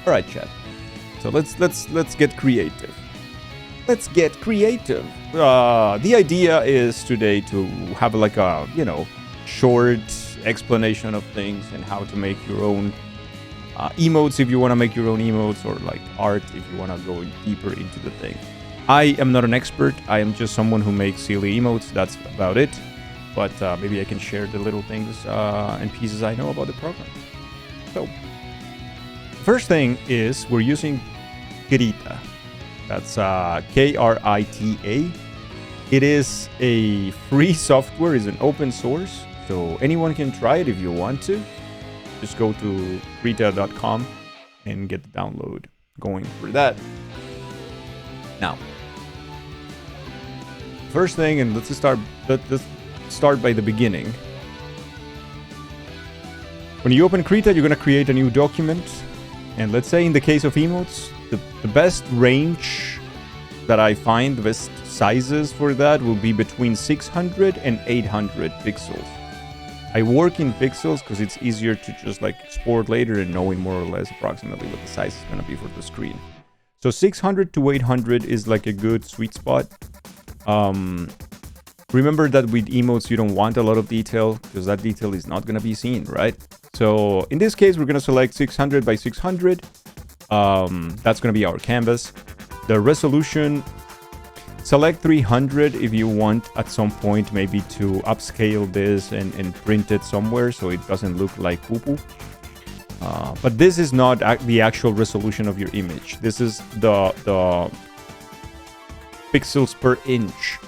All right, chat. So let's get creative. Let's get creative. The idea is today to have like a short explanation of things and how to make your own emotes if you want to make your own emotes, or like art if you want to go deeper into the thing. I am not an expert. I am just someone who makes silly emotes. That's about it. But maybe I can share the little things and pieces I know about the program. So, first thing is we're using Krita. That's Krita. It is a free software. It's an open source. So anyone can try it if you want to. Just go to Krita.com and get the download going for that. Now, first thing, and let's start by the beginning. When you open Krita, you're going to create a new document. And let's say in the case of emotes, the best range that I find, the best sizes for that will be between 600 and 800 pixels. I work in pixels because it's easier to just like export later and knowing more or less approximately what the size is going to be for the screen. So 600 to 800 is like a good sweet spot. Remember that with emotes, you don't want a lot of detail because that detail is not going to be seen, right? So in this case, we're going to select 600 by 600. That's going to be our canvas. The resolution, select 300 if you want at some point maybe to upscale this and print it somewhere so it doesn't look like poo-poo. But this is not the actual resolution of your image. This is the pixels per inch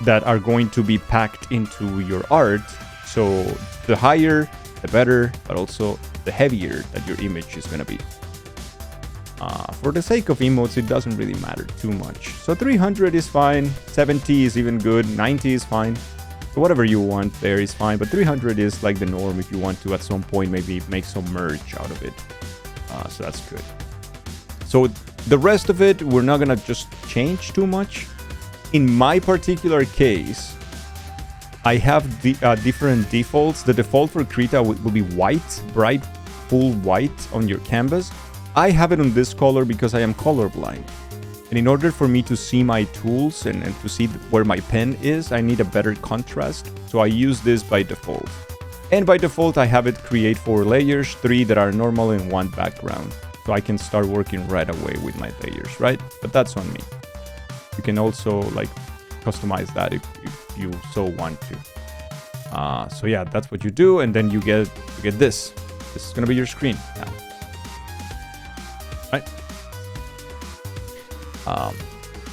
that are going to be packed into your art. So the higher, the better, but also the heavier that your image is going to be. For the sake of emotes, it doesn't really matter too much. So 300 is fine, 70 is even good, 90 is fine. So whatever you want there is fine, but 300 is like the norm if you want to at some point maybe make some merge out of it. So that's good. So the rest of it, we're not gonna just change too much. In my particular case, I have the different defaults. The default for Krita will be white, bright, full white on your canvas. I have it on this color because I am colorblind. And in order for me to see my tools and to see where my pen is, I need a better contrast. So I use this by default. And by default, I have it create 4 layers, 3 that are normal and 1 background. So I can start working right away with my layers, right? But that's on me. You can also like customize that if you so want to. So yeah, that's what you do. And then you get this. This is going to be your screen now. Right.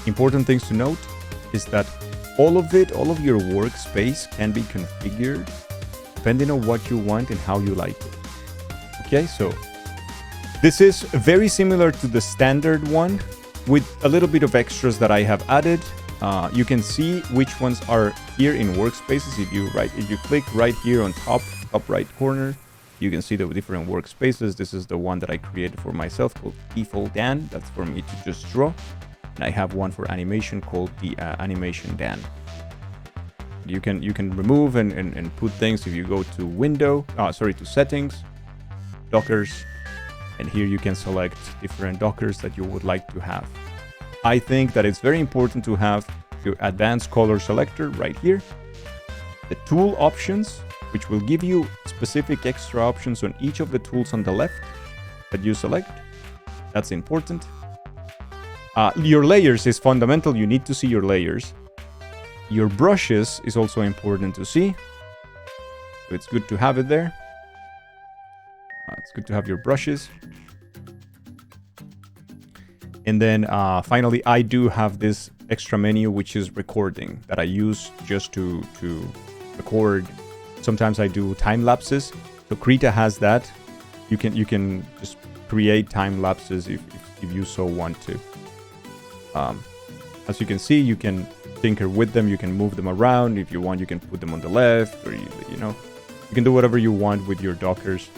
Important things to note is that all of your workspace can be configured depending on what you want and how you like it. Okay, so this is very similar to the standard one with a little bit of extras that I have added. You can see which ones are here in workspaces. If you click right here on top right corner, you can see the different workspaces. This is the one that I created for myself called Default Dan. That's for me to just draw. And I have one for animation called the Animation Dan. You can remove and put things if you go to to settings, Dockers, and here you can select different Dockers that you would like to have. I think that it's very important to have your advanced color selector right here, the tool options, which will give you specific extra options on each of the tools on the left that you select. That's important. Your layers is fundamental. You need to see your layers. Your brushes is also important to see. So it's good to have it there. It's good to have your brushes. And then finally, I do have this extra menu, which is recording, that I use just to record. Sometimes I do time lapses. So Krita has that. You can just create time lapses if you so want to. As you can see, you can tinker with them. You can move them around. If you want, you can put them on the left, or you can do whatever you want with your Dockers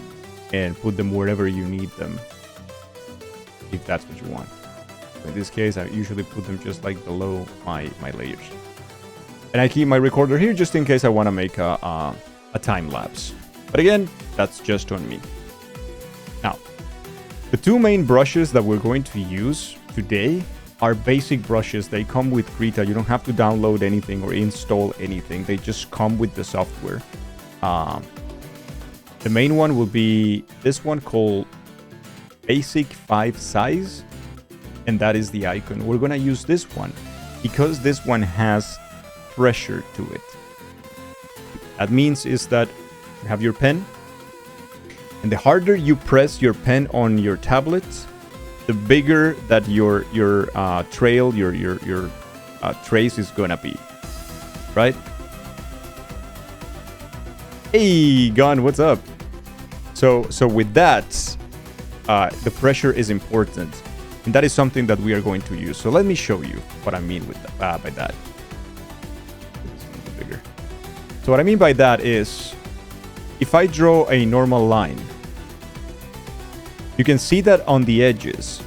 and put them wherever you need them, if that's what you want. So in this case, I usually put them just like below my layers. And I keep my recorder here just in case I want to make a time lapse. But again, that's just on me. Now, the two main brushes that we're going to use today are basic brushes. They come with Krita. You don't have to download anything or install anything. They just come with the software. The main one will be this one called Basic 5 Size, and that is the icon. We're gonna use this one because this one has pressure to it. That means is that you have your pen, and the harder you press your pen on your tablet, the bigger that your trail, your trace is gonna be, right? Hey, Gun, what's up? So with that, the pressure is important, and that is something that we are going to use. So let me show you what I mean with by that. Bigger. So what I mean by that is, if I draw a normal line, you can see that on the edges,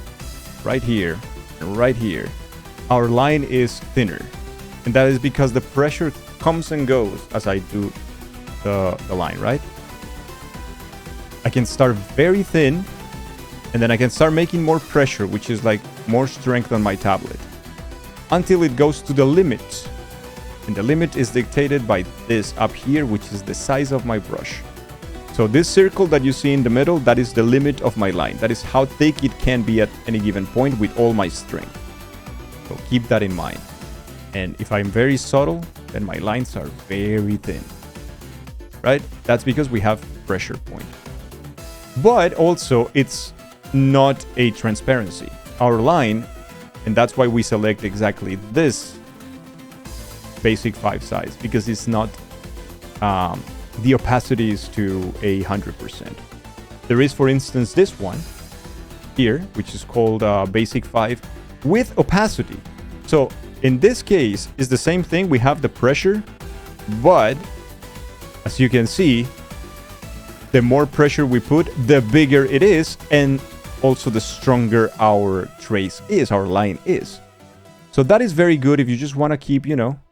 right here and right here, our line is thinner, and that is because the pressure comes and goes as I do the line, right? I can start very thin, and then I can start making more pressure, which is like more strength on my tablet, until it goes to the limit. And the limit is dictated by this up here, which is the size of my brush. So this circle that you see in the middle, that is the limit of my line. That is how thick it can be at any given point with all my strength. So keep that in mind. And if I'm very subtle, then my lines are very thin, right? That's because we have pressure point. But also, it's not a transparency. Our line, and that's why we select exactly this basic 5 size, because it's not, the opacity is to 100%. There is, for instance, this one here, which is called basic 5 with opacity. So in this case, it's the same thing. We have the pressure, but as you can see, the more pressure we put, the bigger it is, and also the stronger our trace is, our line is. So that is very good if you just want to keep,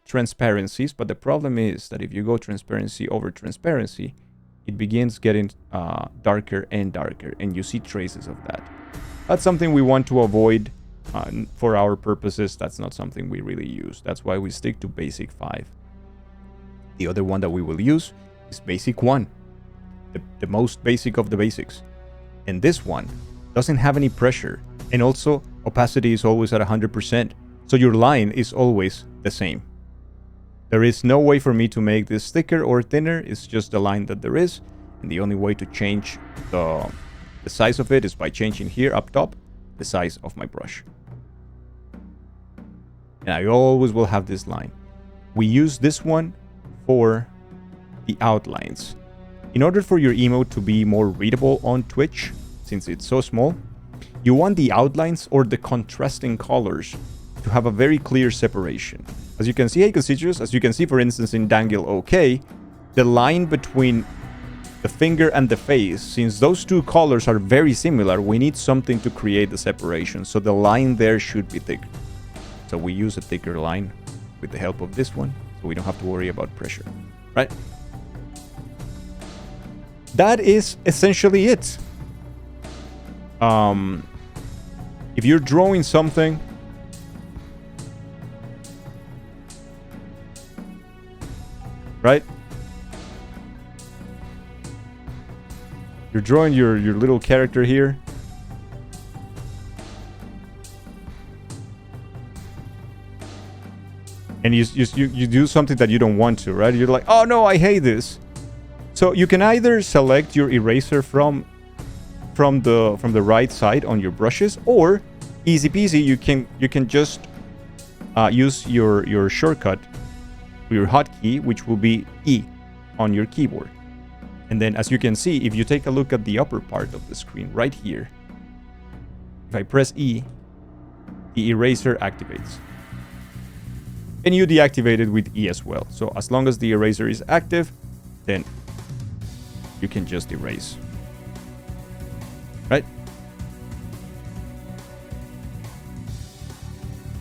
transparencies. But the problem is that if you go transparency over transparency, it begins getting darker and darker, and you see traces of that. That's something we want to avoid for our purposes. That's not something we really use. That's why we stick to basic 5. The other one that we will use is basic 1. The most basic of the basics. And this one doesn't have any pressure, and also opacity is always at 100%. So your line is always the same. There is no way for me to make this thicker or thinner. It's just the line that there is. And the only way to change the size of it is by changing here up top the size of my brush. And I always will have this line. We use this one for the outlines. In order for your emote to be more readable on Twitch, since it's so small, you want the outlines or the contrasting colors to have a very clear separation. As you can see, hey constituents, as you can see, for instance, in dangilOK, the line between the finger and the face, since those two colors are very similar, we need something to create the separation. So the line there should be thicker. So we use a thicker line with the help of this one, so we don't have to worry about pressure, right? That is essentially it. If you're drawing something, right? You're drawing your little character here. And you do something that you don't want to, right? You're like, oh no, I hate this. So you can either select your eraser from the right side on your brushes, or easy peasy, you can just use your shortcut, your hotkey, which will be E on your keyboard. And then, as you can see, if you take a look at the upper part of the screen right here, if I press E, the eraser activates. And you deactivate it with E as well. So as long as the eraser is active, then you can just erase. Right?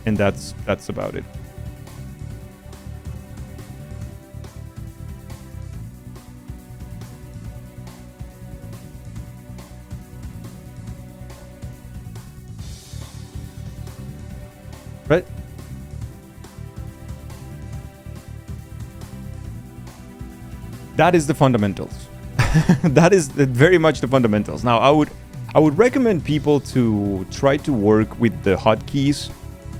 And that's about it. right? That is the fundamentals. That is very much the fundamentals. Now, I would recommend people to try to work with the hotkeys,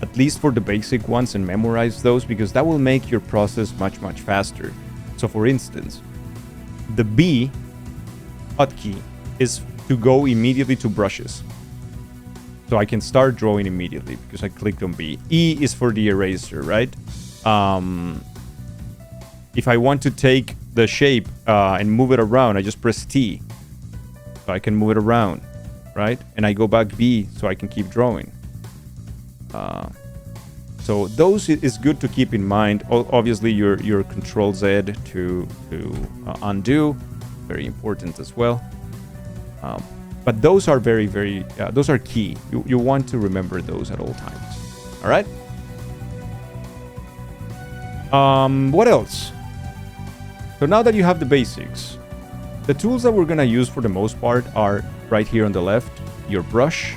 at least for the basic ones, and memorize those, because that will make your process much, much faster. So for instance, the B hotkey is to go immediately to brushes. So I can start drawing immediately because I clicked on B. E is for the eraser, right? If I want to take the shape and move it around, I just press T. So I can move it around, right? And I go back B so I can keep drawing. So those is good to keep in mind. Obviously, your Control Z to undo, very important as well. But those are very those are key. You want to remember those at all times. All right. What else? So now that you have the basics, the tools that we're gonna use for the most part are right here on the left. Your brush.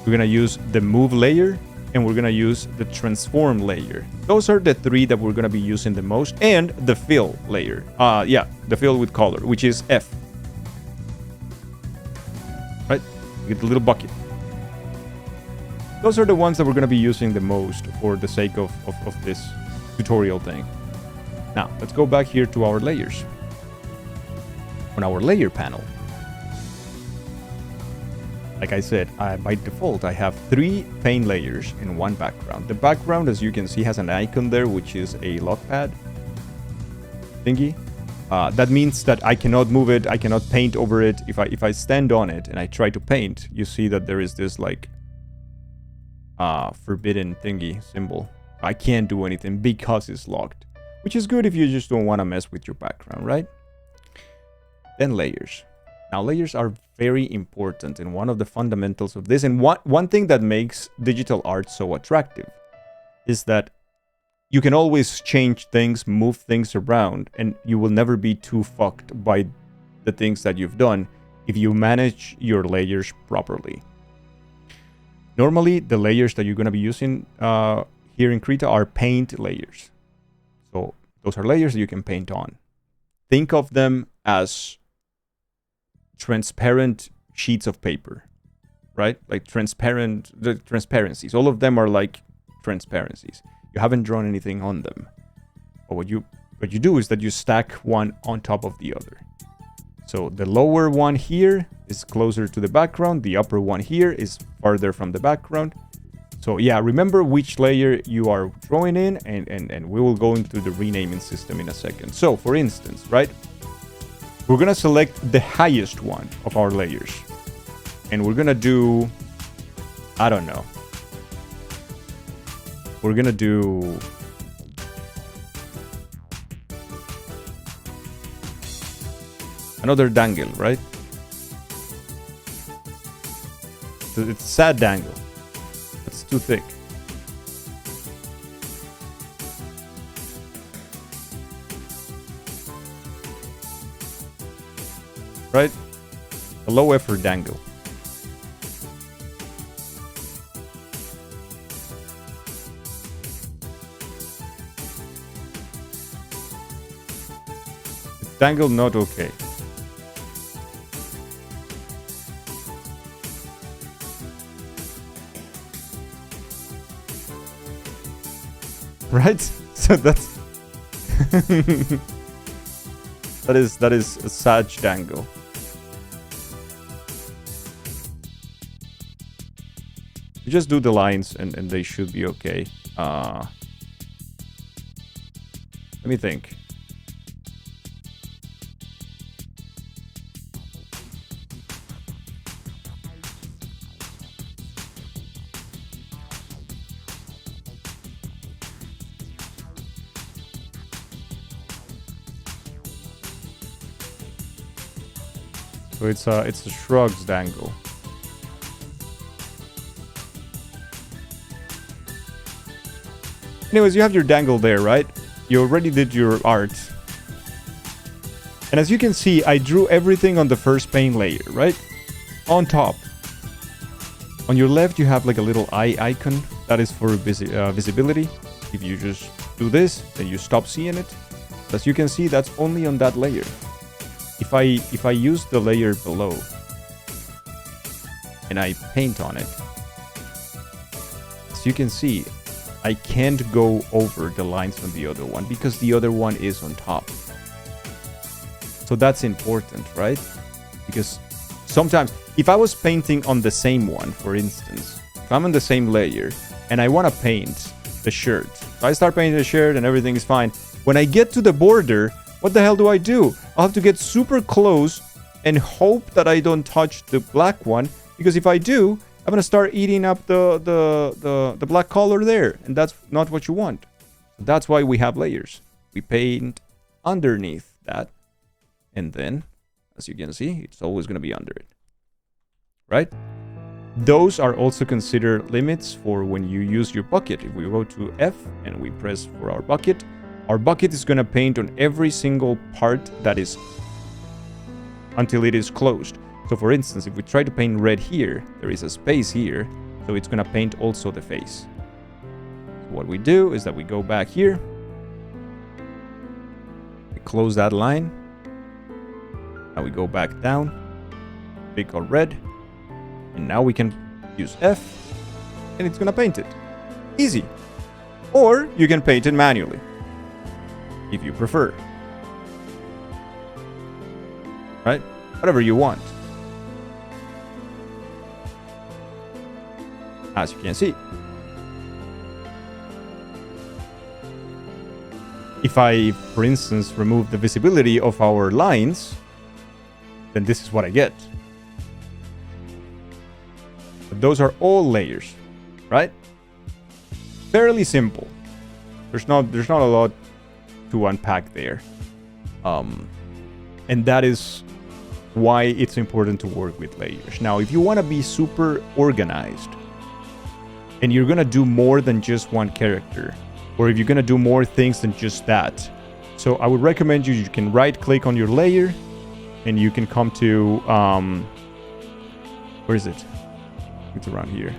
We're gonna use the move layer, and we're gonna use the transform layer. Those are the three that we're gonna be using the most, and the fill layer. Yeah, the fill with color, which is F. Right? You get the little bucket. Those are the ones that we're gonna be using the most for the sake of this tutorial thing. Now, let's go back here to our layers. On our layer panel, like I said, by default, I have 3 pane layers in one background. The background, as you can see, has an icon there, which is a lockpad thingy. That means that I cannot move it, I cannot paint over it. If I stand on it and I try to paint, you see that there is this like forbidden thingy symbol. I can't do anything because it's locked, which is good if you just don't want to mess with your background, right? Then layers. Now, layers are very important and one of the fundamentals of this. And one thing that makes digital art so attractive is that you can always change things, move things around, and you will never be too fucked by the things that you've done if you manage your layers properly. Normally, the layers that you're going to be using here in Krita are paint layers. So those are layers that you can paint on. Think of them as transparent sheets of paper, right? Like the transparencies. All of them are like transparencies. You haven't drawn anything on them. But what you do is that you stack one on top of the other. So the lower one here is closer to the background. The upper one here is farther from the background. So yeah, remember which layer you are drawing in, and we will go into the renaming system in a second. So for instance, right? We're gonna select the highest one of our layers. And we're gonna do, I don't know. We're gonna do another dangle, right? So it's sad dangle. That's too thick. Right? A low effort dangle. It's dangle not okay. Right? So that's that is a sad dangle. You just do the lines and they should be okay. Let me think. So it's a shrugs dangle. Anyways, you have your dangle there, right? You already did your art. And as you can see, I drew everything on the first pane layer, right? On top On your left, you have like a little eye icon. That is for visibility. If you just do this, then you stop seeing it. As you can see, that's only on that layer. If I use the layer below and I paint on it, as you can see, I can't go over the lines on the other one because the other one is on top. So that's important, right? Because sometimes, if I was painting on the same one, for instance, if I'm on the same layer and I want to paint the shirt, so I start painting the shirt and everything is fine. When I get to the border, what the hell do? I'll have to get super close and hope that I don't touch the black one, because if I do, I'm gonna start eating up the black color there, and that's not what you want. That's why we have layers. We paint underneath that, and then, as you can see, it's always gonna be under it, right? Those are also considered limits for when you use your bucket. If we go to F and we press for our bucket is gonna paint on every single part that is until it is closed. So for instance, if we try to paint red here, there is a space here, so it's gonna paint also the face. So what we do is that we go back here, we close that line, now we go back down, pick our red, and now we can use F, and it's gonna paint it. Easy. Or you can paint it manually, if you prefer. Right? Whatever you want. As you can see. If I, for instance, remove the visibility of our lines, then this is what I get. But those are all layers, right? Fairly simple. There's not a lot to unpack there. And that is why it's important to work with layers. Now, if you want to be super organized, and you're gonna do more than just one character, or if you're gonna do more things than just that, so I would recommend you can right click on your layer, and you can come to where is it? It's around here.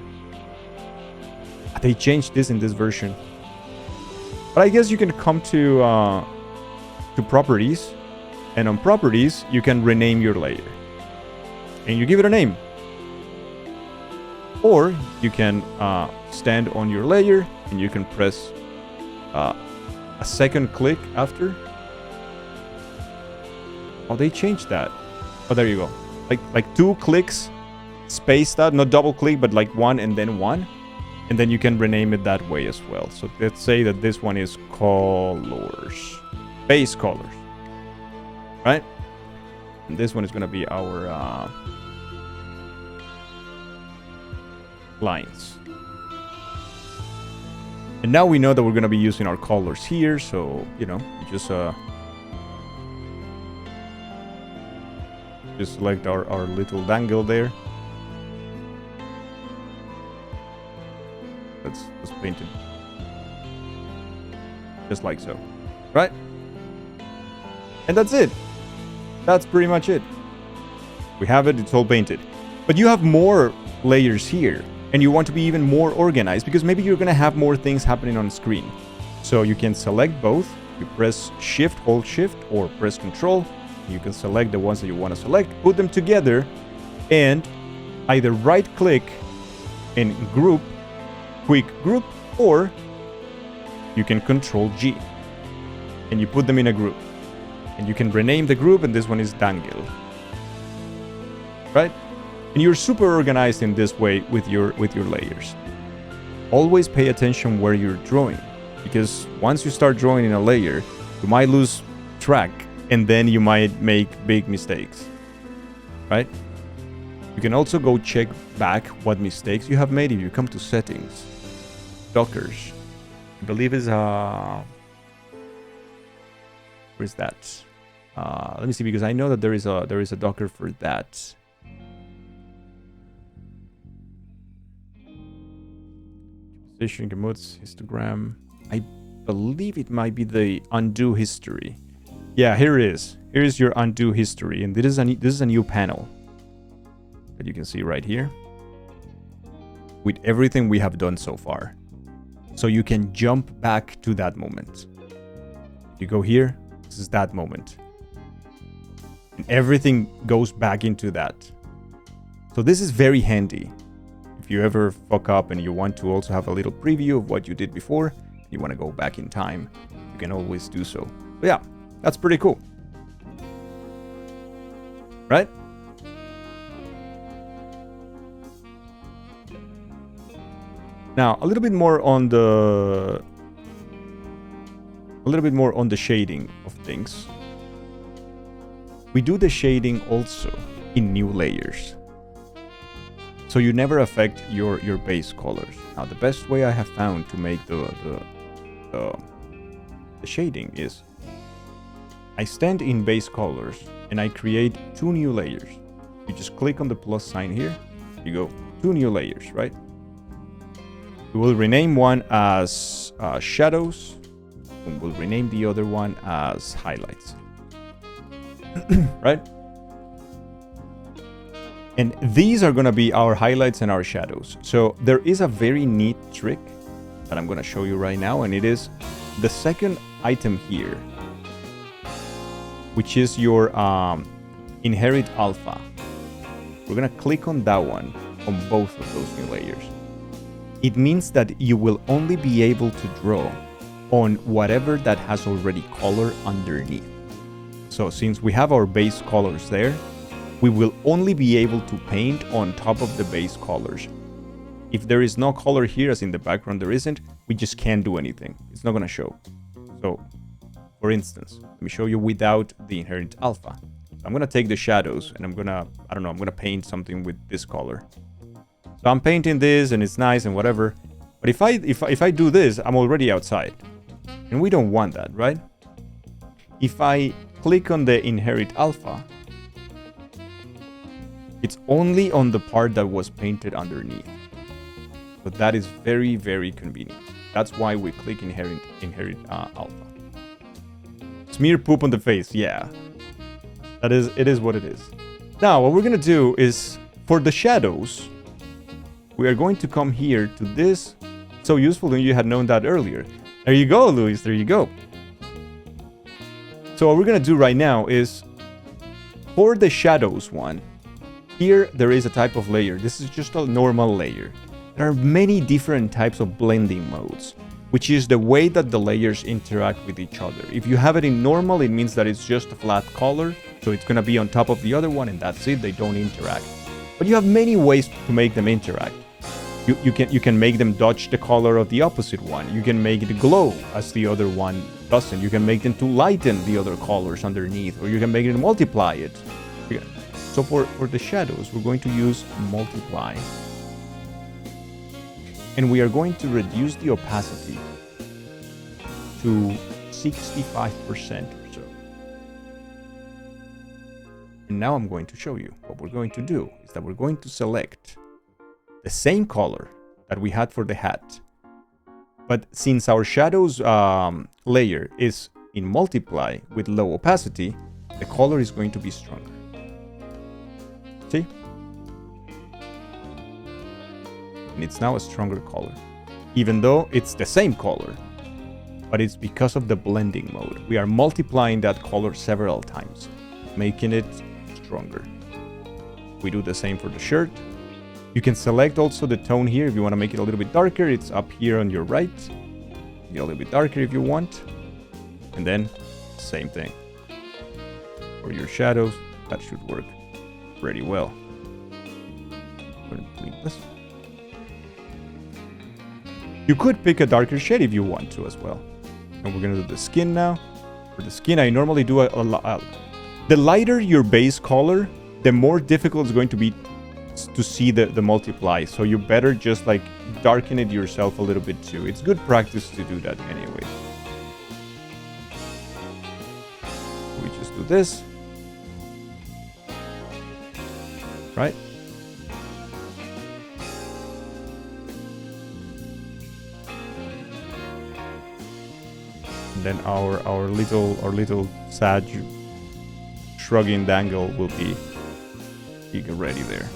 They changed this in this version, but I guess you can come to properties, and on properties you can rename your layer, and you give it a name. Or you can stand on your layer and you can press a second click after. Oh, they changed that. Oh, there you go. Like 2 clicks, space that, not double click, but like 1 and then 1. And then you can rename it that way as well. So let's say that this one is colors, base colors, right? And this one is going to be our lines. And now we know that we're going to be using our colors here, so you know, you just select our little dangle there. Let's paint it just like so, right? And that's it. That's pretty much it. We have it, it's all painted. But you have more layers here, and you want to be even more organized because maybe you're going to have more things happening on screen. So you can select both. You press Shift, hold Shift, or press Control. You can select the ones that you want to select, put them together, and either right click and group, quick group, or you can Control G and you put them in a group. And you can rename the group, and this one is Dangil. Right? And you're super organized in this way with your layers. Always pay attention where you're drawing, because once you start drawing in a layer, you might lose track, and then you might make big mistakes, right? You can also go check back what mistakes you have made if you come to settings, Dockers. I believe is where's that? Let me see, because I know that there is a Docker for that. Position, emotes, histogram. I believe it might be the undo history. Yeah, here it is. Here is your undo history, and this is a new panel that you can see right here. with everything we have done so far. So you can jump back to that moment. You go here, this is that moment. And everything goes back into that. So this is very handy. If you ever fuck up and you want to also have a little preview of what you did before, you want to go back in time, you can always do so. But yeah, that's pretty cool. Right? Now, a little bit more on the shading of things. We do the shading also in new layers. So you never affect your base colors. Now, the best way I have found to make the shading is I stand in base colors and I create 2 new layers. You just click on the plus sign here. You go 2 new layers, right? We will rename one as shadows, and we'll rename the other one as highlights. Right? And these are going to be our highlights and our shadows. So there is a very neat trick that I'm going to show you right now, and it is the second item here, which is your inherit alpha. We're going to click on that one on both of those new layers. It means that you will only be able to draw on whatever that has already color underneath. So since we have our base colors there, we will only be able to paint on top of the base colors. If there is no color here, as in the background there isn't, we just can't do anything. It's not going to show. So, for instance, let me show you without the inherent alpha. I'm going to take the shadows and I'm going to, I'm going to paint something with this color. So I'm painting this and it's nice and whatever. But if I do this, I'm already outside. And we don't want that, right? If I click on the inherit alpha, it's only on the part that was painted underneath. So that is very, very convenient. That's why we click inherit alpha. Smear poop on the face, yeah. It is what it is. Now, what we're gonna do is, for the shadows, we are going to come here to this. So useful when you had known that earlier. There you go, Luis, there you go. So what we're gonna do right now is, for the shadows one, here there is a type of layer. This is just a normal layer. There are many different types of blending modes, which is the way that the layers interact with each other. If you have it in normal, it means that it's just a flat color, so it's gonna be on top of the other one and that's it, they don't interact. But you have many ways to make them interact. You can make them dodge the color of the opposite one. You can make it glow as the other one doesn't. You can make them to lighten the other colors underneath, or you can make it multiply it. So for the shadows, we're going to use multiply. And we are going to reduce the opacity to 65% or so. And now I'm going to show you what we're going to do is that we're going to select the same color that we had for the hat. But since our shadows layer is in multiply with low opacity, the color is going to be stronger. See? And it's now a stronger color, even though it's the same color, but it's because of the blending mode. We are multiplying that color several times, making it stronger. We do the same for the shirt. You can select also the tone here if you want to make it a little bit darker. It's up here on your right. Get a little bit darker if you want. And then same thing. For your shadows, that should work pretty well. This. You could pick a darker shade if you want to as well. And we're going to do the skin now. For the skin, I normally do the lighter your base color, the more difficult it's going to be to see the multiply. So you better just like darken it yourself a little bit too. It's good practice to do that anyway. We just do this. Right? And then our little sad shrugging dangle will be ready there.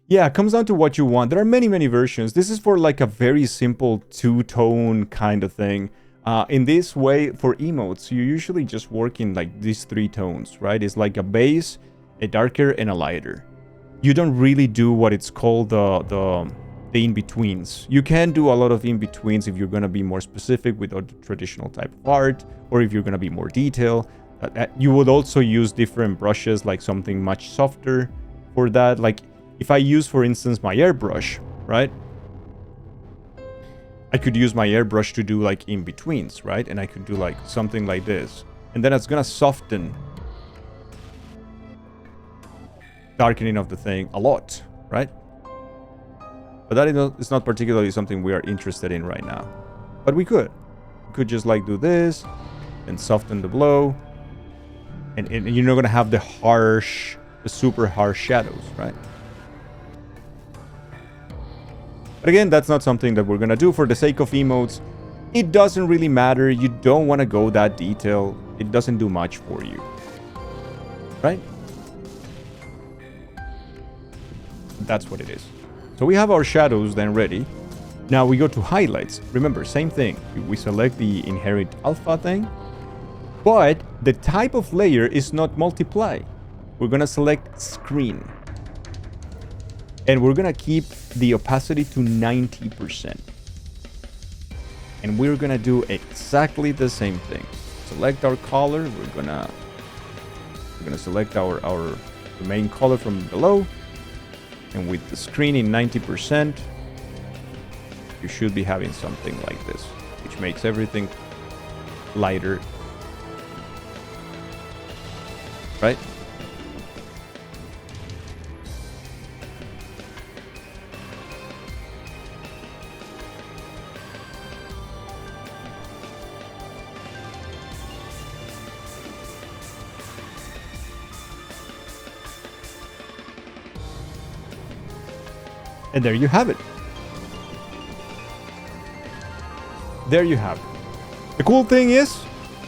Yeah, it comes down to what you want. There are many, many versions. This is for like a very simple two-tone kind of thing. In this way, for emotes, you usually just work in like these 3 tones, right? It's like a base, a darker, and a lighter. You don't really do what it's called the in-betweens. You can do a lot of in-betweens if you're going to be more specific with a traditional type of art, or if you're going to be more detailed. You would also use different brushes, like something much softer for that. Like if I use, for instance, my airbrush, right? I could use my airbrush to do like in-betweens, right? And I could do like something like this. And then it's going to soften darkening of the thing a lot, right? But that is not particularly something we are interested in right now. But we could. We could just like do this and soften the blow. And you're not going to have the super harsh shadows, right? But again, that's not something that we're going to do for the sake of emotes. It doesn't really matter. You don't want to go that detailed. It doesn't do much for you, right? That's what it is. So we have our shadows then ready. Now we go to highlights. Remember, same thing. We select the inherit alpha thing, but the type of layer is not multiply. We're going to select screen. And we're going to keep the opacity to 90%. And we're going to do exactly the same thing. Select our color. We're going to select our main color from below. And with the screen in 90%, you should be having something like this, which makes everything lighter, right? And there you have it. There you have it. The cool thing is,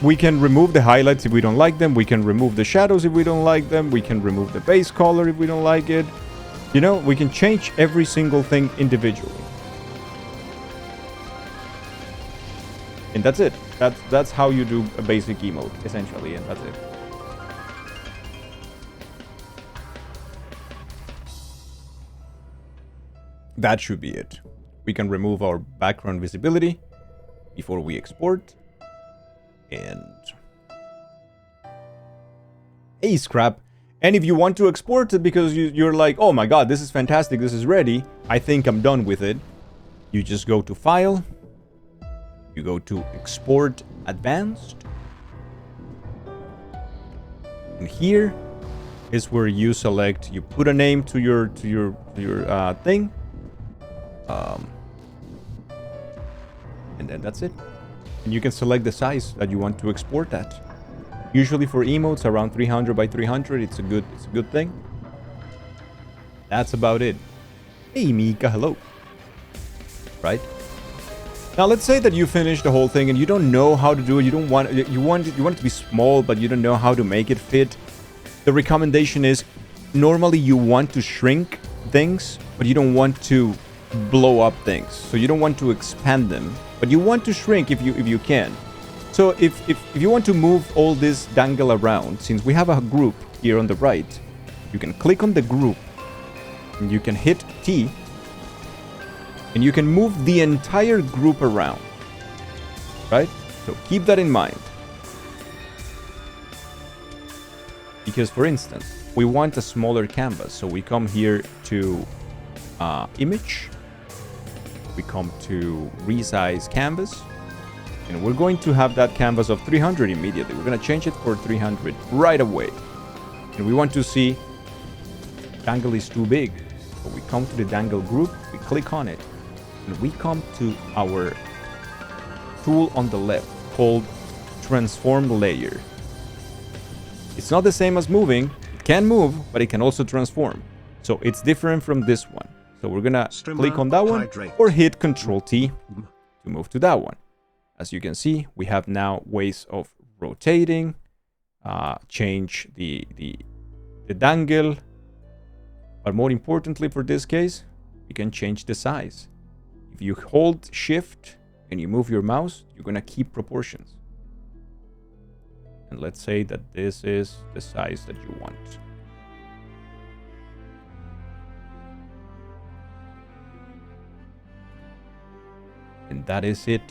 we can remove the highlights if we don't like them. We can remove the shadows if we don't like them. We can remove the base color if we don't like it. You know, we can change every single thing individually. And that's it. That's how you do a basic emote, essentially, and that's it. That should be it. We can remove our background visibility before we export. And hey, scrap. And if you want to export it because you're like, oh my god, this is fantastic, this is ready, I think I'm done with it, you just go to File, you go to Export Advanced, and here is where you select, you put a name to your thing, and then that's it. And you can select the size that you want to export at. Usually for emotes around 300 by 300, it's a good thing. That's about it. Hey Mika, hello. Right? Now let's say that you finish the whole thing and you don't know how to do it. You want it to be small, but you don't know how to make it fit. The recommendation is normally you want to shrink things, but you don't want to blow up things. So you don't want to expand them, but you want to shrink if you can. So if you want to move all this dangle around, since we have a group here on the right, you can click on the group and you can hit T and you can move the entire group around, right? So keep that in mind. Because for instance, we want a smaller canvas. So we come here to image, we come to resize canvas, and we're going to have that canvas of 300 immediately. We're going to change it for 300 right away. And we want to see dangle is too big. So we come to the dangle group, we click on it, and we come to our tool on the left called transform layer. It's not the same as moving. It can move, but it can also transform. So it's different from this one. So we're going to click on that one or hit Control T to move to that one. As you can see, we have now ways of rotating, change the dangle, But more importantly for this case, you can change the size. If you hold shift and you move your mouse, you're going to keep proportions. And let's say that this is the size that you want. And that is it.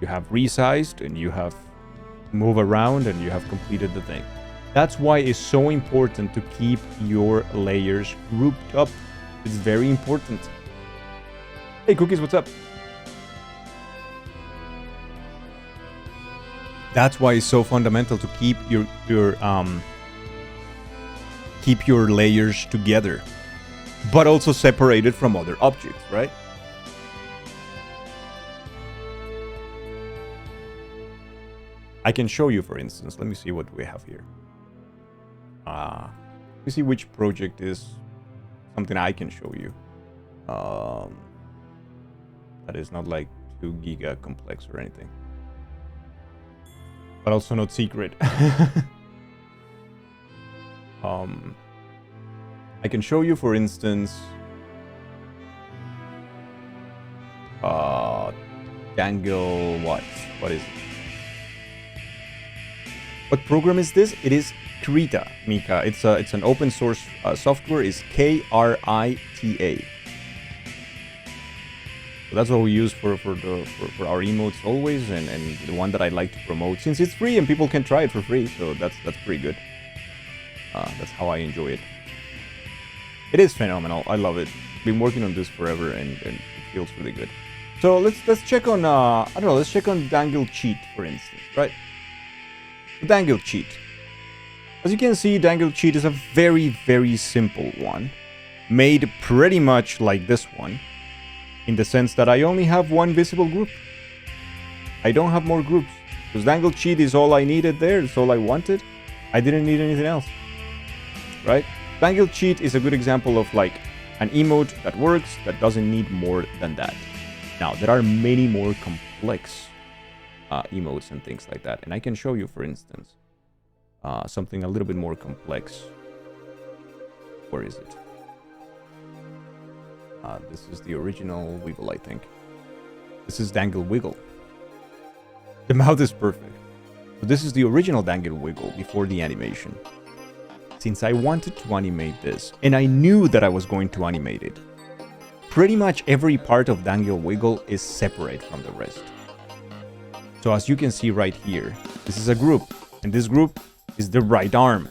You have resized and you have moved around and you have completed the thing. That's why it's so important to keep your layers grouped up. It's very important. Hey Cookies, what's up? That's why it's so fundamental to keep your layers together, but also separated from other objects, right? I can show you, for instance. Let me see what we have here. Let me see which project is something I can show you. That is not like 2 giga complex or anything. But also not secret. I can show you, for instance, Dangle what? What is it? What program is this? It is Krita, Mika. It's an open source software. It's Krita. So that's what we use for our emotes always, and the one that I like to promote since it's free and people can try it for free. So that's pretty good. That's how I enjoy it. It is phenomenal. I love it. Been working on this forever, and it feels really good. So let's check on I don't know. Let's check on Dangle Cheat, for instance, right? Dangle Cheat. As you can see, Dangle Cheat is a very, very simple one, made pretty much like this one, in the sense that I only have one visible group. I don't have more groups, because Dangle Cheat is all I needed there. It's all I wanted. I didn't need anything else, right? Dangle Cheat is a good example of like an emote that works, that doesn't need more than that. Now, there are many more complex emotes and things like that, and I can show you, for instance, something a little bit more complex. Where is it? This is the original Wiggle, I think. This is Dangle Wiggle. The mouth is perfect. So this is the original Dangle Wiggle before the animation. Since I wanted to animate this, and I knew that I was going to animate it, pretty much every part of Dangle Wiggle is separate from the rest. So as you can see right here, this is a group, and this group is the right arm.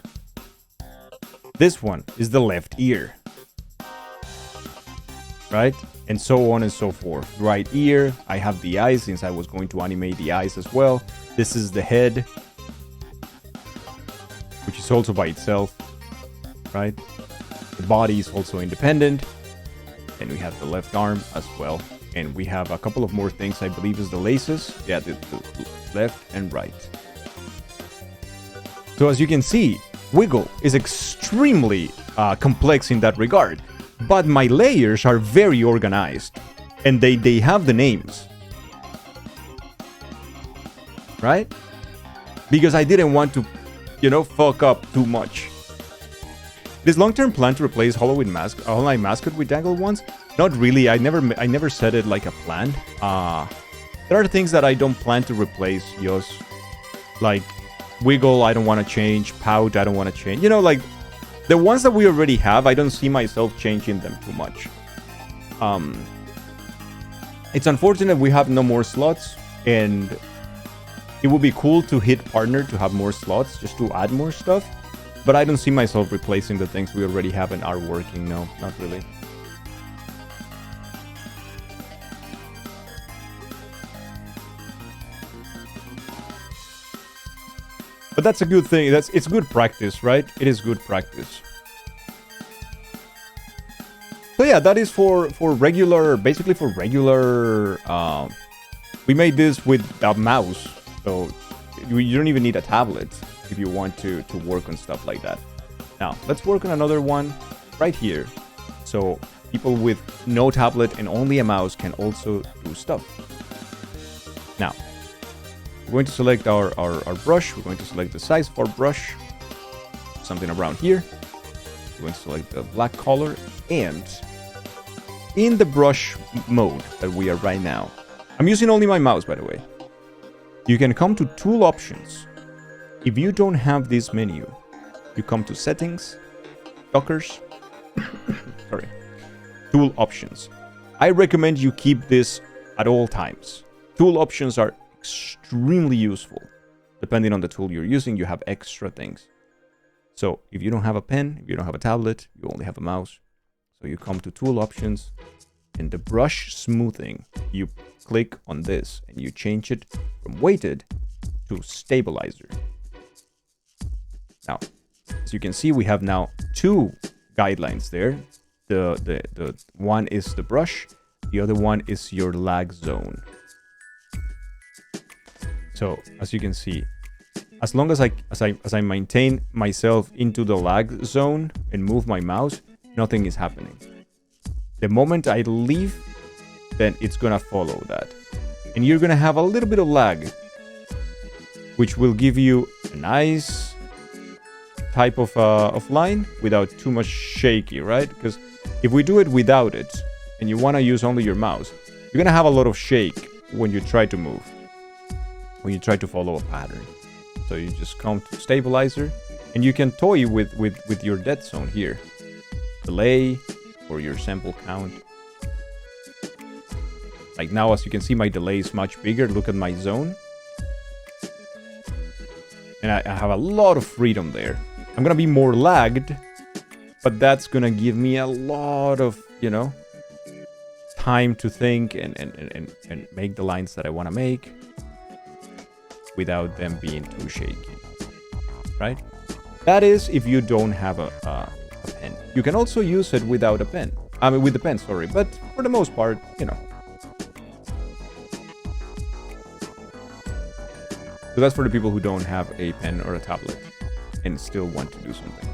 This one is the left ear. Right? And so on and so forth. Right ear, I have the eyes since I was going to animate the eyes as well. This is the head, which is also by itself, right? The body is also independent. And we have the left arm as well. And we have a couple of more things, I believe is the laces. Yeah, the left and right. So as you can see, Wiggle is extremely complex in that regard. But my layers are very organized. And they have the names. Right? Because I didn't want to, fuck up too much. This long-term plan to replace Hollow Knight Mascot with Dangle ones? Not really. I never set it like a plan. There are things that I don't plan to replace, Yos. Like Wiggle, I don't want to change. Pout, I don't want to change. Like the ones that we already have, I don't see myself changing them too much. It's unfortunate we have no more slots, and it would be cool to hit partner to have more slots, just to add more stuff. But I don't see myself replacing the things we already have and are working. No, not really. But that's a good thing. It's good practice, right? It is good practice. So yeah, that is for regular, basically for regular. We made this with a mouse, so you don't even need a tablet if you want to work on stuff like that. Now, let's work on another one right here. So people with no tablet and only a mouse can also do stuff. Now, we're going to select our brush. We're going to select the size for brush. Something around here. going to select the black color, and in the brush mode that we are right now, I'm using only my mouse, by the way. You can come to tool options. If you don't have this menu, you come to settings, dockers, sorry, tool options. I recommend you keep this at all times. Tool options are extremely useful. Depending on the tool you're using, you have extra things. So if you don't have a pen, if you don't have a tablet, you only have a mouse. So you come to tool options, and the brush smoothing, you click on this and you change it from weighted to stabilizer. Now, as you can see, we have now two guidelines there. The one is the brush, the other one is your lag zone. So as you can see, as long as I maintain myself into the lag zone and move my mouse, nothing is happening. The moment I leave, then it's gonna follow that, and you're gonna have a little bit of lag, which will give you a nice type of line without too much shaky, right? Because if we do it without it, and you want to use only your mouse, you're gonna have a lot of shake when you try to move, when you try to follow a pattern. So you just come to stabilizer, and you can toy with your dead zone here, delay or your sample count. Like now, as you can see, my delay is much bigger. Look at my zone, and I have a lot of freedom there. I'm gonna be more lagged, but that's gonna give me a lot of, you know, time to think and make the lines that I want to make without them being too shaky, right? That is if you don't have a pen. You can also use it without a pen. I mean, with the pen, sorry. But for the most part, you know. So that's for the people who don't have a pen or a tablet and still want to do something.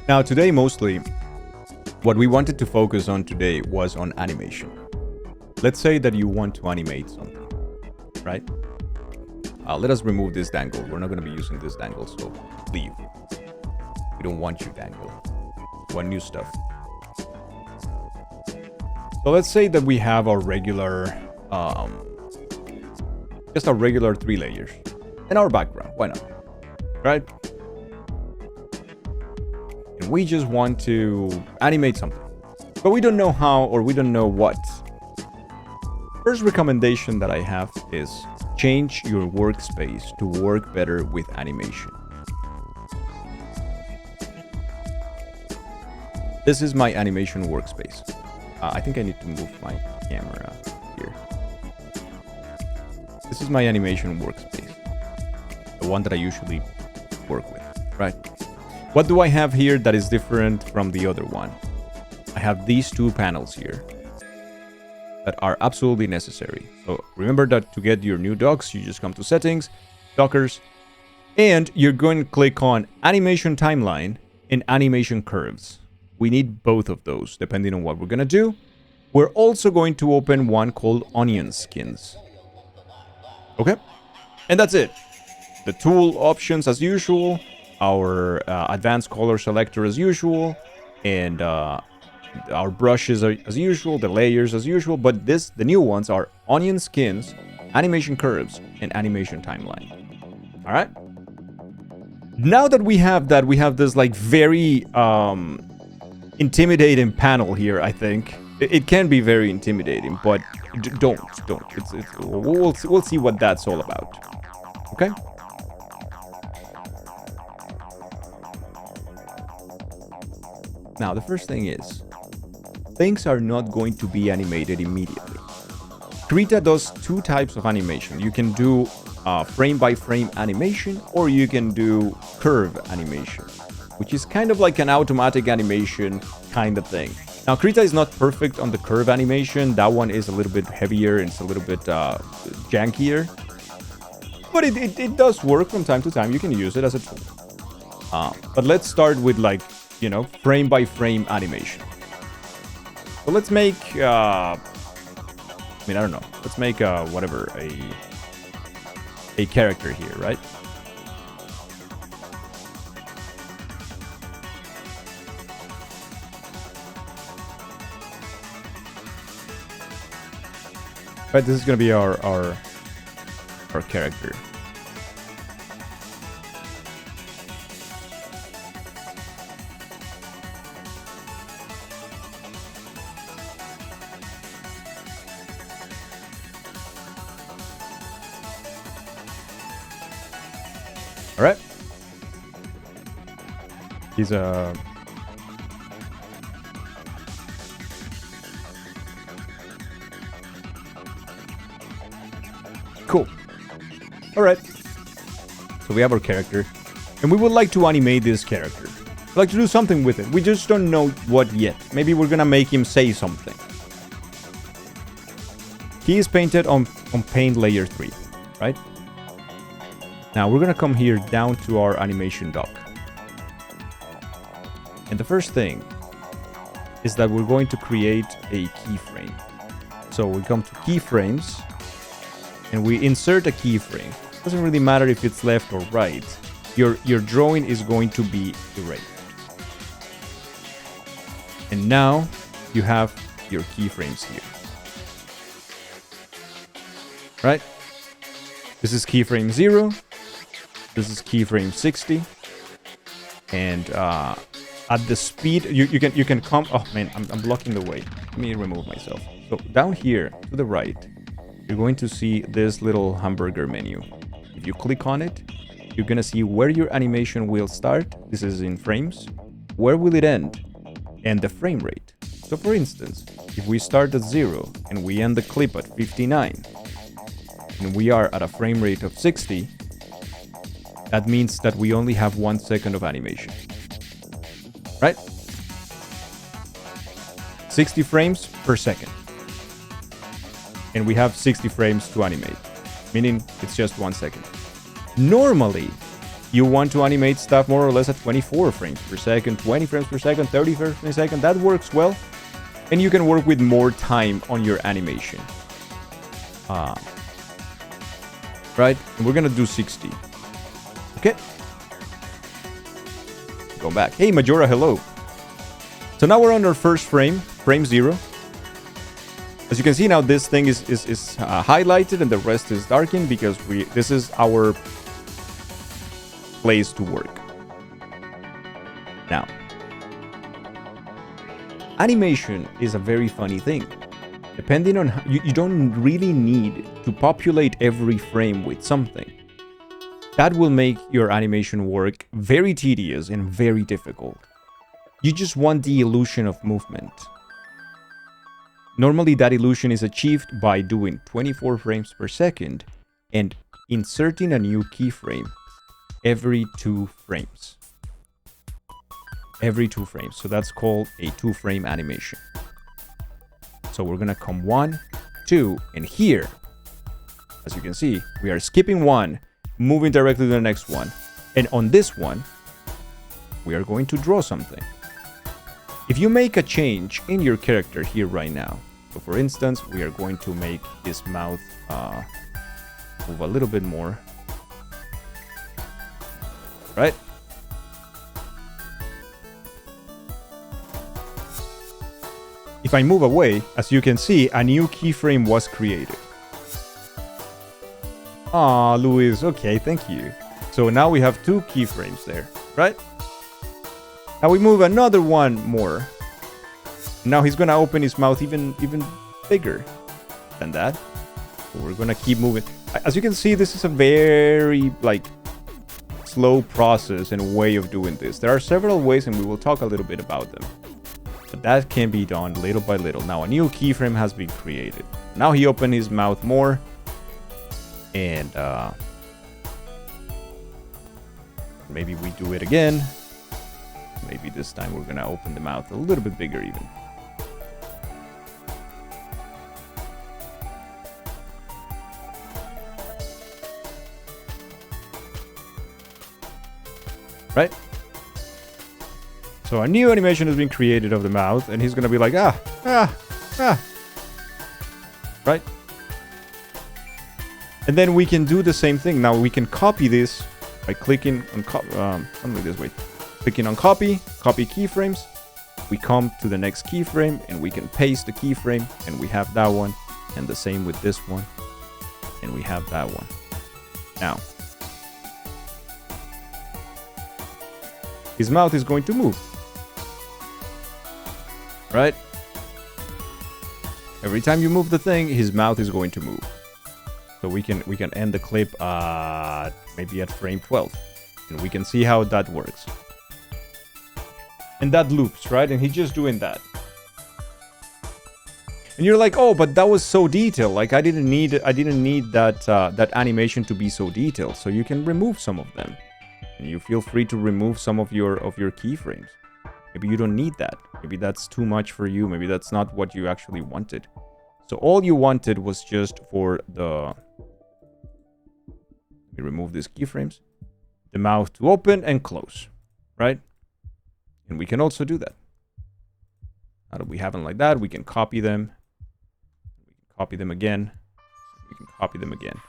Now today, mostly, what we wanted to focus on today was on animation. Let's say that you want to animate something, right? Let us remove this dangle. We're not going to be using this dangle, so leave. We don't want you, dangle. We want new stuff. So let's say that we have our regular, just our regular 3 layers and our background. Why not? Right? And we just want to animate something, but we don't know how, or we don't know what. First recommendation that I have is change your workspace to work better with animation. This is my animation workspace. I think I need to move my camera here. This is my animation workspace, the one that I usually work with, right? What do I have here that is different from the other one? I have these 2 panels here that are absolutely necessary. So remember that to get your new docs, you just come to settings, dockers, and you're going to click on animation timeline and animation curves. We need both of those depending on what we're going to do. We're also going to open one called onion skins. Okay? And that's it. The tool options as usual, our advanced color selector as usual, and our brushes are as usual, the layers as usual, but the new ones are onion skins, animation curves, and animation timeline. All right? Now that we have that, we have this like very intimidating panel here, I think. It can be very intimidating, but don't. We'll see what that's all about. Okay? Now, the first thing is, things are not going to be animated immediately. Krita does 2 types of animation. You can do frame-by-frame animation, or you can do curve animation, which is kind of like an automatic animation kind of thing. Now, Krita is not perfect on the curve animation. That one is a little bit heavier and it's a little bit jankier. But it does work from time to time. You can use it as a tool. But let's start with, like, you know, frame-by-frame animation. So let's make I mean, I don't know. Let's make whatever, a character here, right? Right, this is gonna be our character. All right. He's a cool. All right. So we have our character, and we would like to animate this character. We'd like to do something with it. We just don't know what yet. Maybe we're gonna make him say something. He is painted on paint layer 3, right? Now we're gonna come here down to our animation dock. And the first thing is that we're going to create a keyframe. So we come to keyframes and we insert a keyframe. Doesn't really matter if it's left or right. Your drawing is going to be erased. And now you have your keyframes here. Right? This is keyframe 0. This is keyframe 60. And at the speed you can come. Oh man, I'm blocking the way. Let me remove myself. So down here to the right, you're going to see this little hamburger menu. If you click on it, you're gonna see where your animation will start. This is in frames. Where will it end? And the frame rate. So for instance, if we start at 0 and we end the clip at 59, and we are at a frame rate of 60, that means that we only have 1 second of animation. Right? 60 frames per second. And we have 60 frames to animate, meaning it's just 1 second. Normally, you want to animate stuff more or less at 24 frames per second, 20 frames per second, 30 frames per second. That works well. And you can work with more time on your animation. Right? And we're gonna do 60. Okay. Go back. Hey, Majora, hello. So now we're on our first frame, frame 0. As you can see now, this thing is highlighted and the rest is darkened because this is our place to work. Now, animation is a very funny thing. Depending on how, you don't really need to populate every frame with something. That will make your animation work very tedious and very difficult. You just want the illusion of movement. Normally that illusion is achieved by doing 24 frames per second and inserting a new keyframe every 2 frames. Every 2 frames. So that's called a 2-frame animation. So we're gonna come 1, 2, and here, as you can see, we are skipping 1, moving directly to the next one. And on this one, we are going to draw something. If you make a change in your character here right now, so for instance, we are going to make his mouth move a little bit more. Right? If I move away, as you can see, a new keyframe was created. Ah, Luis, okay, thank you. So now we have 2 keyframes there, right? Now we move another one more. Now he's gonna open his mouth even bigger than that. So we're gonna keep moving. As you can see, this is a very slow process and way of doing this. There are several ways and we will talk a little bit about them. But that can be done little by little. Now a new keyframe has been created. Now he opened his mouth more. And maybe we do it again. Maybe this time we're gonna open the mouth a little bit bigger even. Right? So a new animation has been created of the mouth, and he's gonna be like, ah. Right? And then we can do the same thing. Now we can copy this by clicking on only this way. Clicking on copy keyframes. We come to the next keyframe and we can paste the keyframe, and we have that one, and the same with this one, and we have that one. Now, his mouth is going to move, right? Every time you move the thing, his mouth is going to move. So we can end the clip maybe at frame 12, and we can see how that works. And that loops, right? And he's just doing that. And you're like, oh, but that was so detailed. Like I didn't need that that animation to be so detailed. So you can remove some of them, and you feel free to remove some of your keyframes. Maybe you don't need that. Maybe that's too much for you. Maybe that's not what you actually wanted. So all you wanted was just for the... Let me remove these keyframes. The mouth to open and close, right? And we can also do that. Now that we have them like that, we can copy them. We can copy them again. We can copy them again.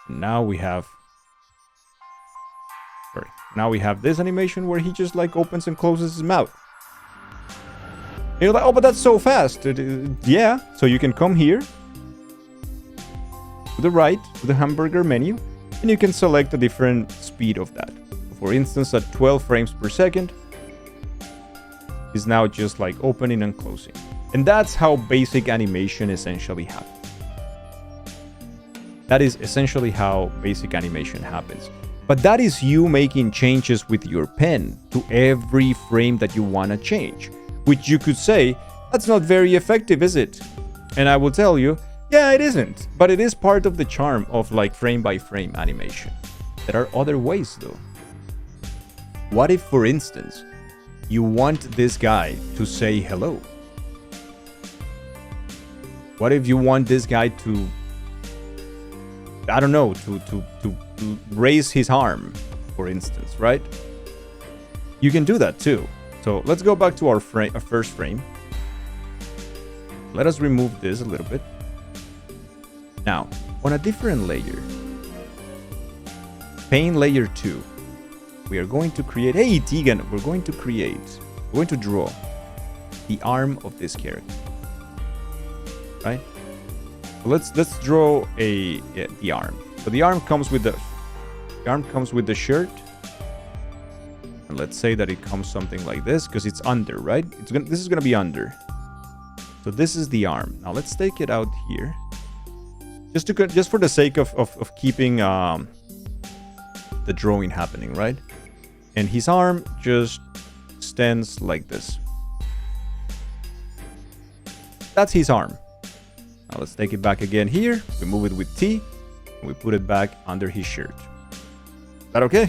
And now we have... Sorry. Now we have this animation where he just like opens and closes his mouth. And you're like, oh, but that's so fast. Yeah. So you can come here to the right, to the hamburger menu, and you can select a different speed of that. For instance, at 12 frames per second, is now just like opening and closing. And that's how basic animation essentially happens. That is essentially how basic animation happens. But that is you making changes with your pen to every frame that you want to change. Which you could say, that's not very effective, is it? And I will tell you, yeah, it isn't. But it is part of the charm of like frame by frame animation. There are other ways though. What if, for instance, you want this guy to say hello? What if you want this guy to, I don't know, to raise his arm, for instance, right? You can do that too. So let's go back to our first frame. Let us remove this a little bit. Now, on a different layer, Paint layer 2, we are going to create, hey Tegan, we're going to draw the arm of this character, right? So let's draw the arm. So the arm comes with the shirt, and let's say that it comes something like this because it's under, right? This is gonna be under. So this is the arm. Now let's take it out here, just for the sake of keeping the drawing happening, right? And his arm just stands like this. That's his arm. Now let's take it back again here. We move it with T, and we put it back under his shirt. Is that okay?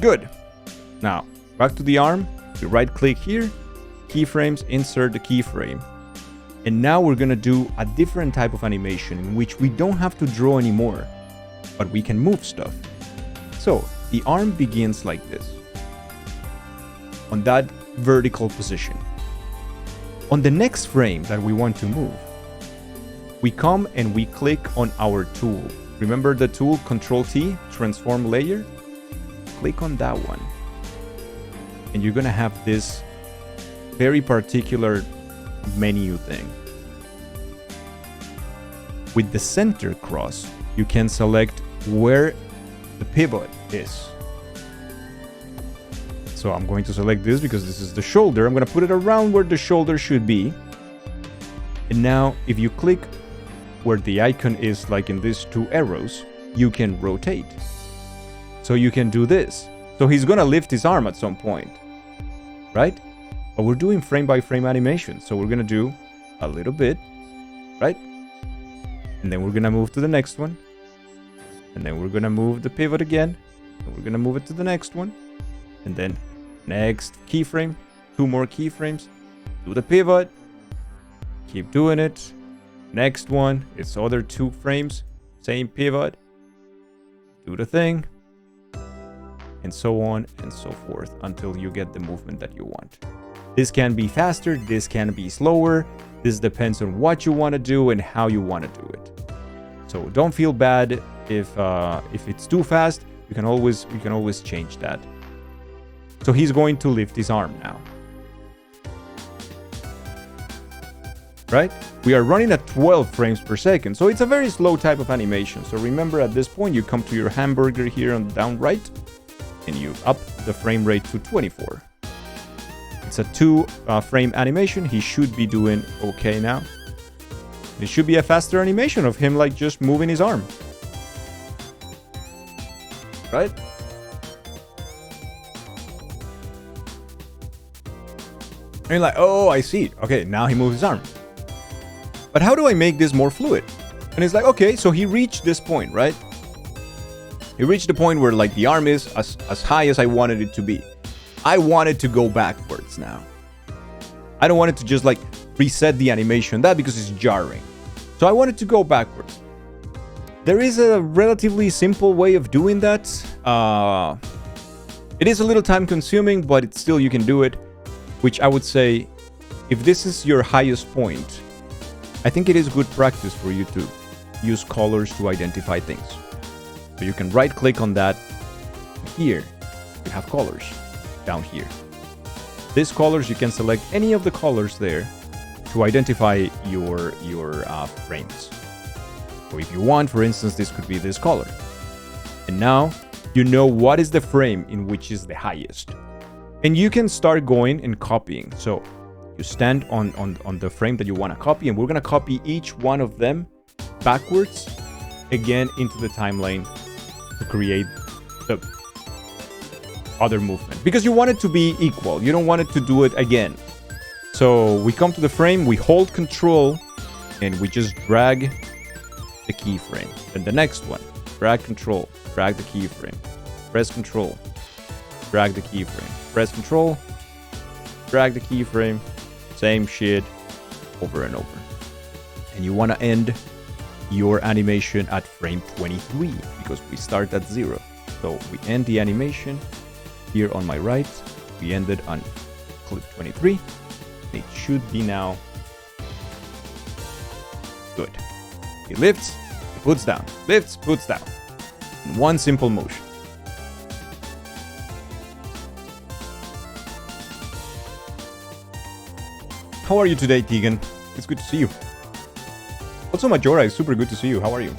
Good. Now, back to the arm. We right click here, keyframes, insert the keyframe. And now we're gonna do a different type of animation in which we don't have to draw anymore, but we can move stuff. So the arm begins like this, on that vertical position. On the next frame that we want to move, we come and we click on our tool. Remember the tool, Control-T, transform layer? Click on that one. And you're gonna have this very particular menu thing. With the center cross, you can select where the pivot is. So I'm going to select this because this is the shoulder. I'm going to put it around where the shoulder should be. And now if you click where the icon is, like in these two arrows, you can rotate. So you can do this. So he's going to lift his arm at some point, right? But we're doing frame by frame animation. So we're going to do a little bit, right? And then we're going to move to the next one. And then we're going to move the pivot again. And we're going to move it to the next one. And then next keyframe, 2 more keyframes, do the pivot, keep doing it. Next one, it's other 2 frames, same pivot, do the thing, and so on and so forth until you get the movement that you want. This can be faster, this can be slower. This depends on what you want to do and how you want to do it. So don't feel bad if it's too fast. You can always change that. So he's going to lift his arm now. Right? We are running at 12 frames per second, so it's a very slow type of animation. So remember, at this point, you come to your hamburger here on the down right, and you up the frame rate to 24. It's a 2-frame animation. He should be doing okay now. It should be a faster animation of him, like, just moving his arm. Right? And you're like, oh, I see. Okay, now he moves his arm. But how do I make this more fluid? And it's like, okay, so he reached this point, right? He reached the point where, like, the arm is as high as I wanted it to be. I want it to go backwards now. I don't want it to just, like, reset the animation. That because it's jarring. So I want it to go backwards. There is a relatively simple way of doing that. It is a little time consuming, but it's still, you can do it. Which I would say, if this is your highest point, I think it is good practice for you to use colors to identify things. So you can right click on that. Here, you have colors down here. These colors, you can select any of the colors there to identify your frames. So if you want, for instance, this could be this color. And now you know what is the frame in which is the highest. And you can start going and copying. So you stand on the frame that you want to copy, and we're going to copy each one of them backwards again into the timeline to create the other movement. Because you want it to be equal. You don't want it to do it again. So we come to the frame, we hold control, and we just drag the keyframe. And the next one, drag control, drag the keyframe, press control, drag the keyframe, press control, drag the keyframe, same shit over and over. And you want to end your animation at frame 23 because we start at 0. So we end the animation here on my right. We ended on clip 23. It should be now good. He lifts, he puts down, lifts, puts down. In one simple motion. How are you today, Tegan? It's good to see you. Also, Majora, it's super good to see you. How are you?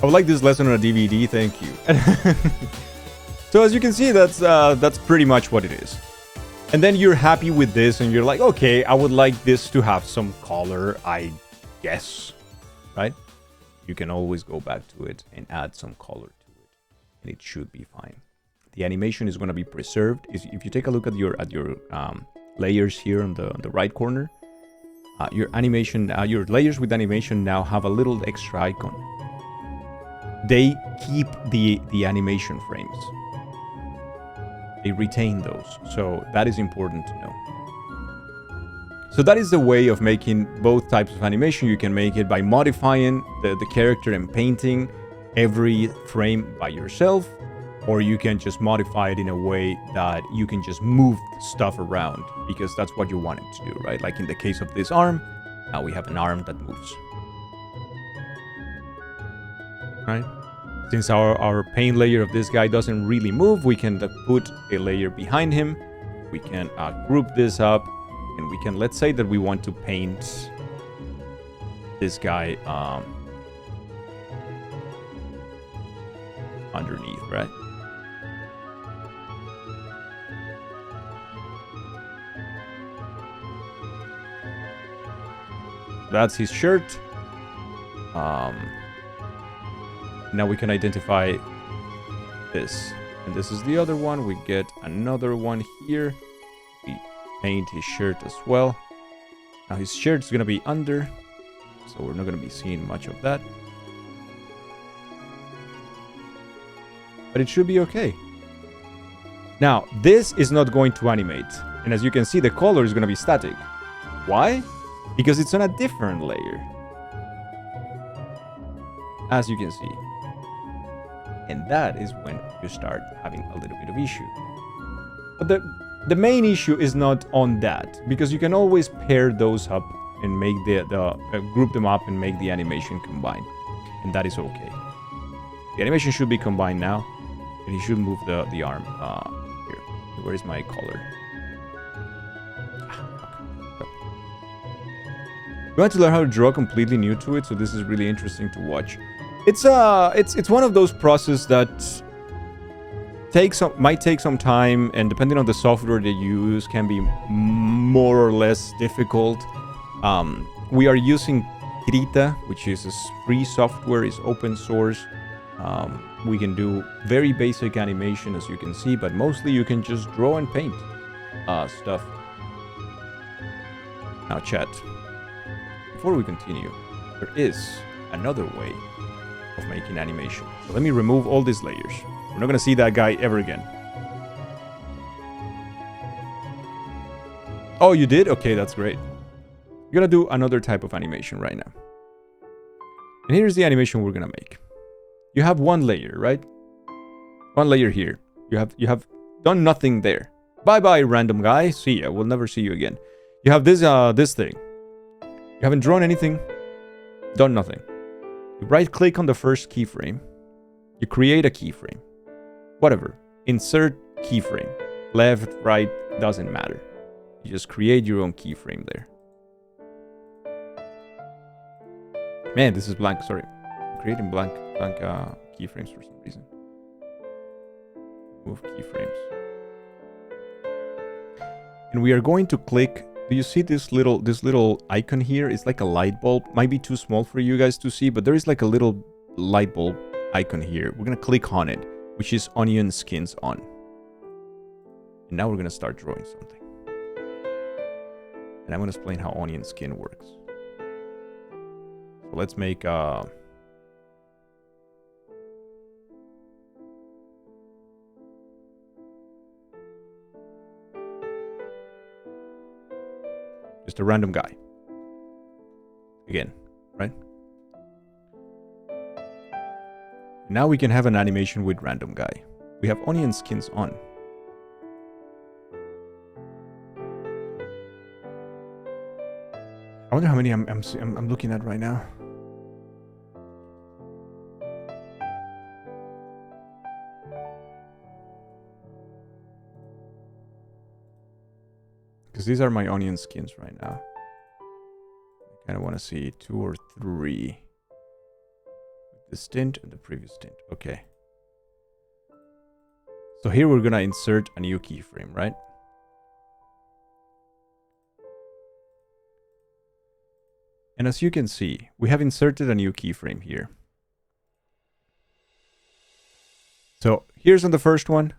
I would like this lesson on a DVD, thank you. So as you can see, that's pretty much what it is. And then you're happy with this, and you're like, okay, I would like this to have some color, I guess, right? You can always go back to it and add some color to it, and it should be fine. The animation is going to be preserved. If you take a look at your layers here on the right corner, your layers with animation now have a little extra icon. They keep the animation frames. They retain those, so that is important to know. So that is the way of making both types of animation. You can make it by modifying the character and painting every frame by yourself, or you can just modify it in a way that you can just move stuff around because that's what you want it to do, right? Like in the case of this arm, now we have an arm that moves. Right? Since our paint layer of this guy doesn't really move, we can put a layer behind him. We can group this up, and we can, let's say that we want to paint this guy underneath, right? That's his shirt. Now we can identify this. And this is the other one. We get another one here. We paint his shirt as well. Now his shirt is going to be under, so we're not going to be seeing much of that. But it should be okay. Now, this is not going to animate. And as you can see, the color is going to be static. Why? Because it's on a different layer. As you can see. And that is when you start having a little bit of issue. But the main issue is not on that, because you can always pair those up and make group them up and make the animation combine, and that is okay. The animation should be combined now, and he should move the arm here. Where is my color? We want to learn how to draw completely new to it, so this is really interesting to watch. It's one of those processes that might take some time, and depending on the software they use, can be more or less difficult. We are using Krita, which is a free software, is open source. We can do very basic animation, as you can see, but mostly you can just draw and paint stuff. Now, chat. Before we continue, there is another way of making animation. So let me remove all these layers. We're not going to see that guy ever again. Oh, you did? Okay, that's great. We're going to do another type of animation right now. And here's the animation we're going to make. You have one layer, right? One layer here. You have done nothing there. Bye-bye, random guy. See ya. We'll never see you again. You have this thing. You haven't drawn anything, done nothing. You right-click on the first keyframe. You create a keyframe. Whatever. Insert keyframe. Left, right, doesn't matter. You just create your own keyframe there. Man, this is blank. Sorry. I'm creating blank keyframes for some reason. Move keyframes. And we are going to click. Do you see this little icon here? It's like a light bulb. Might be too small for you guys to see, but there is like a little light bulb icon here. We're going to click on it, which is onion skins on. And now we're going to start drawing something. And I'm going to explain how onion skin works. So let's make just a random guy. Again, right? Now we can have an animation with random guy. We have onion skins on. I wonder how many I'm looking at right now. Because these are my onion skins right now. I kind of want to see 2 or 3. The stint and the previous stint. Okay. So here we're going to insert a new keyframe, right? And as you can see, we have inserted a new keyframe here. So here's on the first one.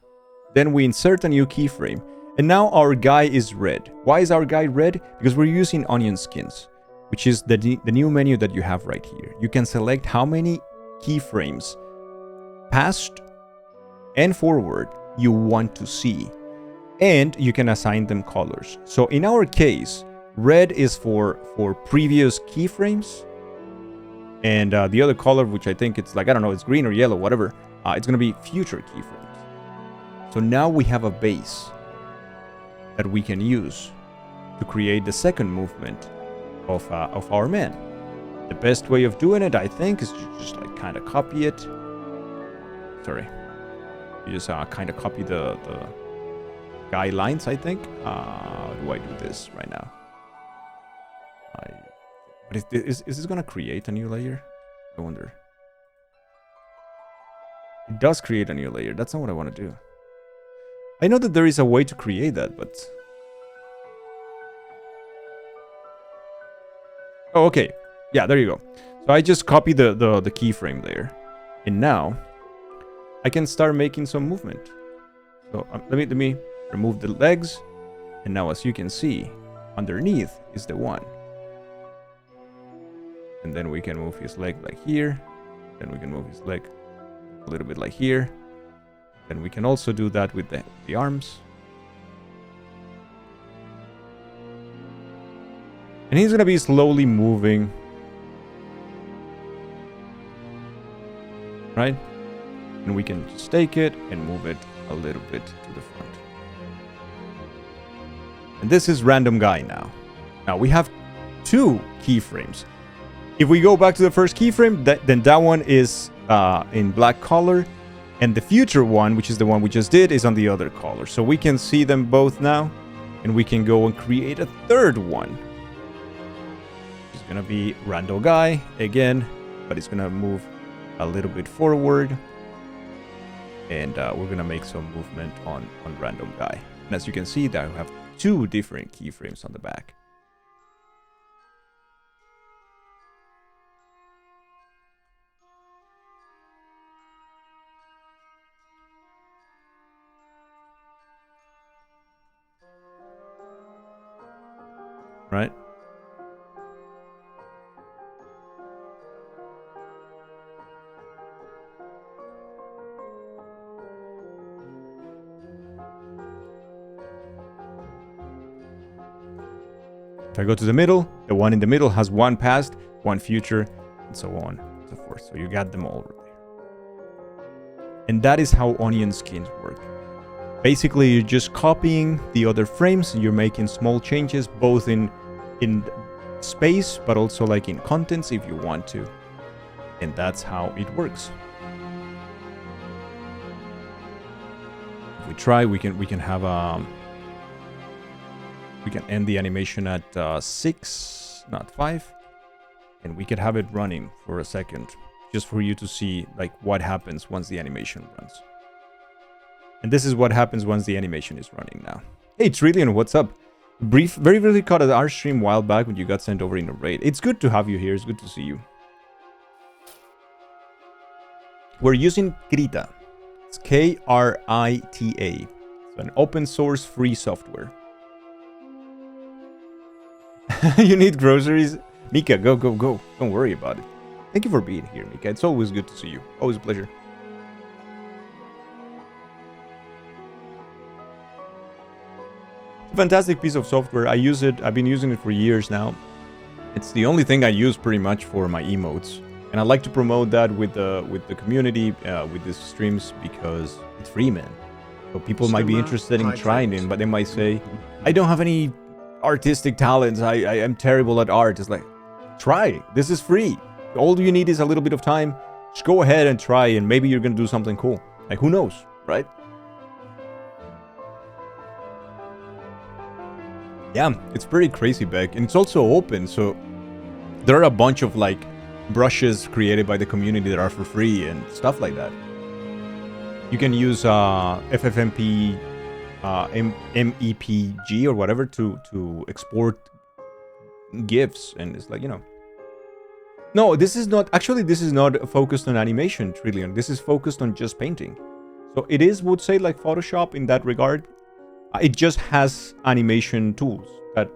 Then we insert a new keyframe. And now our guy is red. Why is our guy red? Because we're using onion skins, which is the new menu that you have right here. You can select how many keyframes past and forward you want to see. And you can assign them colors. So in our case, red is for previous keyframes. And the other color, which I think it's like, I don't know, it's green or yellow, whatever. It's going to be future keyframes. So now we have a base that we can use to create the second movement of our man. The best way of doing it, I think, is to just like kind of copy it. Sorry. You just kind of copy the guidelines, I think. How do I do this right now? But is this going to create a new layer? I wonder. It does create a new layer. That's not what I want to do. I know that there is a way to create that, but... Oh, okay. Yeah, there you go. So I just copied the keyframe there. And now, I can start making some movement. So let me remove the legs. And now, as you can see, underneath is the one. And then we can move his leg like here. Then we can move his leg a little bit like here. And we can also do that with the arms. And he's going to be slowly moving. Right? And we can just take it and move it a little bit to the front. And this is random guy now. Now we have 2 keyframes. If we go back to the first keyframe, then that one is in black color. And the future one, which is the one we just did, is on the other color. So we can see them both now. And we can go and create a third one. It's going to be random guy again. But it's going to move a little bit forward. And we're going to make some movement on random guy. And as you can see, that we have 2 different keyframes on the back. Right? If I go to the middle, the one in the middle has 1 past, 1 future, and so on and so forth. So you got them all right there. And that is how onion skins work. Basically, you're just copying the other frames and you're making small changes both in space, but also like in contents if you want to. And that's how it works. If we try, we can have we can end the animation at 6, not 5, and we could have it running for a second, just for you to see like what happens once the animation runs. And this is what happens once the animation is running now. Hey Trillion, what's up? Very briefly caught at our stream a while back when you got sent over in a raid. It's good to have you here. It's good to see you. We're using Krita. It's Krita. It's an open source free software. You need groceries? Mika, go. Don't worry about it. Thank you for being here, Mika. It's always good to see you. Always a pleasure. Fantastic piece of software. I use it. I've been using it for years now. It's the only thing I use pretty much for my emotes, and I like to promote that with the community, with the streams, because it's free, man. So people might be interested in trying it, but they might say, "I don't have any artistic talents. I am terrible at art." It's like, try. This is free. All you need is a little bit of time. Just go ahead and try, and maybe you're gonna do something cool. Like, who knows, right? Yeah, it's pretty crazy, Beck. And it's also open, so there are a bunch of like brushes created by the community that are for free and stuff like that. You can use FFmpeg MEPG or whatever to export GIFs, and it's like, you know. No, this is not, actually this is not focused on animation, Trillion. This is focused on just painting. So it is, would say, like Photoshop in that regard. It just has animation tools that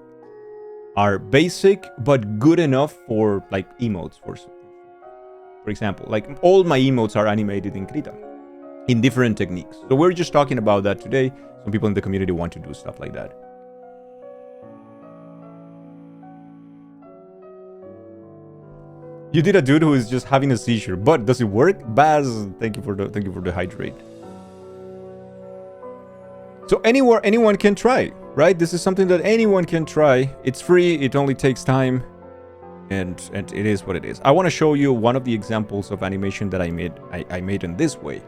are basic but good enough for like emotes, for example. Like all my emotes are animated in Krita in different techniques. So we're just talking about that today. Some people in the community want to do stuff like that. You did a dude who is just having a seizure, but does it work? Baz, thank you for the hydrate. So anyone can try, right? This is something that anyone can try. It's free, it only takes time, and it is what it is. I want to show you one of the examples of animation that I made in this way.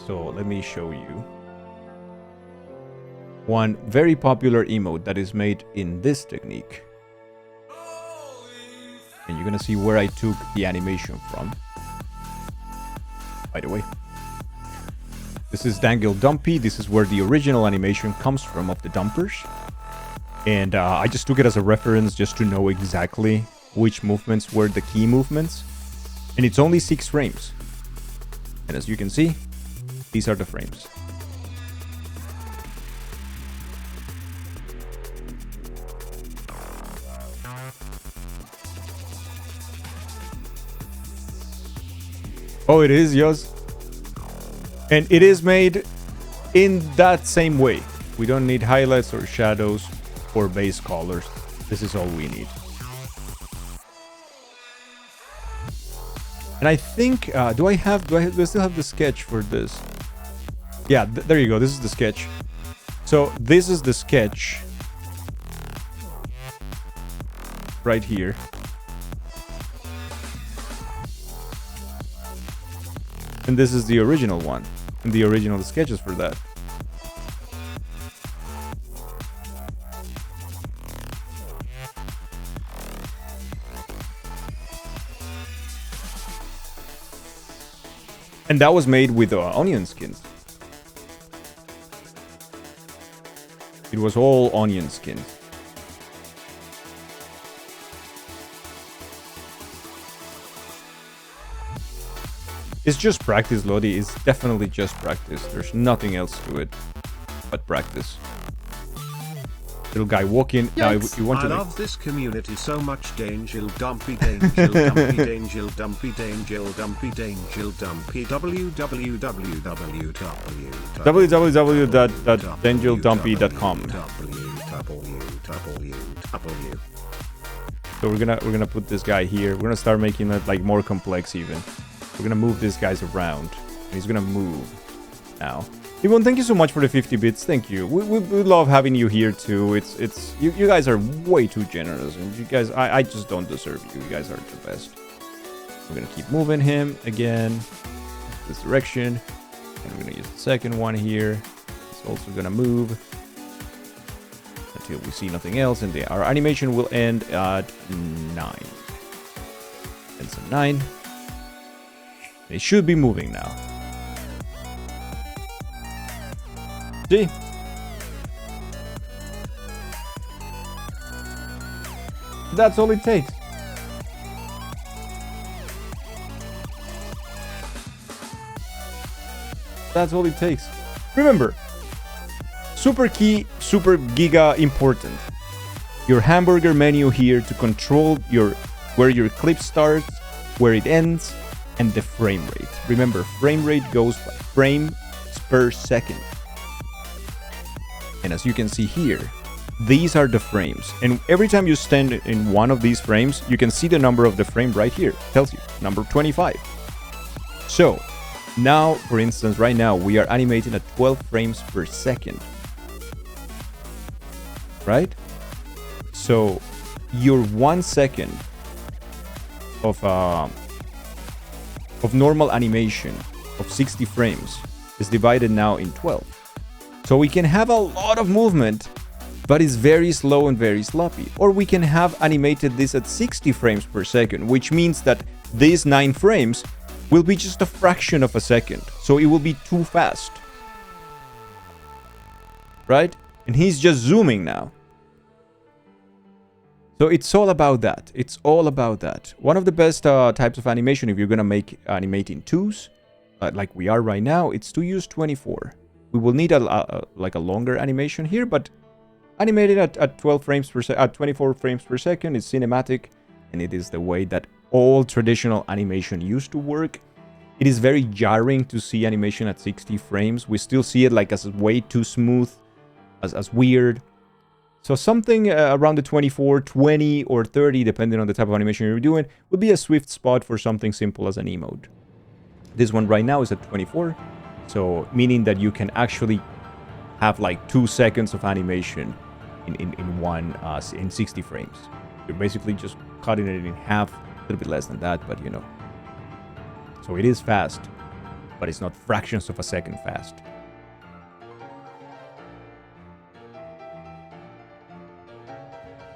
So let me show you one very popular emote that is made in this technique. And you're gonna see where I took the animation from. By the way, this is dangilOKIGuess. This is where the original animation comes from of the dumpers. And I just took it as a reference just to know exactly which movements were the key movements. And it's only 6 frames. And as you can see, these are the frames. Oh, it is, yours. And it is made in that same way. We don't need highlights or shadows or base colors. This is all we need. And I think, do I still have the sketch for this? Yeah, there you go. This is the sketch. So this is the sketch right here. And this is the original one. And the original sketches for that. And that was made with onion skins. It was all onion skins. It's just practice, Lodi. It's definitely just practice. There's nothing else to it but practice. Little guy walking. Now, you want to. I love this community so much. Dangil dumpy, Dangil dumpy, Dangil dumpy, Dangil dumpy, Dangil dumpy. www.dangildumpy.com. So we're gonna put this guy here. We're gonna start making it like more complex even. We're gonna move these guys around. And he's gonna move now. Yvonne, thank you so much for the 50 bits. Thank you. We love having you here too. You guys are way too generous, and you guys, I just don't deserve you. You guys are the best. We're gonna keep moving him again this direction, and we're gonna use the second one here. It's also gonna move until we see nothing else, and our animation will end at 9. And some 9. It should be moving now. See? That's all it takes. That's all it takes. Remember, super key, super giga important. Your hamburger menu here to control where your clip starts, where it ends, and the frame rate. Remember, frame rate goes by frames per second. And as you can see here, these are the frames. And every time you stand in one of these frames, you can see the number of the frame right here. It tells you, number 25. So, now, for instance, right now, we are animating at 12 frames per second. Right? So, your 1 second of normal animation of 60 frames is divided now in 12. So we can have a lot of movement, but it's very slow and very sloppy. Or we can have animated this at 60 frames per second, which means that these 9 frames will be just a fraction of a second. So it will be too fast. Right? And he's just zooming now. So it's all about that. It's all about that. One of the best types of animation, if you're going to make animating 2s, like we are right now, it's to use 24. We will need like a longer animation here, but animated at 12 frames per second, at 24 frames per second is cinematic, and it is the way that all traditional animation used to work. It is very jarring to see animation at 60 frames. We still see it like as way too smooth, as weird. So something around the 24, 20, or 30, depending on the type of animation you're doing, would be a sweet spot for something simple as an emote. This one right now is at 24, so meaning that you can actually have like 2 seconds of animation in 60 frames. You're basically just cutting it in half, a little bit less than that, but you know. So it is fast, but it's not fractions of a second fast.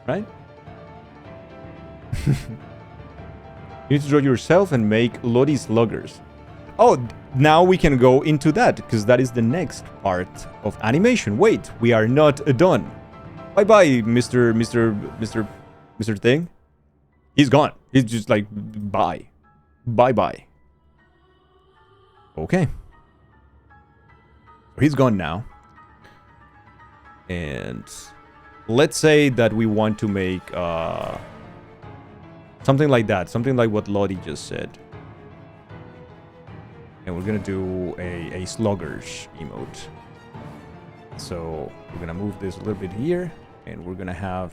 Right? You need to draw yourself and make Lodi sluggers. Oh, now we can go into that, because that is the next part of animation. Wait, we are not done. Bye-bye, Mr. Thing. He's gone. He's just like, bye. Bye-bye. Okay. He's gone now. And let's say that we want to make something like that. Something like what Lodi just said. And we're going to do a sluggers emote. So we're going to move this a little bit here. And we're going to have...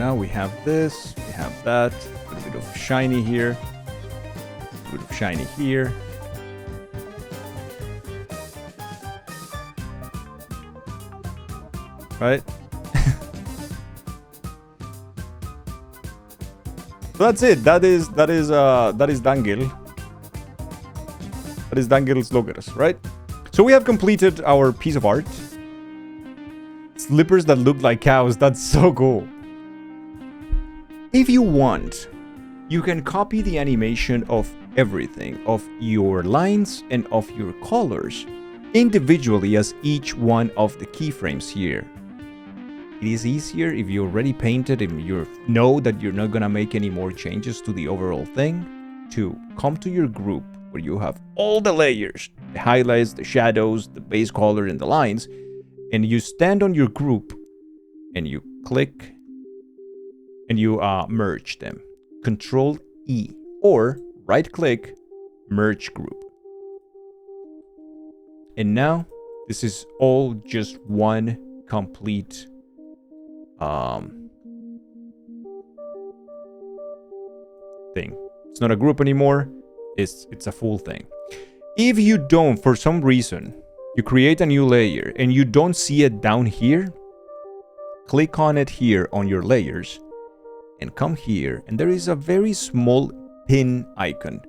now we have this, we have that, a little bit of shiny here, a bit of shiny here. Right? So that's it. That is Dangil. That is Dangil's Lockers, right? So we have completed our piece of art. Slippers that look like cows. That's so cool. If you want, you can copy the animation of everything, of your lines and of your colors, individually as each one of the keyframes here. It is easier if you already painted and you know that you're not gonna make any more changes to the overall thing, to come to your group where you have all the layers, the highlights, the shadows, the base color, and the lines, and you stand on your group and you click and you merge them. Control E or right click, merge group. And now this is all just one complete thing. It's not a group anymore. It's a full thing. If you don't, for some reason, you create a new layer and you don't see it down here, click on it here on your layers and come here, and there is a very small pin icon.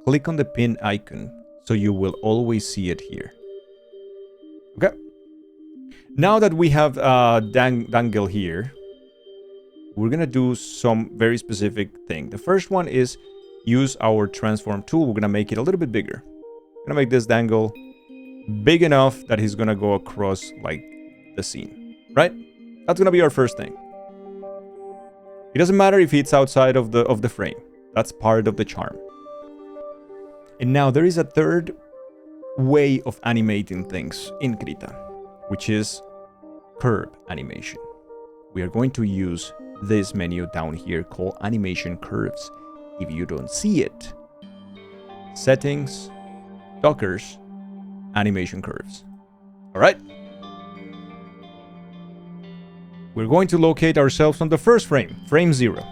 Click on the pin icon so you will always see it here. Okay. Now that we have Dangil here, we're gonna do some very specific thing. The first one is use our transform tool. We're gonna make it a little bit bigger. We're gonna make this Dangil big enough that he's gonna go across like the scene, right? That's gonna be our first thing. It doesn't matter if it's outside of the frame. That's part of the charm. And now there is a third way of animating things in Krita, which is curve animation. We are going to use this menu down here called animation curves. If you don't see it, settings, dockers, animation curves. All right. We're going to locate ourselves on the first frame, frame 0.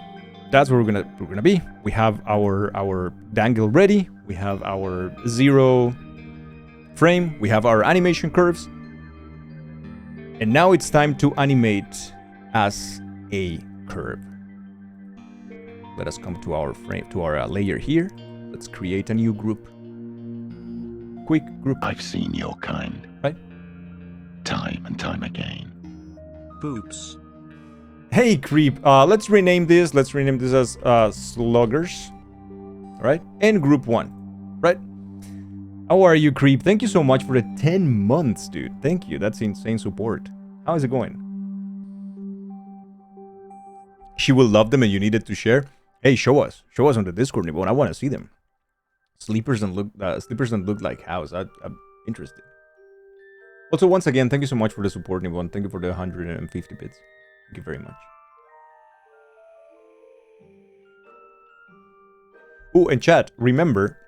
That's where we're gonna be. We have our Dangil ready. We have our 0 frame. We have our animation curves. And now it's time to animate as a curve. Let us come to our frame, to our layer here. Let's create a new group. Quick group. I've seen your kind. Right? Time and time again. Boops. Hey, Creep. Let's rename this. Let's rename this as Sluggers. All right? And group 1. Right? How are you, Creep? Thank you so much for the 10 months, dude. Thank you. That's insane support. How is it going? She will love them and you needed to share. Hey, show us. Show us on the Discord, Nibon. I want to see them. Sleepers don't look like house. I'm interested. Also, once again, thank you so much for the support, Nibon. Thank you for the 150 bits. Thank you very much. Oh, and chat, remember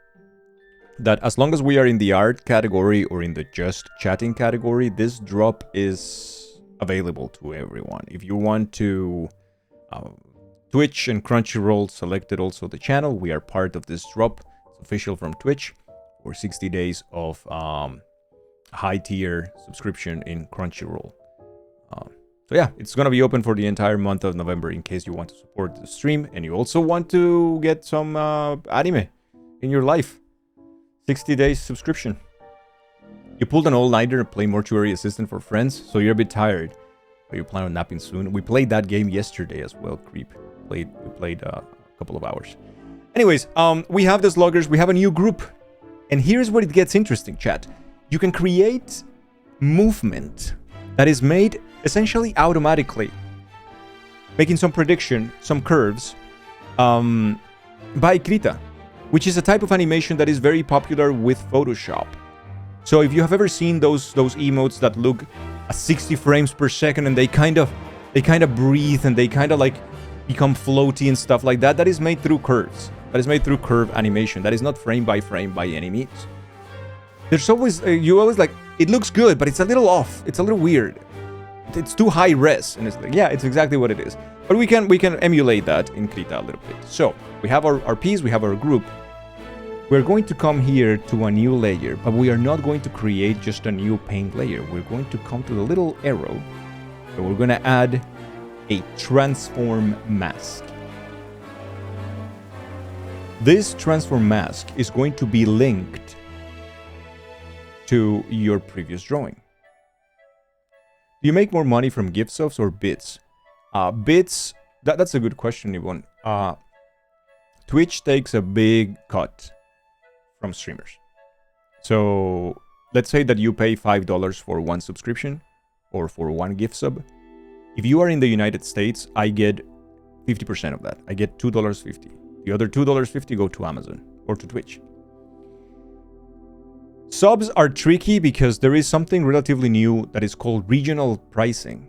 that as long as we are in the art category or in the just chatting category, this drop is available to everyone. If you want to Twitch and Crunchyroll selected also the channel, we are part of this drop. It's official from Twitch for 60 days of high tier subscription in Crunchyroll. So yeah, it's gonna be open for the entire month of November in case you want to support the stream and you also want to get some anime in your life. 60 days subscription. You pulled an all-nighter and play Mortuary Assistant for friends, so you're a bit tired, but you plan on napping soon. We played that game yesterday as well, Creep. We played a couple of hours. Anyways, we have the Sluggers, we have a new group. And here's where it gets interesting, chat. You can create movement that is made essentially automatically, making some prediction, some curves, by Krita, which is a type of animation that is very popular with Photoshop. So if you have ever seen those emotes that look at 60 frames per second and they kind of breathe and they kind of like become floaty and stuff like that, that is made through curves. That is made through curve animation. That is not frame by any means. There's always, you always like, it looks good, but it's a little off. It's a little weird. it's too high res. And it's like, yeah, it's exactly what it is. But we can emulate that in Krita a little bit. So we have our piece, we have our group. We're going to come here to a new layer, but we are not going to create just a new paint layer. We're going to come to the little arrow, and we're going to add a transform mask. This transform mask is going to be linked to your previous drawing. Do you make more money from gift subs or bits? Bits, that's a good question, Yvonne. Twitch takes a big cut from streamers. So let's say that you pay $5 for one subscription or for one gift sub. If you are in the United States, I get 50% of that. I get $2.50. The other $2.50 go to Amazon or to Twitch. Subs are tricky because there is something relatively new that is called regional pricing.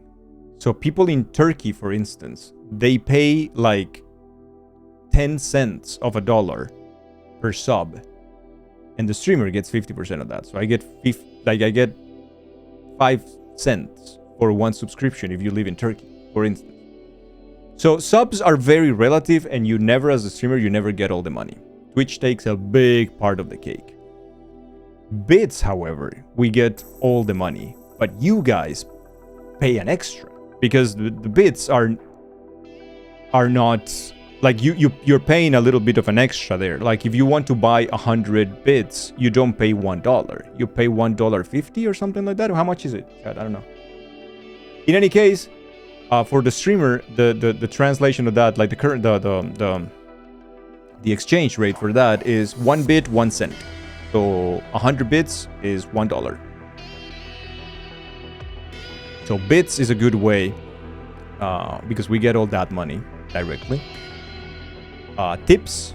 So people in Turkey, for instance, they pay like 10 cents of a dollar per sub, and the streamer gets 50% of that. So I get I get 5 cents for one subscription if you live in Turkey, for instance. So subs are very relative, and you never, as a streamer, you never get all the money. Twitch takes a big part of the cake. Bits, however, we get all the money, but you guys pay an extra because the bits are not like you're paying a little bit of an extra there. Like if you want to buy 100 bits, you don't pay $1. You pay $1.50 or something like that. How much is it? I don't know. In any case, for the streamer, the translation of that, like the current the exchange rate for that is 1 bit 1 cent. So 100 bits is $1. So bits is a good way because we get all that money directly. Tips,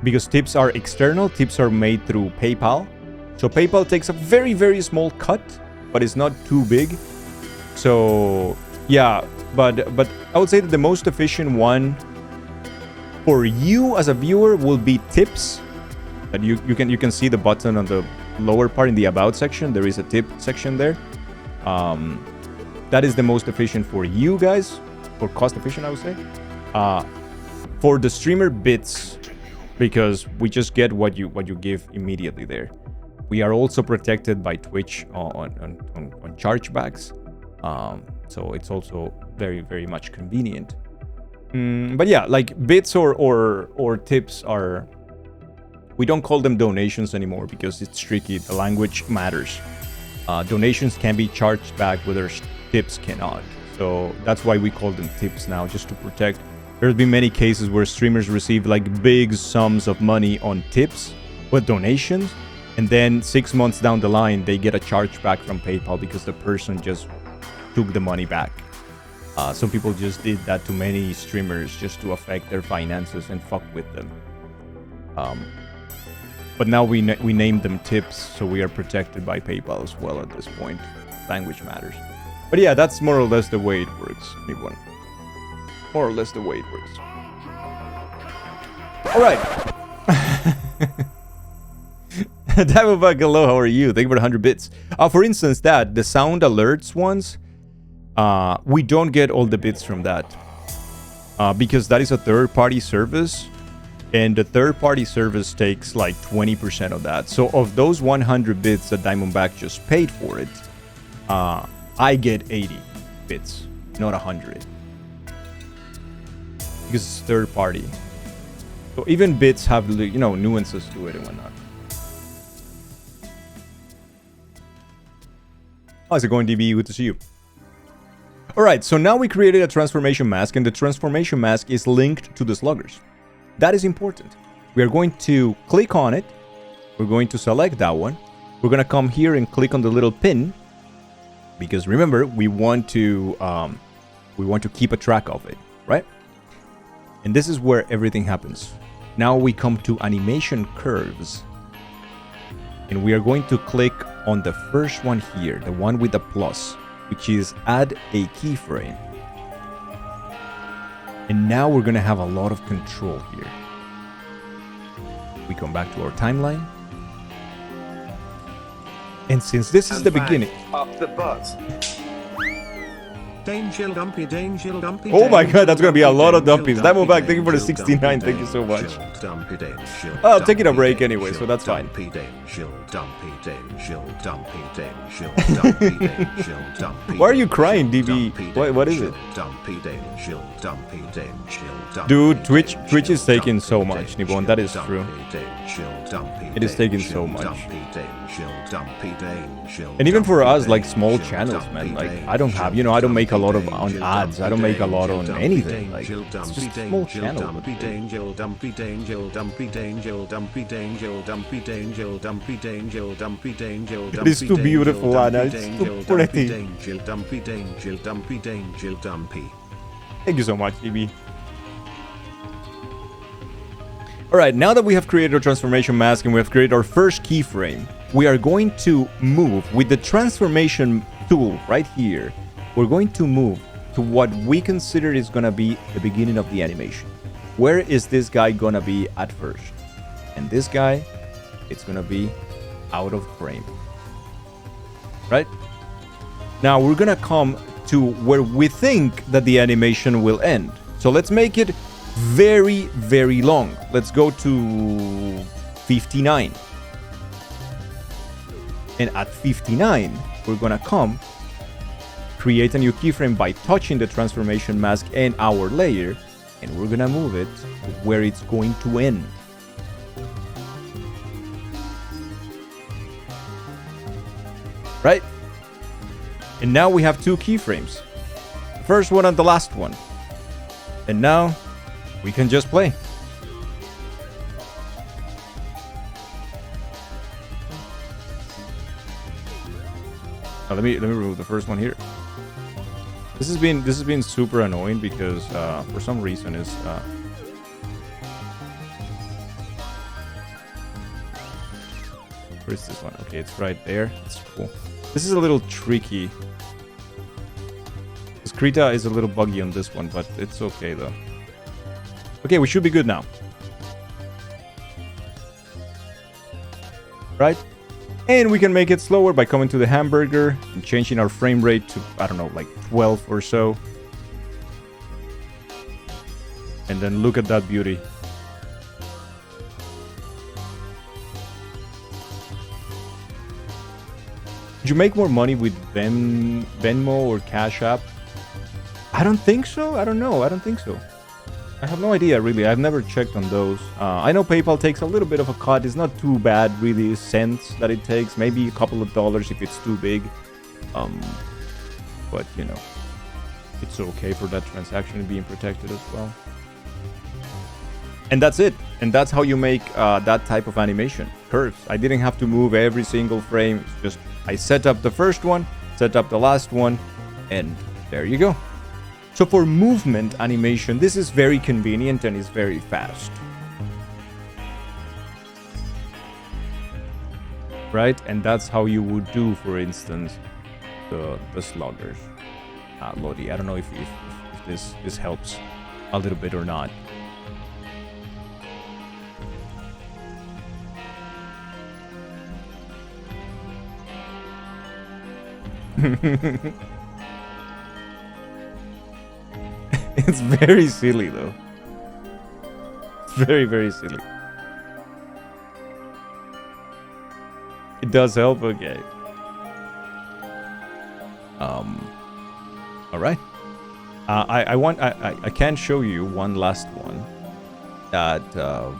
because tips are external, tips are made through PayPal. So PayPal takes a very, very small cut, but it's not too big. So yeah, but I would say that the most efficient one for you as a viewer will be tips. That you can see the button on the lower part in the about section. There is a tip section there. That is the most efficient for you guys, or cost efficient, I would say. For the streamer, bits, because we just get what you give immediately there. We are also protected by Twitch on chargebacks, so it's also very, very much convenient. But yeah, like bits or tips are. We don't call them donations anymore because it's tricky. The language matters. Donations can be charged back, whether tips cannot. So that's why we call them tips now, just to protect. There's been many cases where streamers receive like big sums of money on tips with donations, and then 6 months down the line, they get a chargeback from PayPal because the person just took the money back. Some people just did that to many streamers just to affect their finances and fuck with them. But now we name them tips, so we are protected by PayPal as well at this point. Language matters. But yeah, that's more or less the way it works, everyone. More or less the way it works. Alright. Diamondback, hello, how are you? Thank you for the 100 bits. For instance, the sound alerts ones, we don't get all the bits from that. Because that is a third-party service. And the third-party service takes like 20% of that. So of those 100 bits that Diamondback just paid for it, I get 80 bits, not 100. Because it's third-party. So even bits have, you know, nuances to it and whatnot. How's it going, DB? Good to see you. Alright, so now we created a transformation mask, and the transformation mask is linked to the sluggers. That is important. We are going to click on it. We're going to select that one. We're going to come here and click on the little pin, because remember, we want to keep a track of it, right? And this is where everything happens. Now we come to animation curves, and we are going to click on the first one here, the one with the plus, which is add a keyframe. And now we're going to have a lot of control here. We come back to our timeline. And since this is the beginning... Up the butt. Oh my god, that's gonna be a lot of dumpies. Diamondback, thank you for the 69, thank you so much. Oh, I'm taking a break anyway, so that's fine. Why are you crying, DB? What is it? Dude, Twitch is taking so much, Nibon, that is true. It is taking so much. And even for us, like small channels, man, like I don't have, I don't make a lot of on ads, I don't make a lot on anything, like it's just a small channel. It is too beautiful, Anna, it's too pretty. Thank you so much, DB. Alright, now that we have created our transformation mask and we have created our first keyframe, we are going to move with the transformation tool right here. We're going to move to what we consider is going to be the beginning of the animation. Where is this guy going to be at first? And this guy, it's going to be out of frame. Right? Now we're going to come to where we think that the animation will end. So let's make it very, very long. Let's go to 59. And at 59, we're gonna come, create a new keyframe by touching the transformation mask and our layer, and we're gonna move it to where it's going to end. Right? And now we have two keyframes. The first one and the last one. And now we can just play. Let me remove the first one here. This has been super annoying because for some reason is where is this one? Okay, it's right there. It's cool. This is a little tricky. This Krita is a little buggy on this one, but it's okay though. Okay, we should be good now. Right? And we can make it slower by coming to the hamburger and changing our frame rate to, I don't know, like 12 or so. And then look at that beauty. Did you make more money with Venmo or Cash App? I don't think so. I don't know. I don't think so. I have no idea, really. I've never checked on those. I know PayPal takes a little bit of a cut. It's not too bad, really. Cents that it takes. Maybe a couple of dollars if it's too big. But, it's okay for that transaction being protected as well. And that's it. And that's how you make that type of animation. Curves. I didn't have to move every single frame. It's just I set up the first one, set up the last one, and there you go. So for movement animation, this is very convenient and is very fast. Right? And that's how you would do, for instance, the sluggers. Lodi, I don't know if this helps a little bit or not. It's very silly though. It's very, very silly. It does help, okay. Alright. I can show you one last one that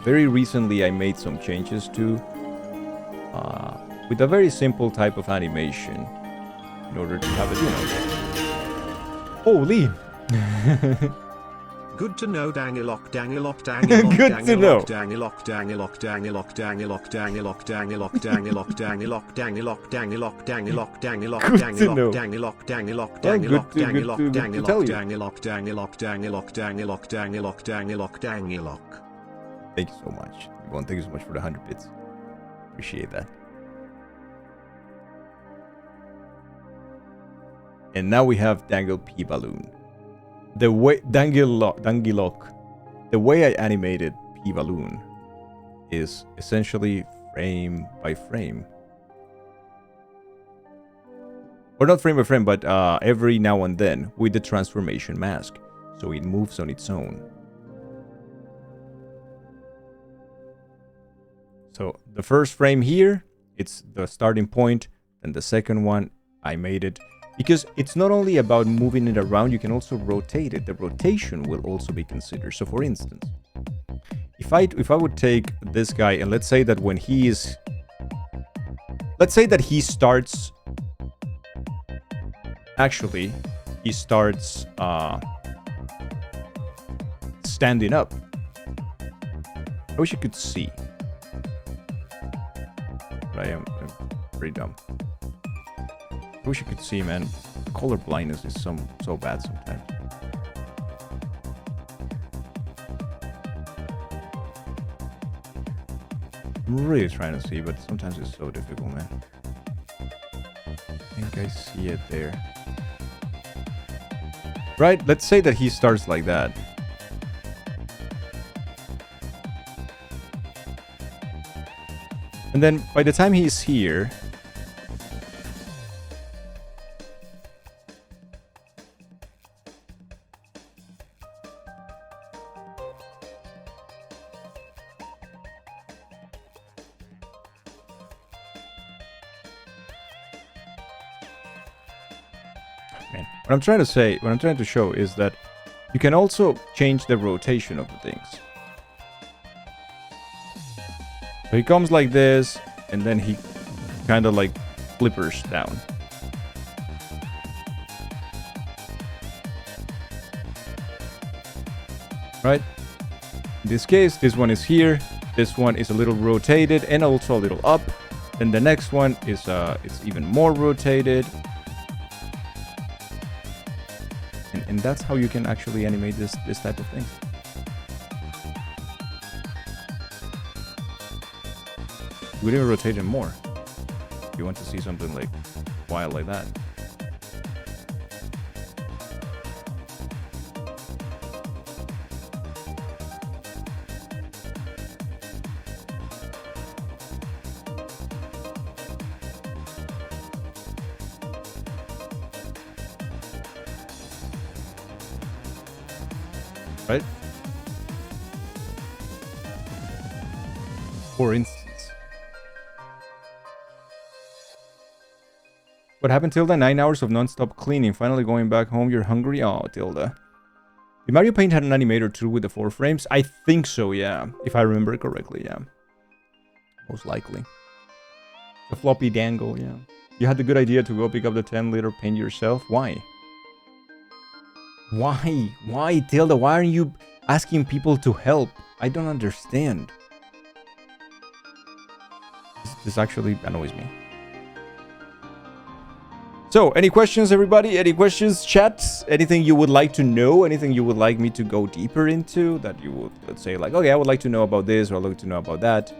very recently I made some changes to with a very simple type of animation in order to have it, Holy! Good to know, dangilok, dangilok, dangilok, Good to know. dangilok, dangilok, dangilok, dangilok, dangilok, dangilok, dangilok, dangilok, dangilok, dangilok, dangilok, dangilok, Good to know. dangilok, dangilok, Oh, dangilok, good dangilok, to dangilok, tell you. dangilok, dangilok, dangilok, dangilok, dangilok, dangilok, dangilok. Thank you so much. Thank you so much for the 100 bits. Appreciate that. And now we have Dangle P Balloon. The way dangilok, the way I animated P Balloon is essentially frame by frame. or not frame by frame, but every now and then with the transformation mask. So it moves on its own. So the first frame here, it's the starting point. And the second one, I made it. Because it's not only about moving it around, you can also rotate it. The rotation will also be considered. So for instance, if I would take this guy and let's say that when he is... Let's say that he starts... Actually, he starts standing up. I wish you could see. But I'm pretty dumb. I wish you could see, man. Color blindness is so bad sometimes. I'm really trying to see, but sometimes it's so difficult, man. I think I see it there. Right? Let's say that he starts like that. And then by the time he's here... Man, what I'm trying to say, what I'm trying to show is that you can also change the rotation of the things. So he comes like this, and then he kind of like flippers down. Right? In this case, this one is here. This one is a little rotated and also a little up. Then the next one is it's even more rotated. And that's how you can actually animate this type of thing. We didn't rotate him more. If you want to see something like wild like that. Right? For instance. What happened, Tilda? 9 hours of non-stop cleaning. Finally going back home. You're hungry? Oh, Tilda. Did Mario Paint had an animator too with the 4 frames? I think so, yeah. If I remember correctly, yeah. Most likely. The floppy dangle, yeah. You had the good idea to go pick up the 10-liter paint yourself? Why? Why? Why, Tilda? Why aren't you asking people to help? I don't understand. This actually annoys me. So, any questions, everybody? Any questions, chat? Anything you would like to know? Anything you would like me to go deeper into? That you would, let's say, like, okay, I would like to know about this, or I'd like to know about that.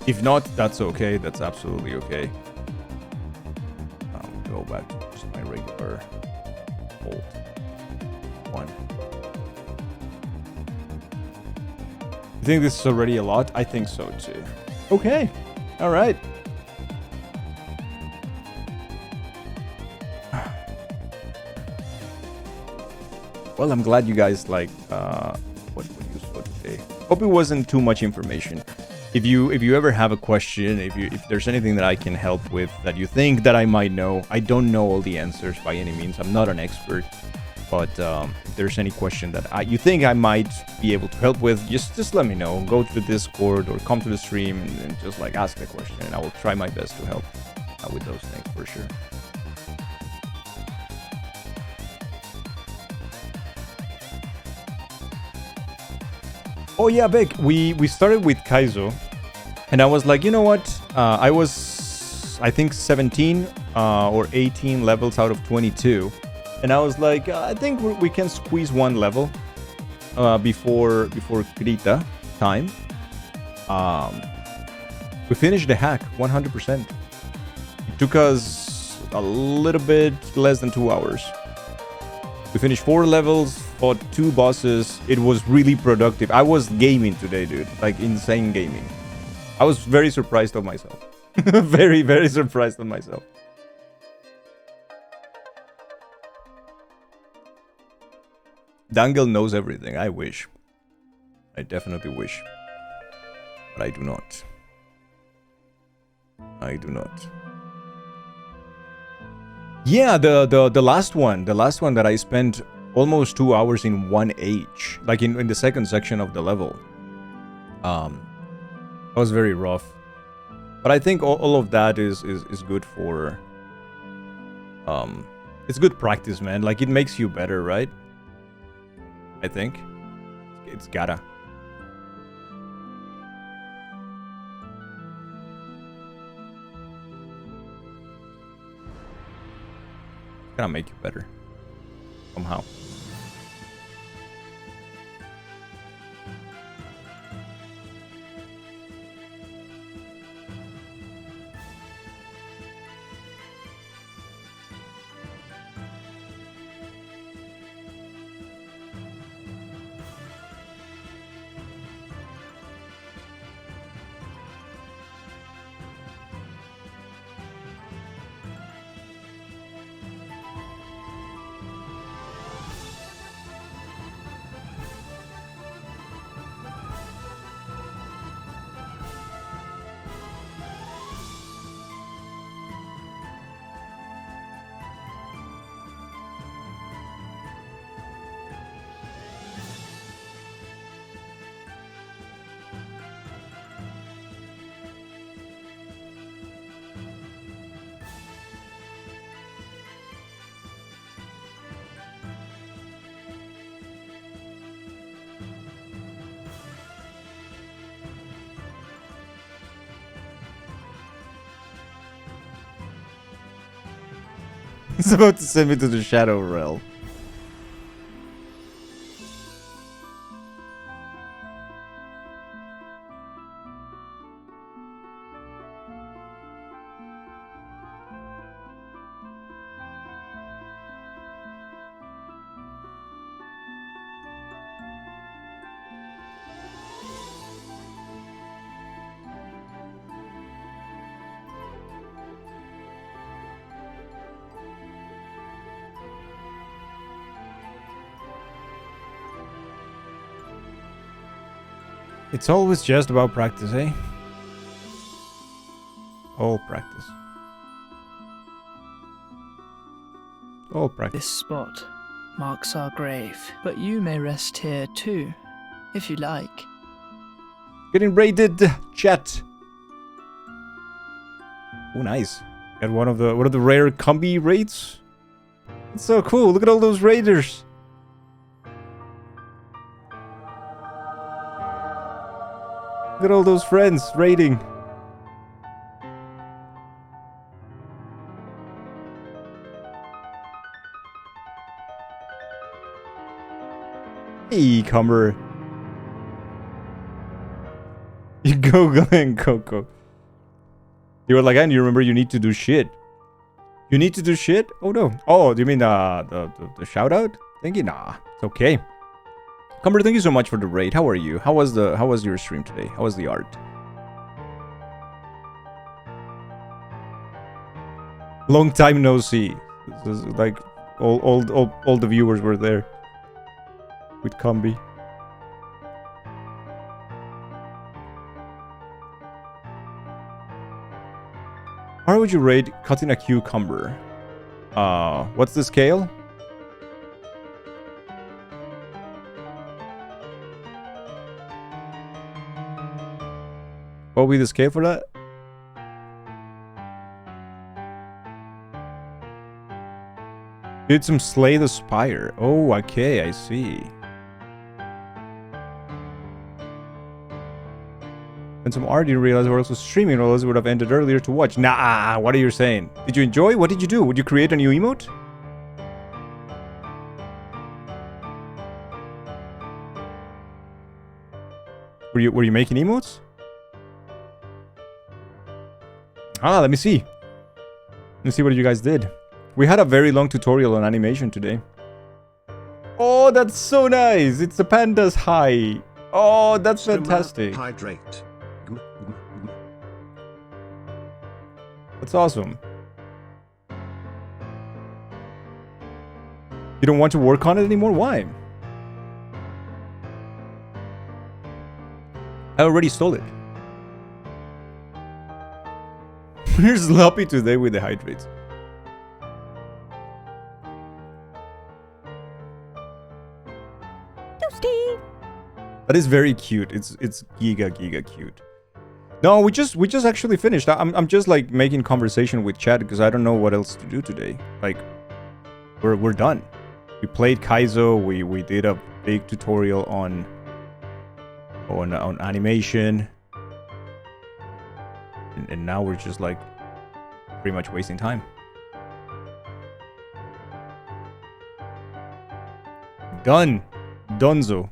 If not, that's okay. That's absolutely okay. Go back to just my regular old one. You think this is already a lot? I think so too. Okay. All right. Well, I'm glad you guys like what you saw today. Hope it wasn't too much information. If you ever have a question, if there's anything that I can help with that you think that I might know, I don't know all the answers by any means. I'm not an expert, but if there's any question that you think I might be able to help with, just let me know. Go to the Discord or come to the stream and just like ask the question, and I will try my best to help with those things for sure. Oh yeah, Vic, we started with Kaizo, and I was like, you know what? I was, I think 17 or 18 levels out of 22, and I was like, I think we can squeeze one level before Krita time. We finished the hack 100%. It took us a little bit less than 2 hours. We finished 4 levels, fought 2 bosses. It was really productive. I was gaming today, dude. Like, insane gaming. I was very surprised of myself. Very, very surprised of myself. Dangil knows everything. I wish. I definitely wish. But I do not. I do not. Yeah, the last one. The last one that I spent almost 2 hours in 1H. Like in the second section of the level. That was very rough. But I think all of that is good for... It's good practice, man. Like, it makes you better, right? I think. It's gotta. Gotta make you better. Somehow. He's about to send me to the Shadow Realm. It's always just about practice, eh? All practice. All practice. This spot marks our grave, but you may rest here too, if you like. Getting raided, chat. Oh, nice. Got one of the rare combi raids. It's so cool. Look at all those raiders. Look at all those friends raiding. Hey, comer. You go and Coco. You were like, and you remember you need to do shit. You need to do shit? Oh no. Oh, do you mean the shout out? Thank you. Nah, it's okay. Cumber, thank you so much for the raid. How are you? How was your stream today? How was the art? Long time no see. This is like all the viewers were there with Combi. How would you rate cutting a cucumber? What's the scale? What will be the scale for that? Did some Slay the Spire. Oh, okay, I see. And some art, you realize we're also streaming, or else it would have ended earlier to watch. Nah, what are you saying? Did you enjoy? What did you do? Would you create a new emote? Were you making emotes? Ah, let me see. Let's see what you guys did. We had a very long tutorial on animation today. Oh, that's so nice. It's the panda's high. Oh, that's fantastic. Hydrate. That's awesome. You don't want to work on it anymore? Why? I already stole it. We're sloppy today with the hydrates. That is very cute. It's giga cute. No, we just actually finished. I'm just like making conversation with chat because I don't know what else to do today. Like we're done. We played Kaizo. We did a big tutorial on animation. And now we're just like pretty much wasting time. Done. Donzo.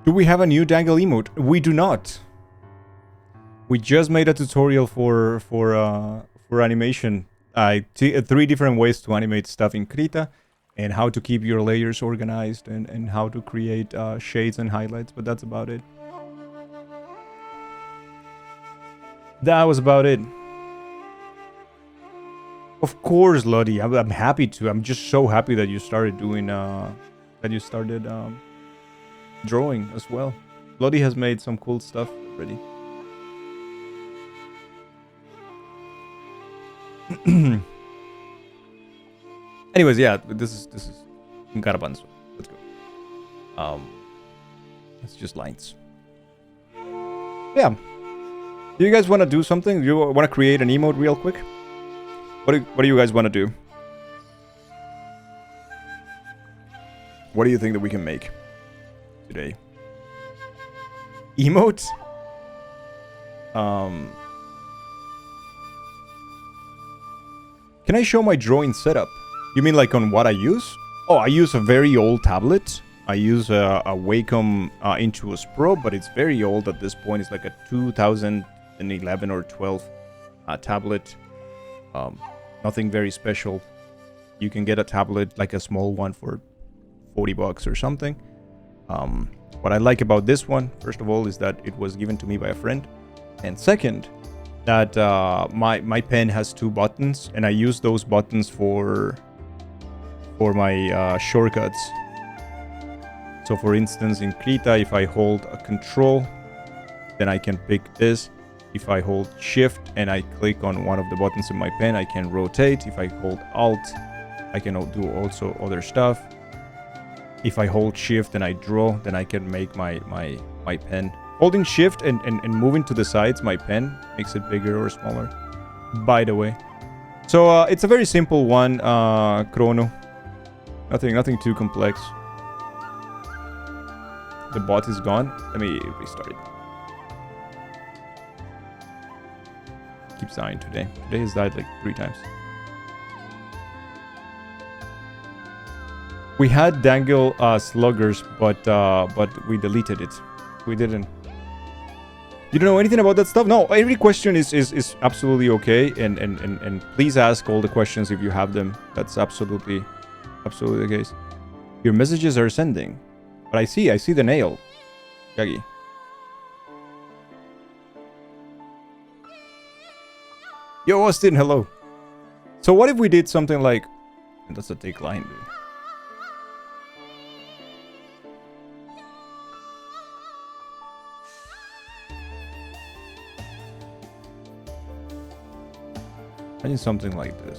Do we have a new dangle emote? We do not. We just made a tutorial for animation. 3 different ways to animate stuff in Krita, and how to keep your layers organized, and how to create shades and highlights. But that's about it. That was about it. Of course, Lottie. I'm happy to. I'm just so happy that you started doing drawing as well. Lottie has made some cool stuff already. Anyways, yeah, this is Garabanzo. Let's go. It's just lines. Yeah. Do you guys want to do something? Do you want to create an emote real quick? What do you guys want to do? What do you think that we can make today? Emote? Can I show my drawing setup? You mean like on what I use? Oh, I use a very old tablet. I use a Wacom Intuos Pro, but it's very old at this point. It's like a 2011 or 12 tablet. Nothing very special. You can get a tablet, like a small one, for $40 or something. What I like about this one, first of all, is that it was given to me by a friend. And second, that my pen has 2 buttons, and I use those buttons for my shortcuts. So for instance, in Krita, if I hold a control, then I can pick this. If I hold shift and I click on one of the buttons in my pen, I can rotate. If I hold alt, I can do also other stuff. If I hold shift and I draw, then I can make my pen. Holding shift and moving to the sides, my pen makes it bigger or smaller, by the way. So it's a very simple one, Chrono. Nothing too complex. The bot is gone. Let me restart it. Keeps dying today. Today has died like 3 times. We had dangle sluggers, but we deleted it. We didn't. You don't know anything about that stuff? No, every question is absolutely okay, and please ask all the questions if you have them. That's absolutely the case. Your messages are sending, but I see the nail, Yagi. Yo, Austin, hello. So what if we did something like... That's a thick line, dude. I need something like this.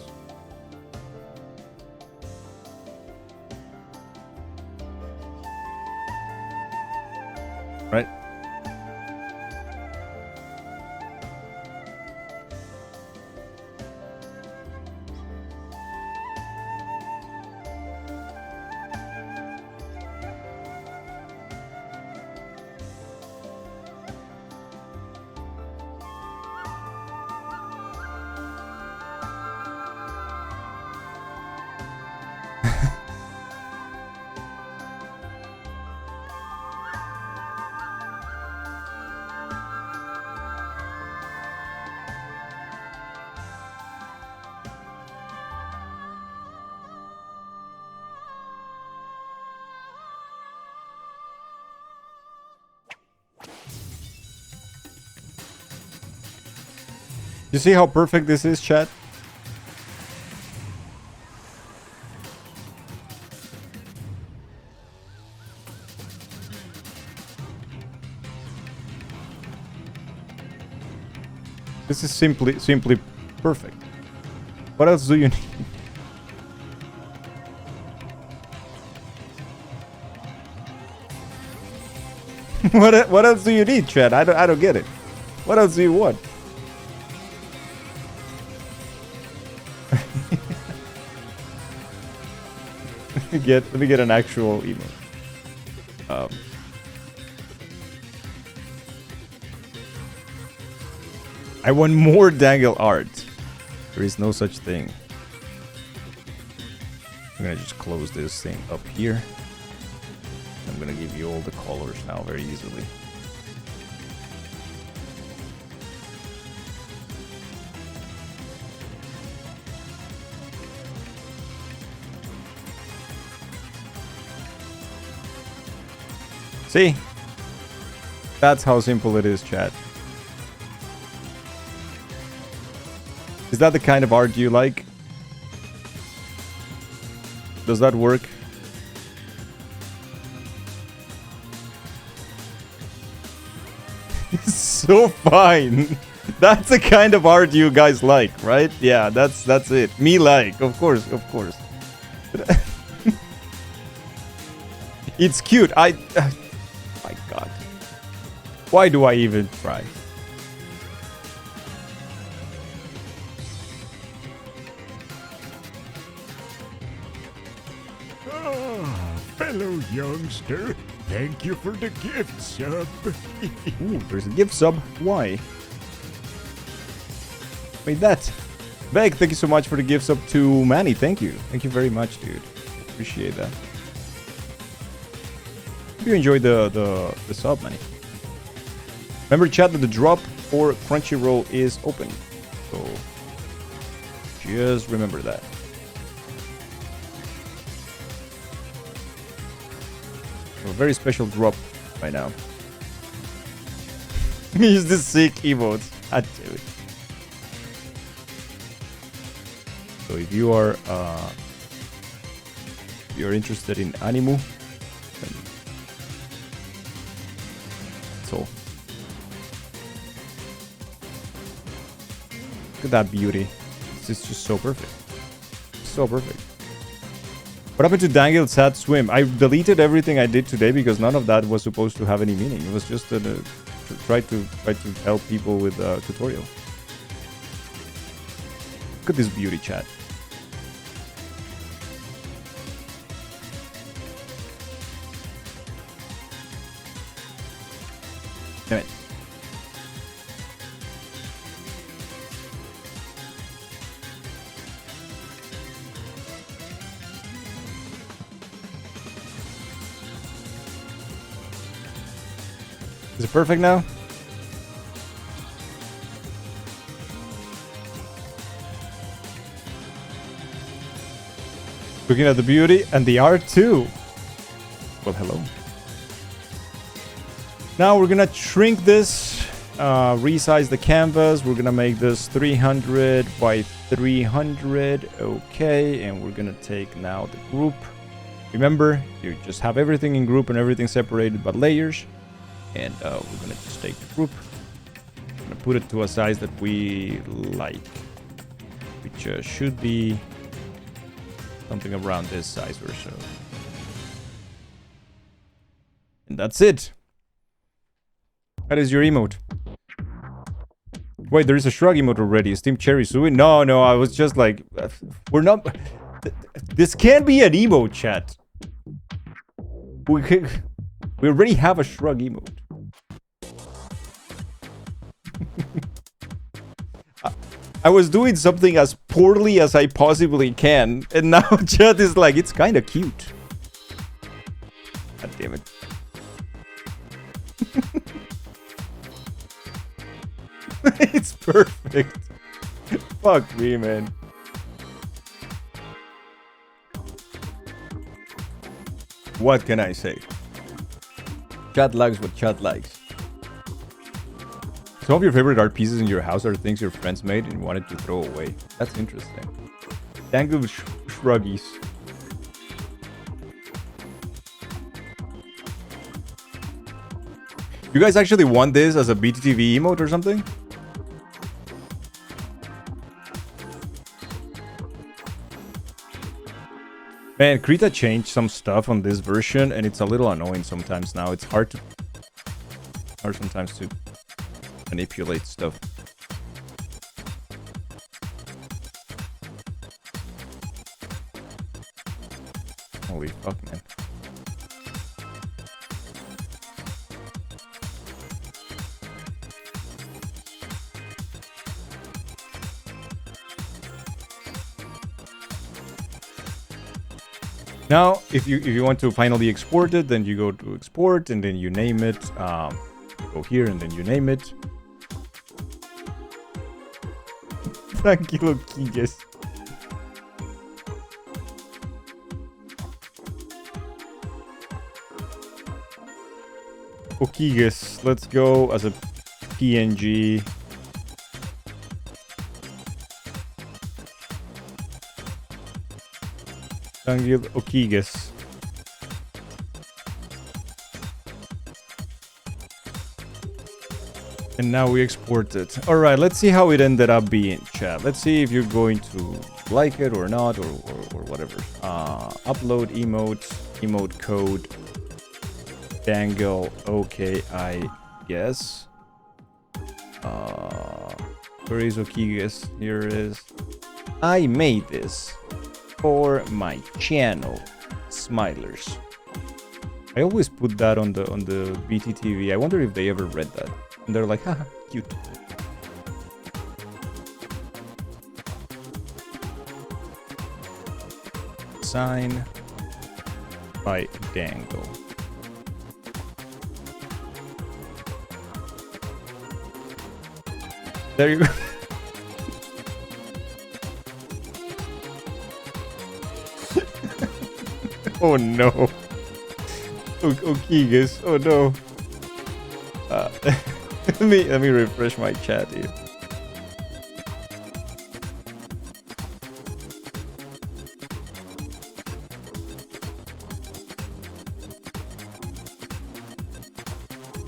Right? You see how perfect this is, chat? This is simply perfect. What else do you need? What else do you need, chat? I don't get it. What else do you want? Let me get an actual emote. I want more dangle art. There is no such thing. I'm gonna just close this thing up here. I'm gonna give you all the colors now very easily. See? That's how simple it is, chat. Is that the kind of art you like? Does that work? So fine. That's the kind of art you guys like, right? Yeah, that's it. Me like, of course. It's cute. My God. Why do I even try? Fellow youngster, thank you for the gift sub. Ooh, there's a gift sub. Why? Wait, that. Beg, thank you so much for the gift sub to Manny. Thank you. Thank you very much, dude. Appreciate that. Hope you enjoyed the sub, Manny. Remember, chat, that the drop for Crunchyroll is open. So, just remember that. A very special drop right now. Use the sick emotes. God damn it. So if you're interested in anime, then that's all. Look at that beauty. It's just so perfect. So perfect. What happened to Dangle Sad Swim? I deleted everything I did today because none of that was supposed to have any meaning. It was just to try to help people with a tutorial. Look at this beauty, chat. Damn it. Is it perfect now? Looking at the beauty and the art too. Well, hello. Now we're gonna shrink this, resize the canvas. We're gonna make this 300 by 300. Okay, and we're gonna take now the group. Remember, you just have everything in group and everything separated by layers. And we're gonna just take the group. I'm gonna put it to a size that we like, which should be something around this size or so. And that's it. That is your emote. Wait, there is a shrug emote already. Steam Cherry Sui? No, I was just like, we're not. This can't be an emote, chat. We already have a shrug emote. I was doing something as poorly as I possibly can, and now chat is like, it's kind of cute. God damn it. It's perfect. Fuck me, man. What can I say? Chat likes what chat likes. Some of your favorite art pieces in your house are things your friends made and wanted to throw away. That's interesting. dangilOKIGuess. You guys actually want this as a BTTV emote or something? Man, Krita changed some stuff on this version and it's a little annoying sometimes now. It's hard sometimes to manipulate stuff. Holy fuck, man. Now, if you want to finally export it, then you go to export and then you name it. Go here and then you name it. dangilOKIGuess. OKIGuess. Let's go as a PNG. dangilOKIGuess. And now we export it. Alright, let's see how it ended up being, chat. Let's see if you're going to like it or not, or whatever. Upload emote code. dangilOKIGuess. Where is OKIGuess? Here it is. I made this for my channel, Smilers. I always put that on the BTTV. I wonder if they ever read that. And they're like, haha, cute. Sign by Dangle. There you go. Oh no. OKIGuess. Oh no. Let me refresh my chat here.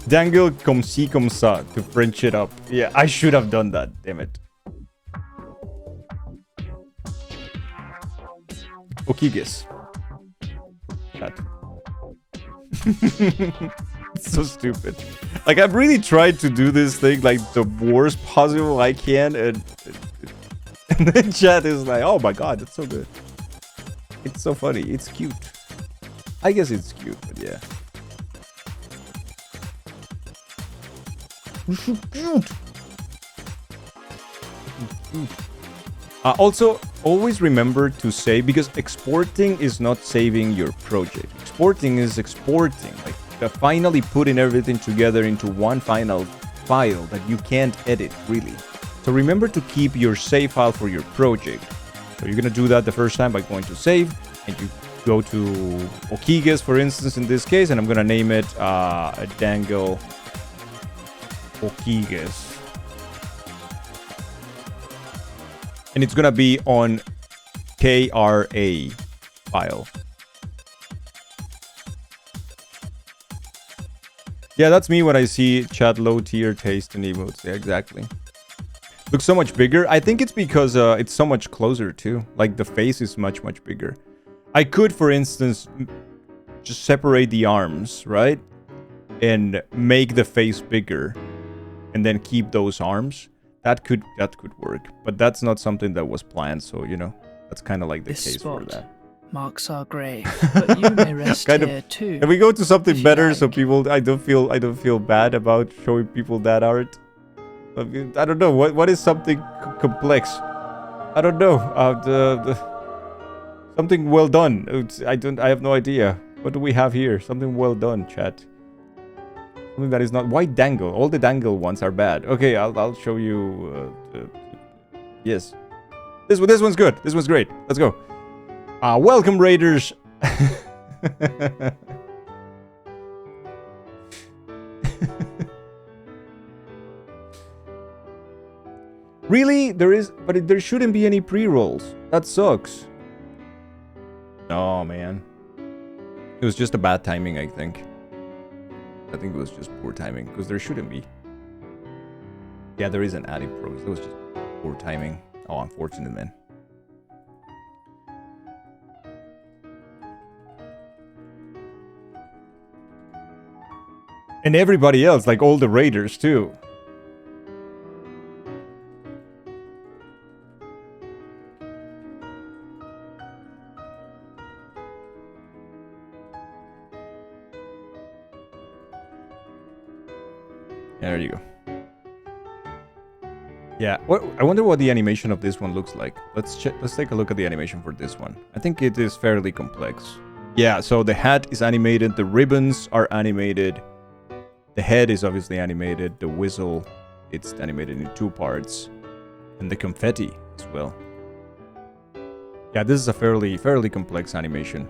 Dangle comme ci comme ça to French it up. Yeah, I should have done that. Damn it. OKIGuess. Chat. It's so stupid. Like, I've really tried to do this thing like the worst possible I can, and then chat is like, oh my god, that's so good. It's so funny. It's cute. I guess it's cute, but yeah. It's so cute. Also, always remember to save, because exporting is not saving your project. Exporting is exporting. Like, finally putting everything together into one final file that you can't edit, really. So remember to keep your save file for your project. So you're gonna do that the first time by going to save, and you go to OKIGuess, for instance, in this case, and I'm gonna name it dangilOKIGuess. And it's gonna be on KRA file. Yeah, that's me when I see chat low tier taste and emotes. Yeah, exactly. Looks so much bigger. I think it's because it's so much closer too. Like, the face is much bigger. I could, for instance, just separate the arms, right? And make the face bigger. And then keep those arms. That could work. But that's not something that was planned, so, you know, that's kind of like the case for that. Marks our grave, but you may rest here too. Can we go to something better, so people, I don't feel bad about showing people that art. I don't know what is something complex. I don't know. Something well done. I have no idea. What do we have here? Something well done, chat. Something that is not. Why dangle? All the dangle ones are bad. Okay, I'll show you. Yes, this one's good. This one's great. Let's go. Welcome, Raiders. Really? There is, but there shouldn't be any pre-rolls. That sucks. Oh, man. It was just a bad timing, I think. I think it was just poor timing, because there shouldn't be. Yeah, there is an adding pros. It was just poor timing. Oh, unfortunate, man. And everybody else, like all the raiders, too. There you go. Yeah, I wonder what the animation of this one looks like. Let's take a look at the animation for this one. I think it is fairly complex. Yeah, so the hat is animated, the ribbons are animated, the head is obviously animated, the whistle, it's animated in 2 parts, and the confetti as well. Yeah, this is a fairly complex animation.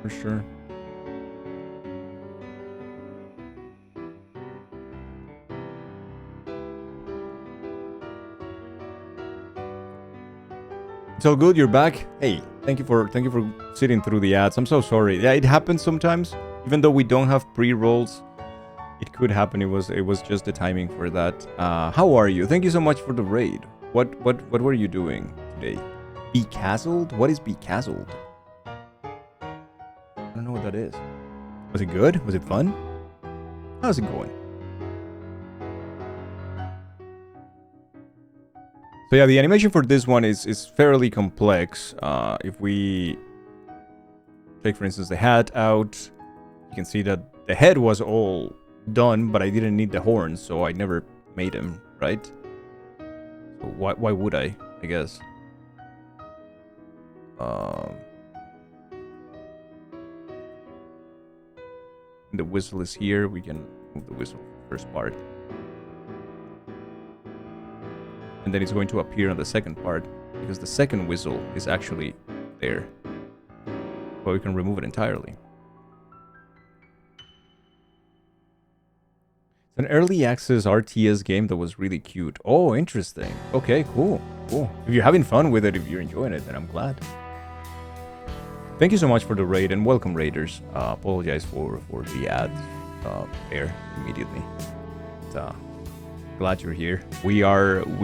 For sure. It's all good, you're back. Hey, thank you for sitting through the ads. I'm so sorry. Yeah, it happens sometimes. Even though we don't have pre-rolls, it could happen. It was just the timing for that. How are you? Thank you so much for the raid. What were you doing today? Becazzled? What is becazzled? I don't know what that is. Was it good? Was it fun? How's it going? So yeah, the animation for this one is fairly complex. If we take, for instance, the hat out, you can see that the head was all done, but I didn't need the horns, so I never made them, right? So why would I guess? The whistle is here. We can move the whistle first part. And then it's going to appear on the second part, because the second whistle is actually there. But we can remove it entirely. It's an early access RTS game that was really cute. Oh, interesting. Okay, cool. Cool. If you're having fun with it, if you're enjoying it, then I'm glad. Thank you so much for the raid, and welcome, raiders. Apologize for the ads there immediately. Glad you're here. We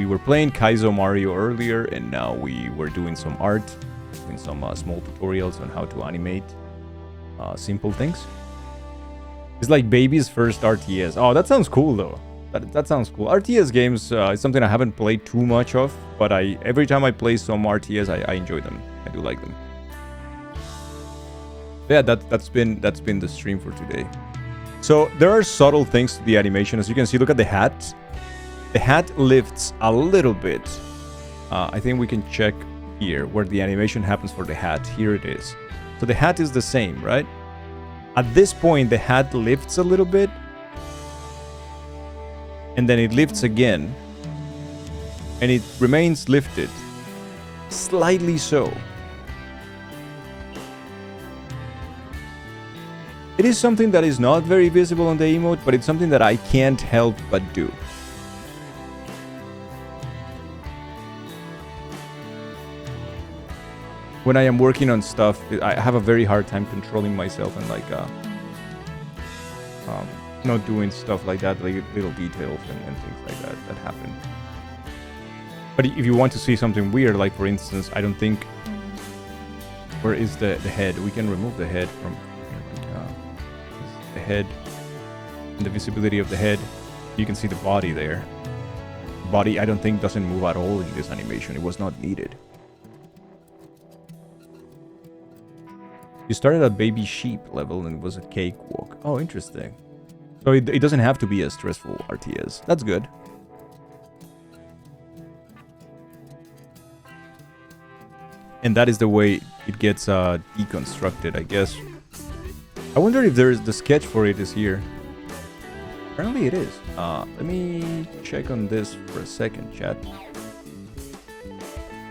were playing Kaizo Mario earlier, and now we were doing some art, doing some small tutorials on how to animate simple things. It's like baby's first RTS. Oh, that sounds cool though. That sounds cool. RTS games is something I haven't played too much of, but every time I play some RTS, I enjoy them. I do like them. Yeah, that's been the stream for today. So there are subtle things to the animation. As you can see, look at the hat. The hat lifts a little bit. I think we can check here where the animation happens for the hat. Here it is. So the hat is the same, right? At this point, the hat lifts a little bit. And then it lifts again. And it remains lifted. Slightly so. It is something that is not very visible on the emote, but it's something that I can't help but do. When I am working on stuff, I have a very hard time controlling myself and like not doing stuff like that, like little details and things like that happen. But if you want to see something weird, like for instance, I don't think, where is the head? We can remove the head from the head and the visibility of the head. You can see the body there. Body, I don't think, doesn't move at all in this animation. It was not needed. You started at baby sheep level and it was a cakewalk. Oh, interesting. So it doesn't have to be a stressful RTS. That's good. And that is the way it gets deconstructed, I guess. I wonder if there's the sketch for it is here. Apparently it is. Let me check on this for a second, chat.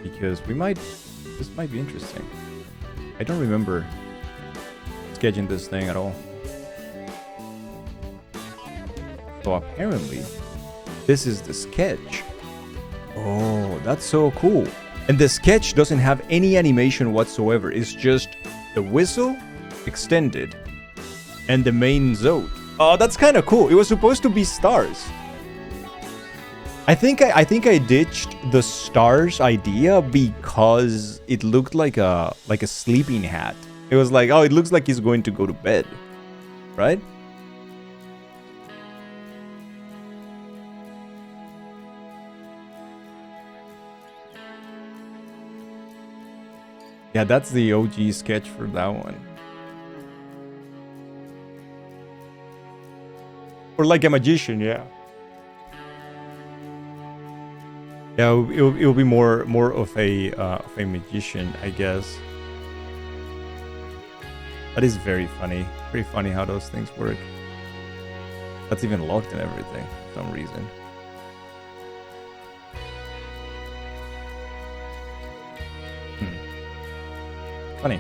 Because this might be interesting. I don't remember sketching this thing at all. So apparently, this is the sketch. Oh, that's so cool. And the sketch doesn't have any animation whatsoever. It's just the whistle extended and the main zone. Oh, that's kind of cool. It was supposed to be stars. I think I ditched the stars idea because it looked like a sleeping hat. It was like, oh, it looks like he's going to go to bed, right? Yeah, that's the OG sketch for that one. Or like a magician, yeah. Yeah, it'll be more of a magician, I guess. That is very funny. Very funny how those things work. That's even locked and everything for some reason. Funny.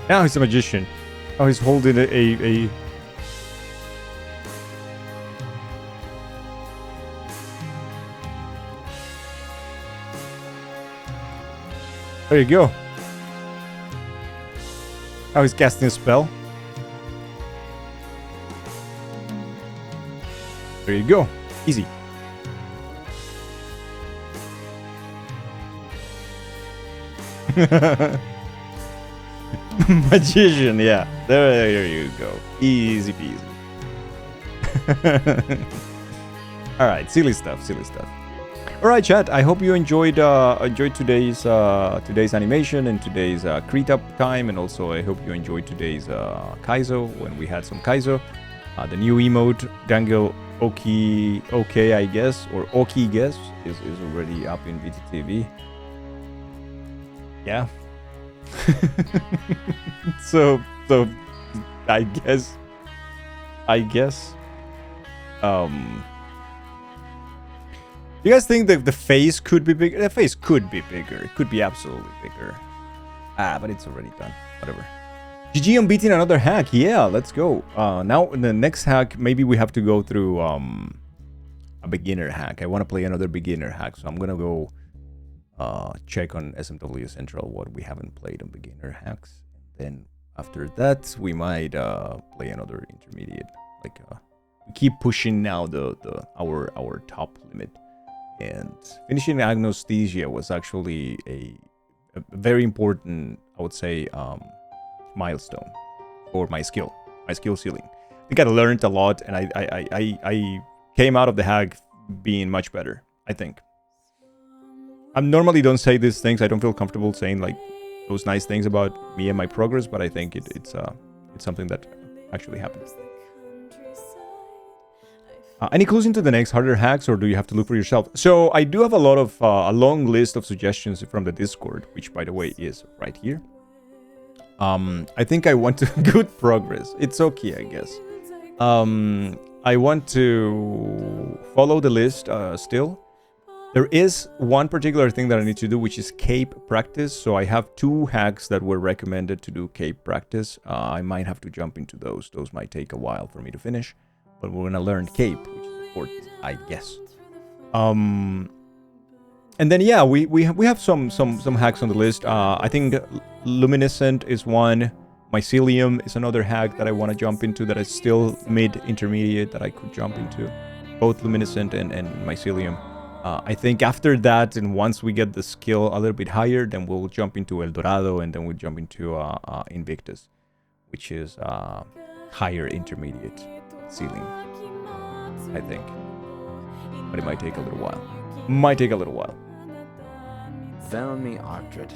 Now he's a magician. Oh, he's holding a There you go. Now he's casting a spell. There you go. Easy. Magician, yeah. There you go. Easy peasy. Alright, silly stuff, silly stuff. Alright, chat. I hope you enjoyed today's animation and today's Krita time, and also I hope you enjoyed today's Kaizo when we had some Kaizo. The new emote, dangilOKIGuess or OKIGuess is already up in VTTV. Yeah. so I guess you guys think that the face could be bigger? The face could be bigger. It could be absolutely bigger. But it's already done. Whatever. GG on beating another hack. Yeah, let's go. Now in the next hack, maybe we have to go through a beginner hack. I want to play another beginner hack, so I'm gonna go check on SMW Central what we haven't played on beginner hacks. Then after that, we might play another intermediate. Like we keep pushing now our top limit. And finishing Agnosthesia was actually a very important, I would say, milestone for my skill ceiling. I think I learned a lot, and I came out of the hack being much better, I think. I normally don't say these things. I don't feel comfortable saying like those nice things about me and my progress, but I think it's something that actually happened. Any clues into the next harder hacks, or do you have to look for yourself? So I do have a lot of a long list of suggestions from the Discord, which by the way is right here. I think I want to good progress. It's okay, I guess. I want to follow the list still. There is one particular thing that I need to do, which is cape practice. So I have 2 hacks that were recommended to do cape practice. I might have to jump into those. Those might take a while for me to finish. But we're gonna learn cape, which is important, I guess. And then yeah, we have some hacks on the list. I think luminescent is one. Mycelium is another hack that I want to jump into, that is still mid-intermediate that I could jump into. Both luminescent and mycelium. I think after that, and once we get the skill a little bit higher, then we'll jump into El Dorado, and then we'll jump into Invictus, which is higher intermediate ceiling, I think. But it might take a little while. Might take a little while. Found me Octred.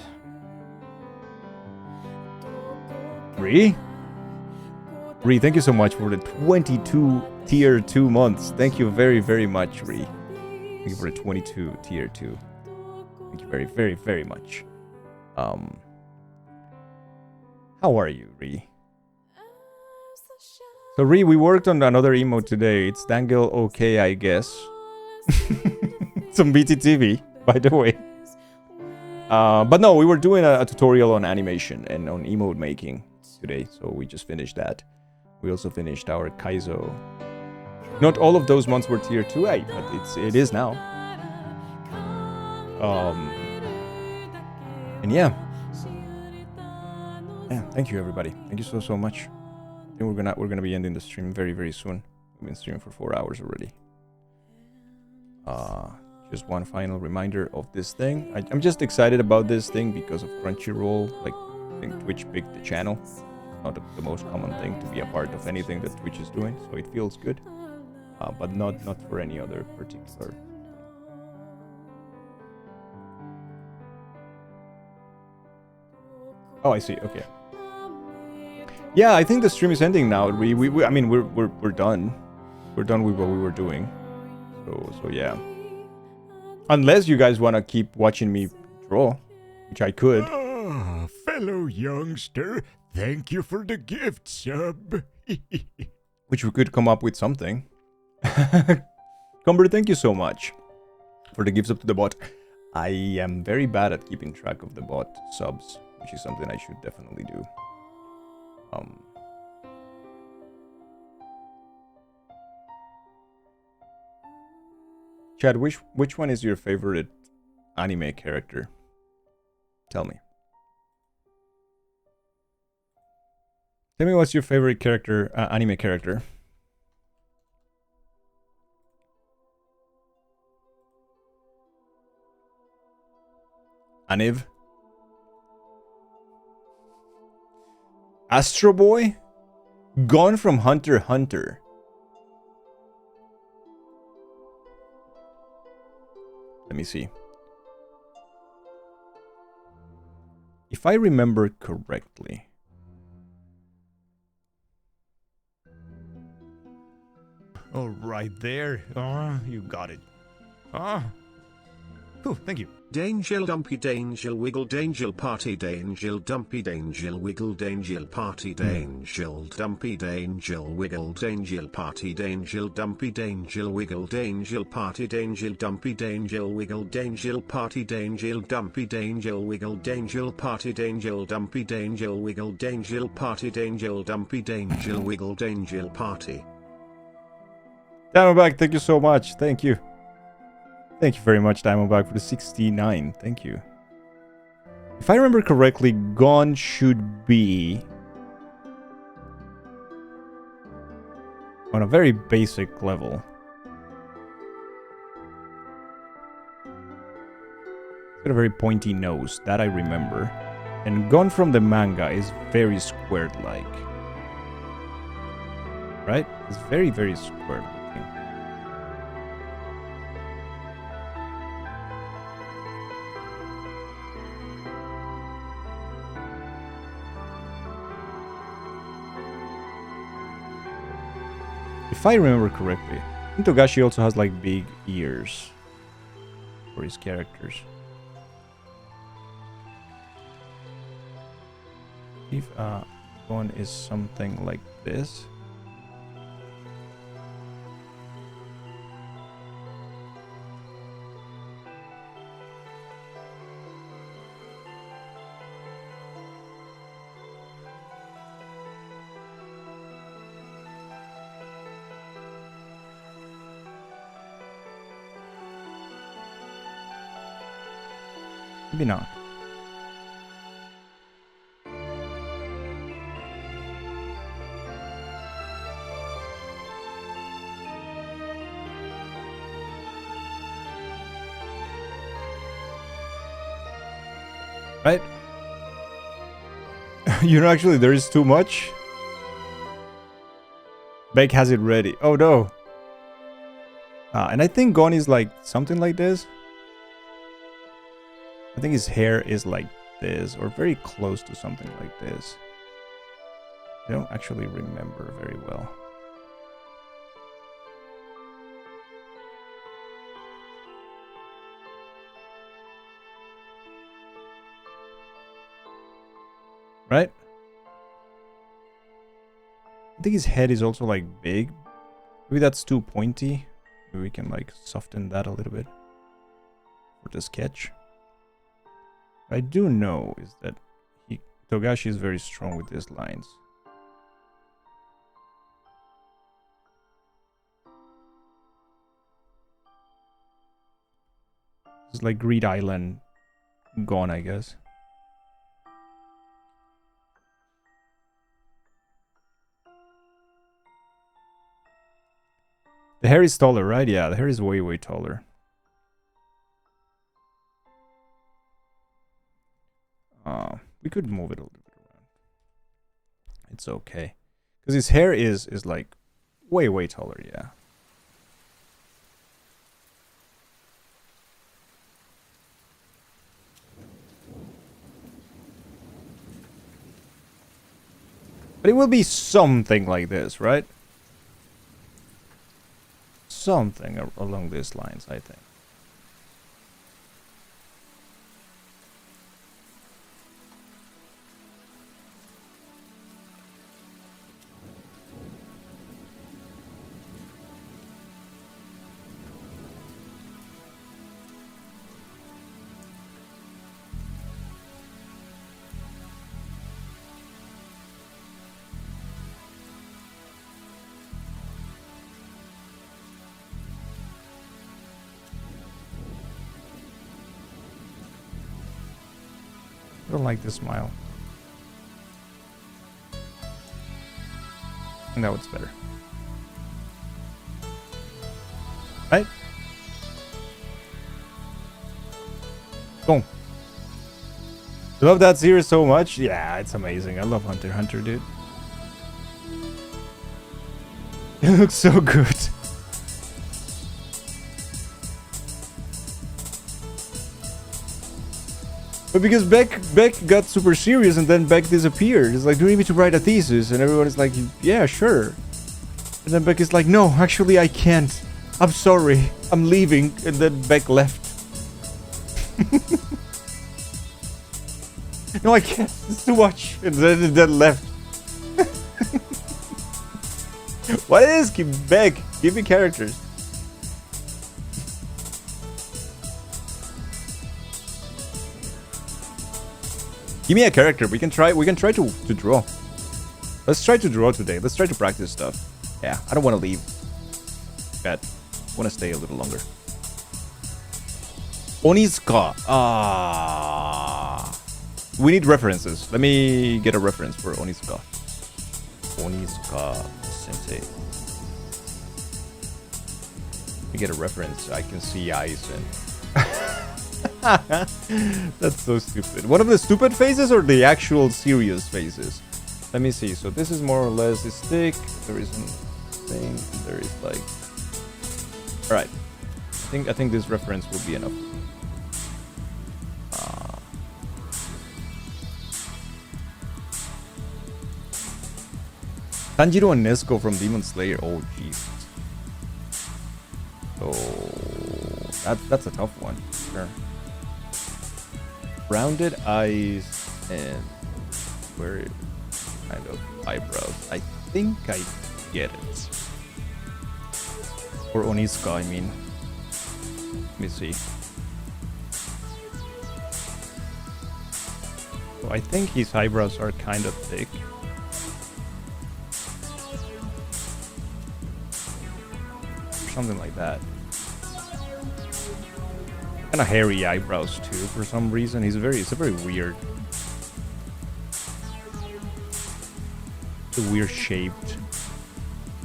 Ree, thank you so much for the 22 tier 2 months. Thank you very, very much, Ree. Thank you for the 22 tier 2. Thank you very, very, very much. How are you, Ree? So, Ree, we worked on another emote today. It's dangilOKIguess. It's on BTTV, by the way. But no, we were doing a tutorial on animation and on emote making today, so we just finished that. We also finished our Kaizo. Not all of those months were tier 2A, but it is now. And yeah, thank you everybody. Thank you so much. I think we're gonna be ending the stream very, very soon. We've been streaming for 4 hours already. Just one final reminder of this thing. I'm just excited about this thing because of Crunchyroll. Like, I think Twitch picked the channel. It's not the most common thing to be a part of anything that Twitch is doing, so it feels good. But not for any other particular. Oh, I see. Okay. Yeah, I think the stream is ending now. I mean, we're done. We're done with what we were doing. So yeah. Unless you guys want to keep watching me draw, which I could. Ah, fellow youngster, thank you for the gift sub. Which we could come up with something. Cumber, thank you so much for the gifts up to the bot. I am very bad at keeping track of the bot subs, which is something I should definitely do. Chad, which one is your favorite anime character? Tell me. Tell me what's your favorite character, anime character. Aniv? Astro Boy? Gone from Hunter x Hunter. Let me see. If I remember correctly. Oh, right there. You got it. Thank you. Dangel dumpy dangel wiggle dangel party dangel dumpy dangel wiggle dangel party dangel dumpy dangel wiggle dangel party dangel dumpy dangel wiggle dangel party dangel dumpy dangel wiggle dangel party dangel dumpy dangel wiggle dangel party dangel dumpy dangel wiggle dangel party dangel dumpy dangel wiggle dangel party. Diamondback, thank you so much. Thank you. Thank you very much, Diamondback, for the 69. Thank you. If I remember correctly, Gon should be on a very basic level. He's got a very pointy nose, that I remember. And Gon from the manga is very squared-like. Right? It's very, very squared looking. If I remember correctly, I think Togashi also has like big ears for his characters. If one is something like this. Maybe not. Right? You know, actually, there is too much. Beck has it ready. Oh no. And I think Gon is like something like this. I think his hair is like this, or very close to something like this. I don't actually remember very well. Right? I think his head is also like big. Maybe that's too pointy. Maybe we can like soften that a little bit for the sketch. What I do know is that Togashi is very strong with these lines. It's like Greed Island gone, I guess. The hair is taller, right? Yeah, the hair is way, way taller. We could move it a little bit around. It's okay. Because his hair is like way, way taller, yeah. But it will be something like this, right? Something along these lines, I think. I don't like this smile. Now it's better. Right? Boom. I love that series so much. Yeah, it's amazing. I love Hunter x Hunter, dude. It looks so good. But because Beck got super serious and then Beck disappeared. It's like, do you need me to write a thesis? And everyone is like, yeah, sure. And then Beck is like, no, actually I can't. I'm sorry. I'm leaving. And then Beck left. No, I can't. It's too much. And then left. What is Beck? Give me characters. Give me a character. We can try to draw. Let's try to draw today. Let's try to practice stuff. Yeah, I don't want to leave. Bad. I want to stay a little longer. Onizuka. We need references. Let me get a reference for Onizuka. Onizuka Sensei. Let me get a reference. I can see eyes and... That's so stupid. One of the stupid faces or the actual serious faces? Let me see. So this is more or less a stick. There is a thing. There is like... Alright. I think this reference will be enough. Tanjiro and Nezuko from Demon Slayer. Oh, jeez. So... That's a tough one. Sure. Rounded eyes and very kind of eyebrows. I think I get it. Or Onizuka, I mean. Let me see. So I think his eyebrows are kind of thick. Something like that. Kind of hairy eyebrows too, for some reason. It's a very weird, weird shaped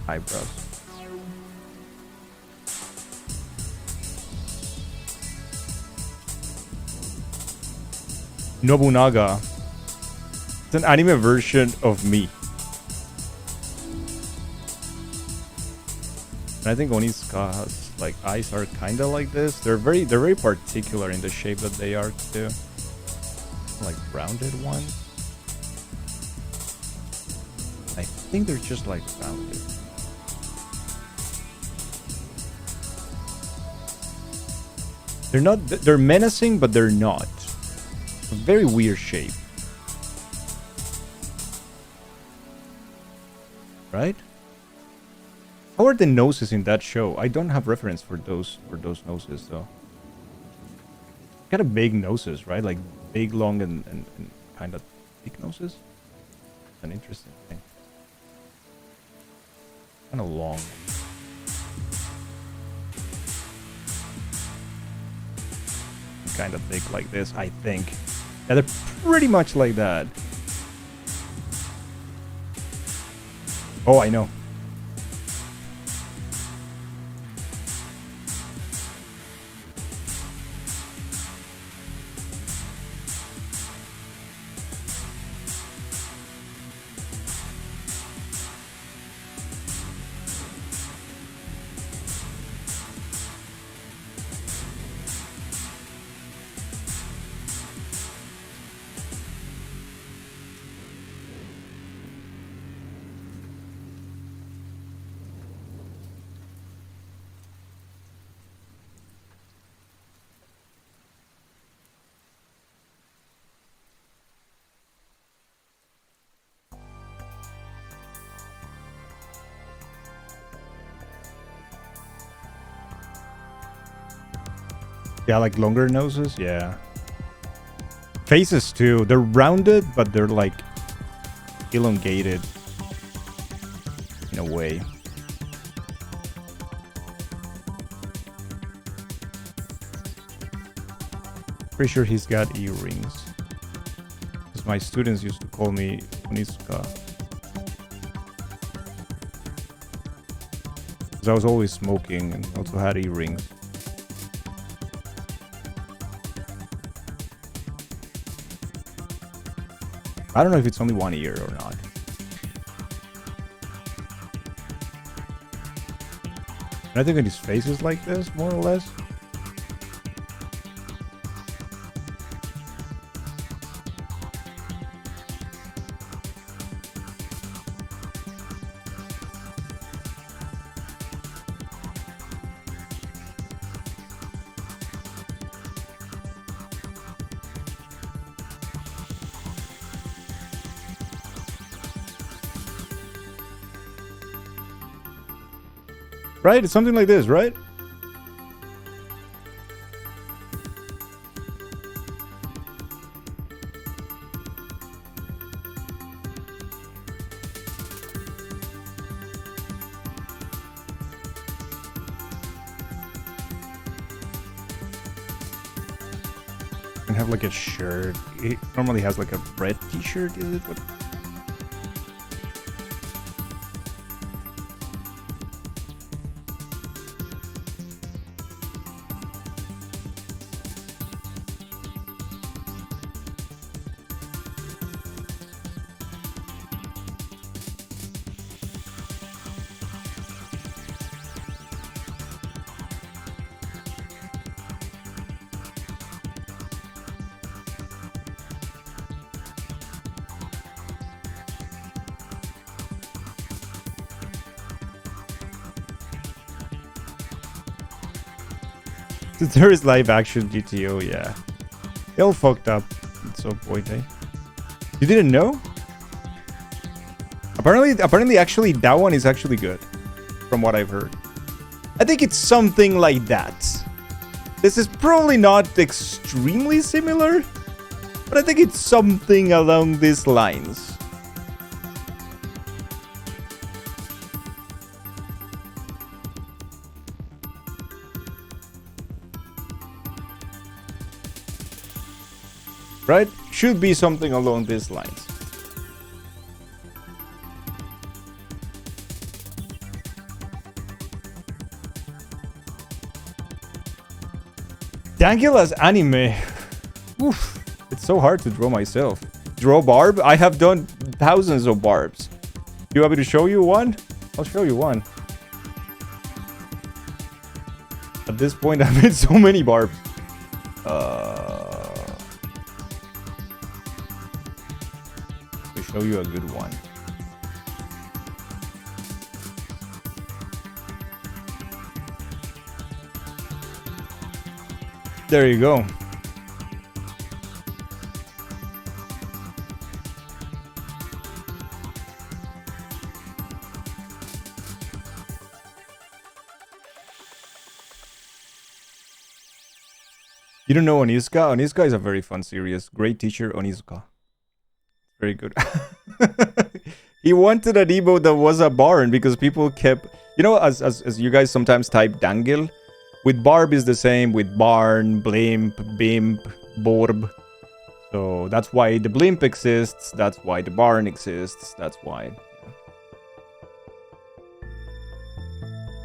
eyebrows. Nobunaga. It's an anime version of me. And I think Onizuka has like eyes are kind of like this. They're very particular in the shape that they are too. Like rounded ones. I think they're just like rounded. They're not. They're menacing, but they're not. A very weird shape. Right? How are the noses in that show? I don't have reference for those noses though. Kind of big noses, right? Like big, long, and kind of thick noses. An interesting thing. Kind of long. Kind of thick like this, I think. Yeah, they're pretty much like that. Oh, I know. Yeah, like longer noses, yeah. Faces too. They're rounded, but they're like elongated in a way. Pretty sure he's got earrings. Because my students used to call me Onizuka. Because I was always smoking and also had earrings. I don't know if it's only 1 ear or not. And I think his face is like this, more or less. Right? It's something like this, right? And have like a shirt. It normally has like a red t-shirt, is it? What? There is live action GTO, yeah. They all fucked up at some point, eh? You didn't know? Apparently, actually, that one is actually good, from what I've heard. I think it's something like that. This is probably not extremely similar, but I think it's something along these lines. Right? Should be something along these lines. Dangil's anime. Oof. It's so hard to draw myself. Draw Barb? I have done thousands of Barbs. You want me to show you one? I'll show you one. At this point, I've made so many Barbs. Show you a good one. There you go. You don't know Onizuka? Onizuka is a very fun series. Great teacher, Onizuka. Very good. He wanted an emote that was a barn because people kept... You know, as you guys sometimes type Dangil, with Barb is the same with barn, blimp, bimp, borb. So that's why the blimp exists, that's why the barn exists, that's why...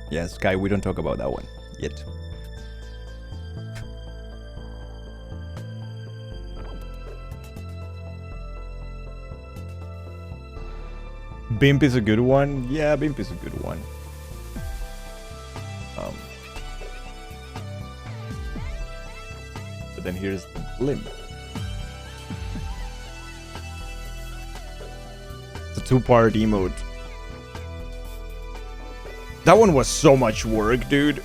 Yeah, Sky, we don't talk about that one yet. Bimp is a good one. Yeah, Bimp is a good one. But then here's the blimp. It's a two-part emote. That one was so much work, dude.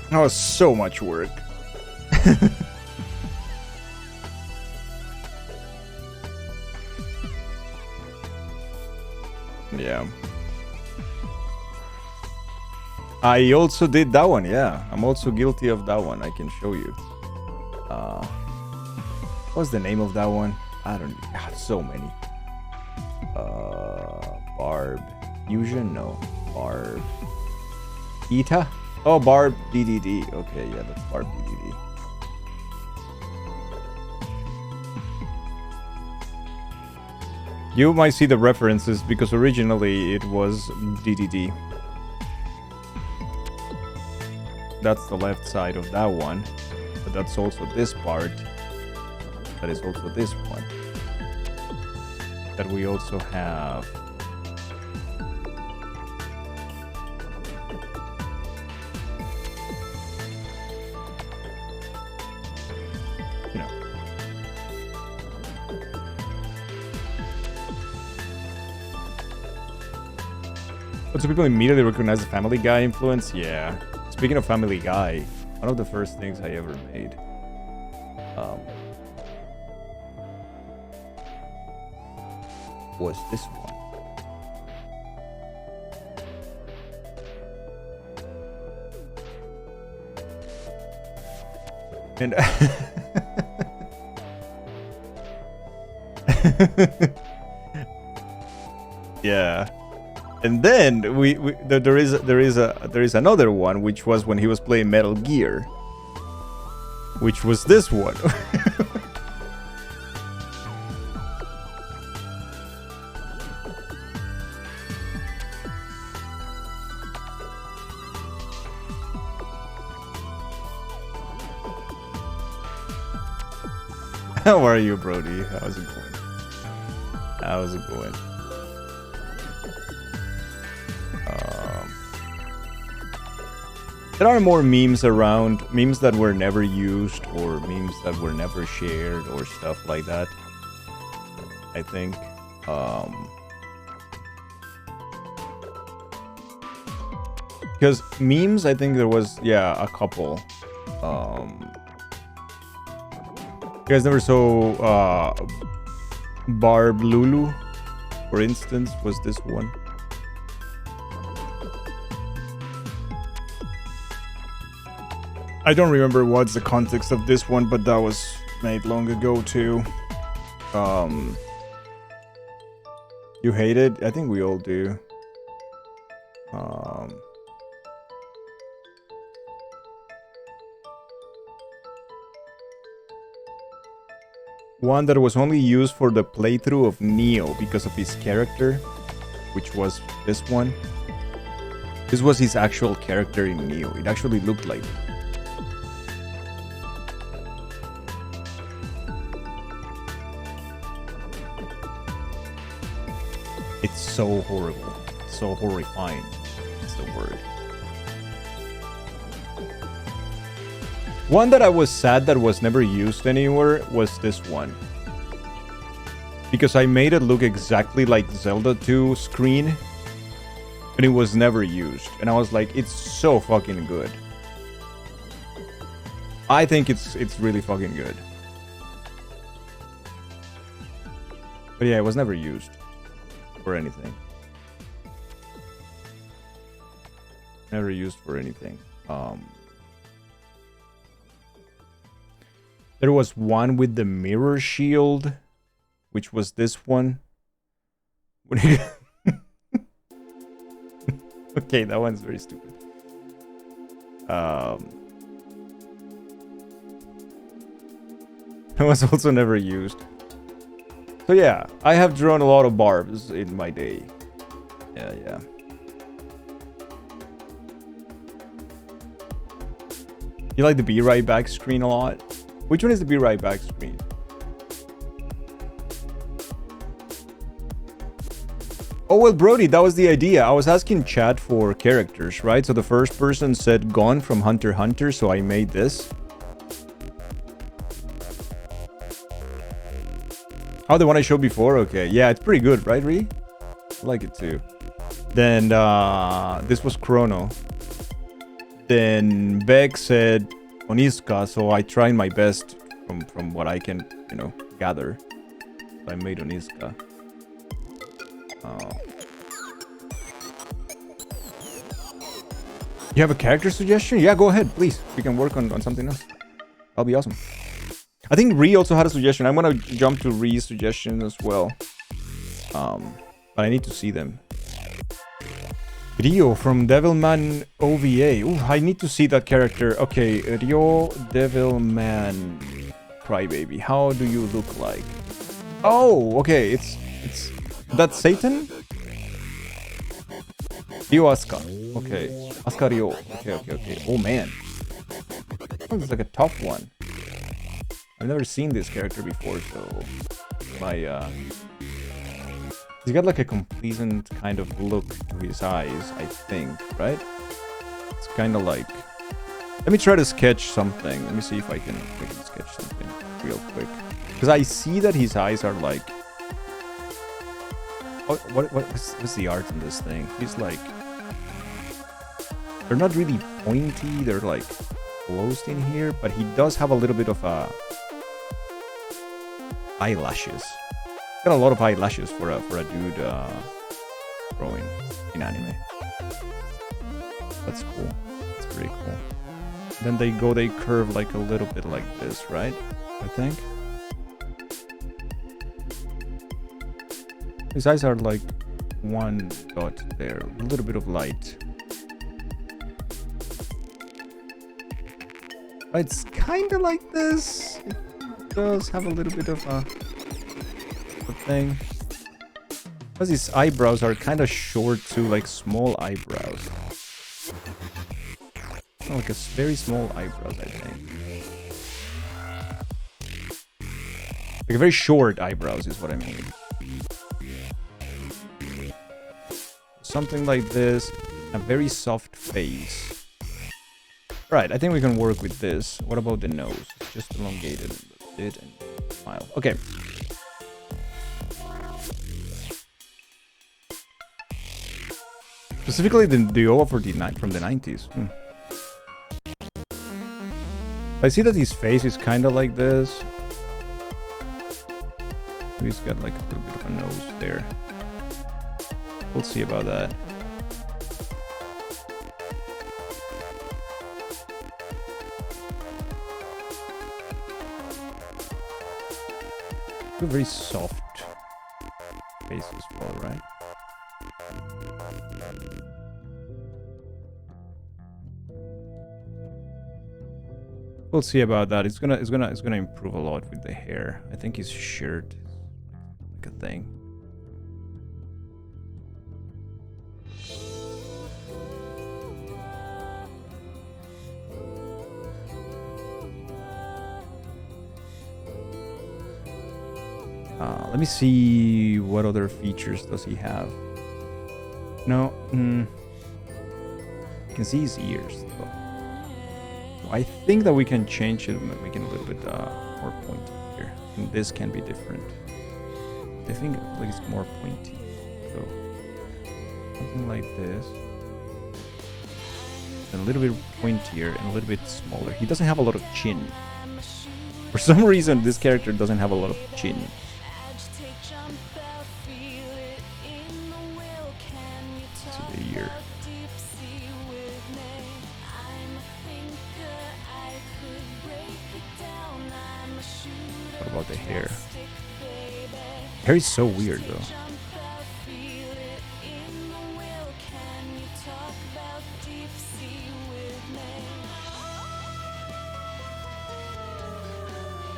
That was so much work. Yeah. I also did that one, yeah. I'm also guilty of that one. I can show you. What's the name of that one? I don't know. God, so many. Barb. Fusion? No. Barb. Ita? Oh, Barb DDD. Okay, yeah, that's Barb DDD. You might see the references because originally it was DDD. That's the left side of that one. But that's also this part. That is also this one. That we also have. You know. But so people immediately recognize the Family Guy influence? Yeah. Speaking of Family Guy, one of the first things I ever made. Was this one. And yeah. And then there is another one, which was when he was playing Metal Gear, which was this one. How are you, Brody? How's it going? How's it going? There are more memes around, memes that were never used or memes that were never shared or stuff like that, I think. Because memes, I think there was, yeah, a couple. You guys never saw Barb Lulu, for instance, was this one. I don't remember what's the context of this one, but that was made long ago too. You hate it? I think we all do. One that was only used for the playthrough of Neo because of his character, which was this one. This was his actual character in Neo. It actually looked like it. It's so horrible. So horrifying. That's the word. One that I was sad that was never used anywhere was this one. Because I made it look exactly like Zelda 2 screen. And it was never used. And I was like, it's so fucking good. I think it's really fucking good. But yeah, it was never used. For anything. Never used for anything. There was one with the mirror shield, which was this one. Okay, that one's very stupid. That was also never used. So yeah, I have drawn a lot of barbs in my day. Yeah. You like the Be Right Back screen a lot? Which one is the Be Right Back screen? Oh, well, Brody, that was the idea. I was asking chat for characters, right? So the first person said Gon from Hunter x Hunter, so I made this. Oh, the one I showed before? Okay. Yeah, it's pretty good, right, Ree? I like it too. Then, this was Chrono. Then Beck said Oniska, so I tried my best from what I can, gather. So I made Oniska. You have a character suggestion? Yeah, go ahead, please. We can work on something else. That'll be awesome. I think Ree also had a suggestion. I'm gonna jump to Ree's suggestion as well. But I need to see them. Rio from Devilman OVA. Ooh, I need to see that character. Okay, Rio Devilman Crybaby. How do you look like? Oh, okay. It's that's Satan? Rio Asuka. Okay. Asuka Rio. Okay. Oh man. Oh, it's like a tough one. I've never seen this character before, so he's got like a complacent kind of look to his eyes, I think, right? It's kind of like... Let me try to sketch something. Let me see if I can sketch something real quick. Because I see that his eyes are like... What's the art in this thing? He's like... They're not really pointy, they're like closed in here, but he does have a little bit of eyelashes. Got a lot of eyelashes for a dude drawing in anime. That's cool. That's pretty cool. Then they curve like a little bit like this, right? I think. His eyes are like one dot there, a little bit of light. It's kind of like this. It does have a little bit of a thing. Because his eyebrows are kind of short too, like small eyebrows. Oh, like a very small eyebrows, I think. Like a very short eyebrows is what I mean. Something like this. A very soft face. Right, I think we can work with this. What about the nose? Just elongated a bit and smile. Okay. Specifically the OVA from the 90s. I see that his face is kind of like this. He's got like a little bit of a nose there. We'll see about that. A very soft face as well, right? We'll see about that. It's gonna improve a lot with the hair. I think his shirt is like a thing. Let me see what other features does he have. No, you can see his ears though. So I think that we can change it, make it a little bit more pointy here. And this can be different. I think like it's more pointy. So something like this. And a little bit pointier and a little bit smaller. He doesn't have a lot of chin. For some reason, this character doesn't have a lot of chin. What about the hair? Hair is so weird though.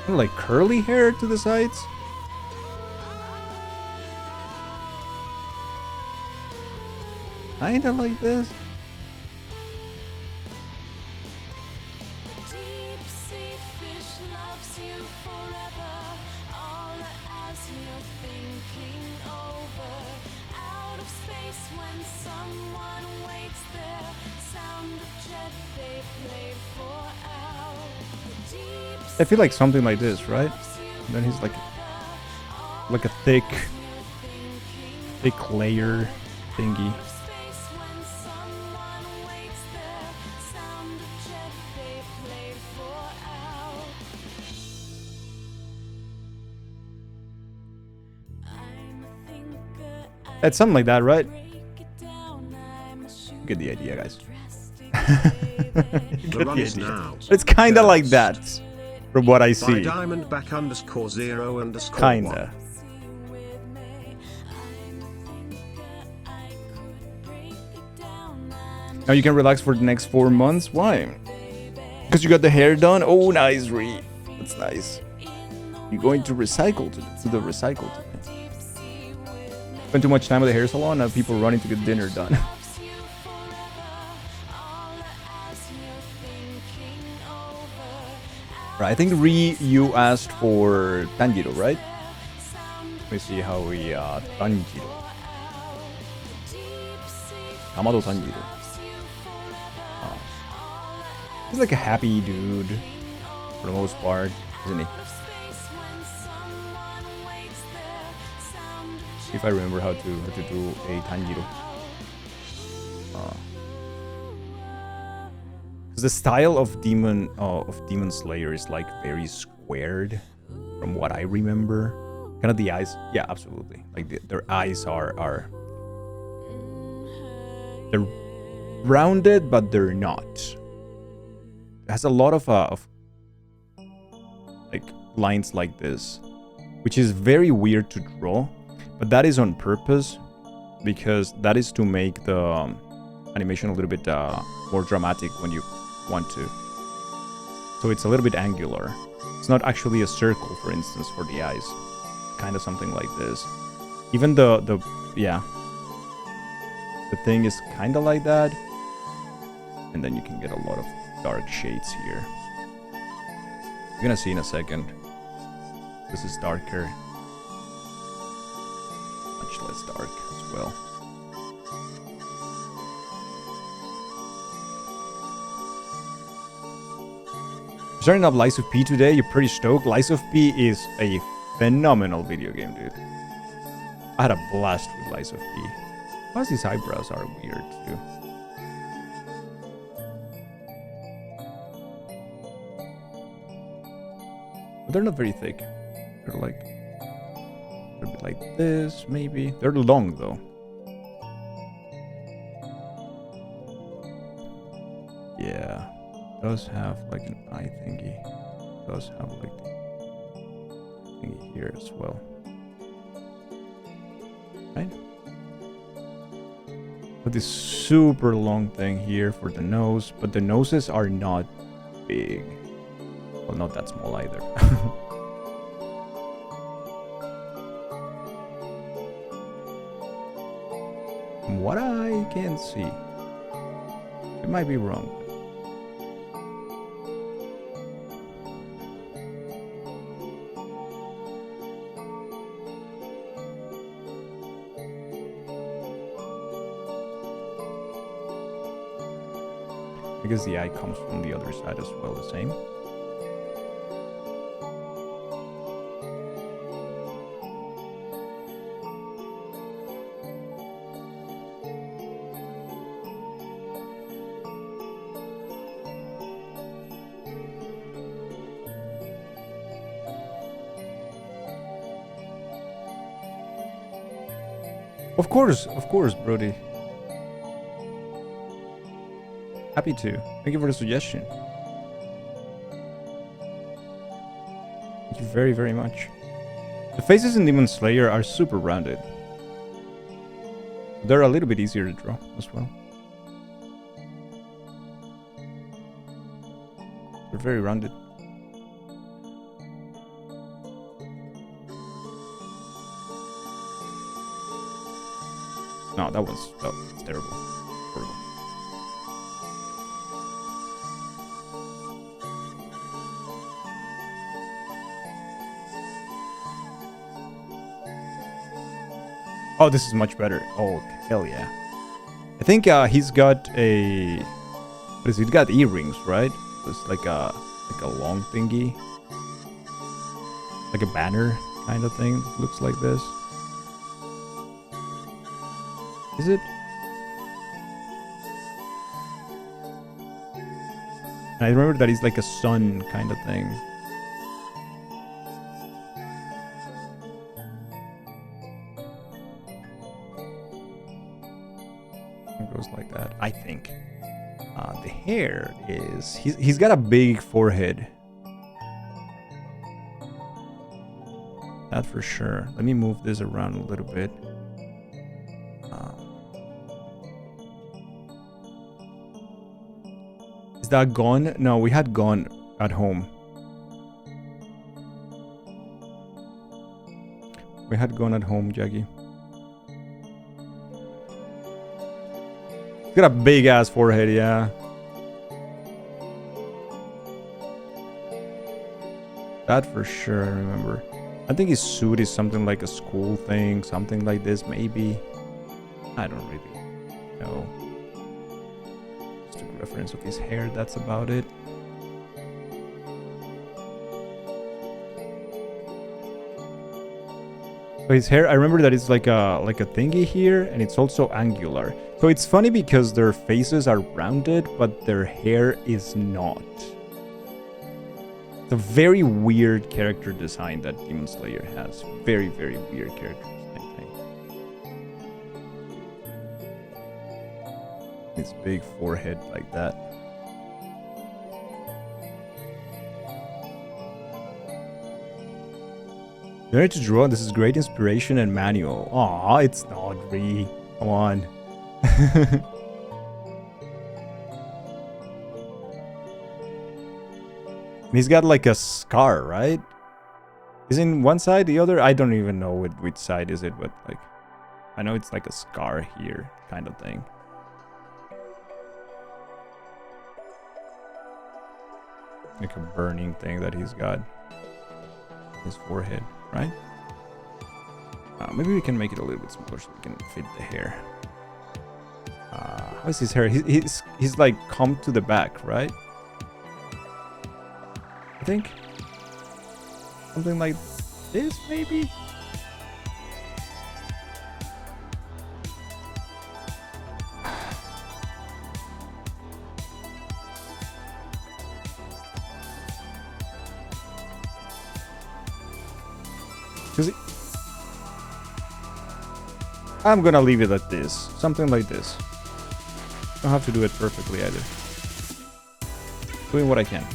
Like curly hair to the sides. Kinda like this. I feel like something like this, right? And then he's like a thick layer thingy. It's something like that, right? You get the idea, guys. The run is now. It's kind of like that, from what I By see. Diamondback_0_1. Kinda. Now you can relax for the next 4 months. Why? Because you got the hair done. Oh, nice, Ree. That's nice. You're going to recycle to the recycle today. Spend too much time at the hair salon. Now people running to get dinner done. Right, I think Ree, you asked for Tanjiro, right? Let me see how we Tanjiro. Kamado Tanjiro. Oh. He's like a happy dude for the most part, isn't he? If I remember how to do a Tanjiro. The style of Demon Slayer is like very squared, from what I remember. Kind of the eyes, yeah, absolutely. Like their eyes are they're rounded, but they're not. It has a lot of like lines like this, which is very weird to draw, but that is on purpose because that is to make the animation a little bit more dramatic when you want to. So it's a little bit angular. It's not actually a circle, for instance, for the eyes. Kind of something like this. Even the thing is kind of like that. And then you can get a lot of dark shades here. You're gonna see in a second. This is darker. Much less dark as well. Starting up Lies of P today, you're pretty stoked. Lies of P is a phenomenal video game, dude. I had a blast with Lies of P. Plus these eyebrows are weird too. But they're not very thick. They're like a bit like this, maybe. They're long though. Yeah. Does have like an eye thingy. Does have like thingy here as well. Right? But this super long thing here for the nose, but the noses are not big. Well, not that small either. From what I can see, it might be wrong. Because the eye comes from the other side as well, the same. Of course, Brody. Happy to. Thank you for the suggestion. Thank you very, very much. The faces in Demon Slayer are super rounded. They're a little bit easier to draw as well. They're very rounded. No, that's terrible. Horrible. Oh, this is much better. Oh, hell yeah. I think he's got a... What is it? He's got earrings, right? It's like a long thingy. Like a banner kind of thing. Looks like this. Is it? I remember that he's like a sun kind of thing. It goes like that, I think. The hair is... He's got a big forehead. That for sure. Let me move this around a little bit. Is that gone? No, we had gone at home. We had gone at home, Jaggy. He's got a big ass forehead, yeah. That for sure, I remember. I think his suit is something like a school thing, something like this, maybe. I don't really know. Just a reference of his hair, that's about it. So his hair, I remember that it's like a thingy here, and it's also angular. So it's funny because their faces are rounded, but their hair is not. It's a very weird character design that Demon Slayer has. Very, very weird character design thing. His big forehead like that. You need to draw. This is great inspiration and manual. Aw, it's not Ree. Come on. He's got like a scar, right? Is in one side, the other? I don't even know which side is it, but like, I know it's like a scar here, kind of thing. Like a burning thing that he's got. His forehead, right? Maybe we can make it a little bit smaller so we can fit the hair. How is his hair? He's like combed to the back, right? I think something like this, maybe. I'm gonna leave it at this. Something like this. Don't have to do it perfectly either. Doing what I can.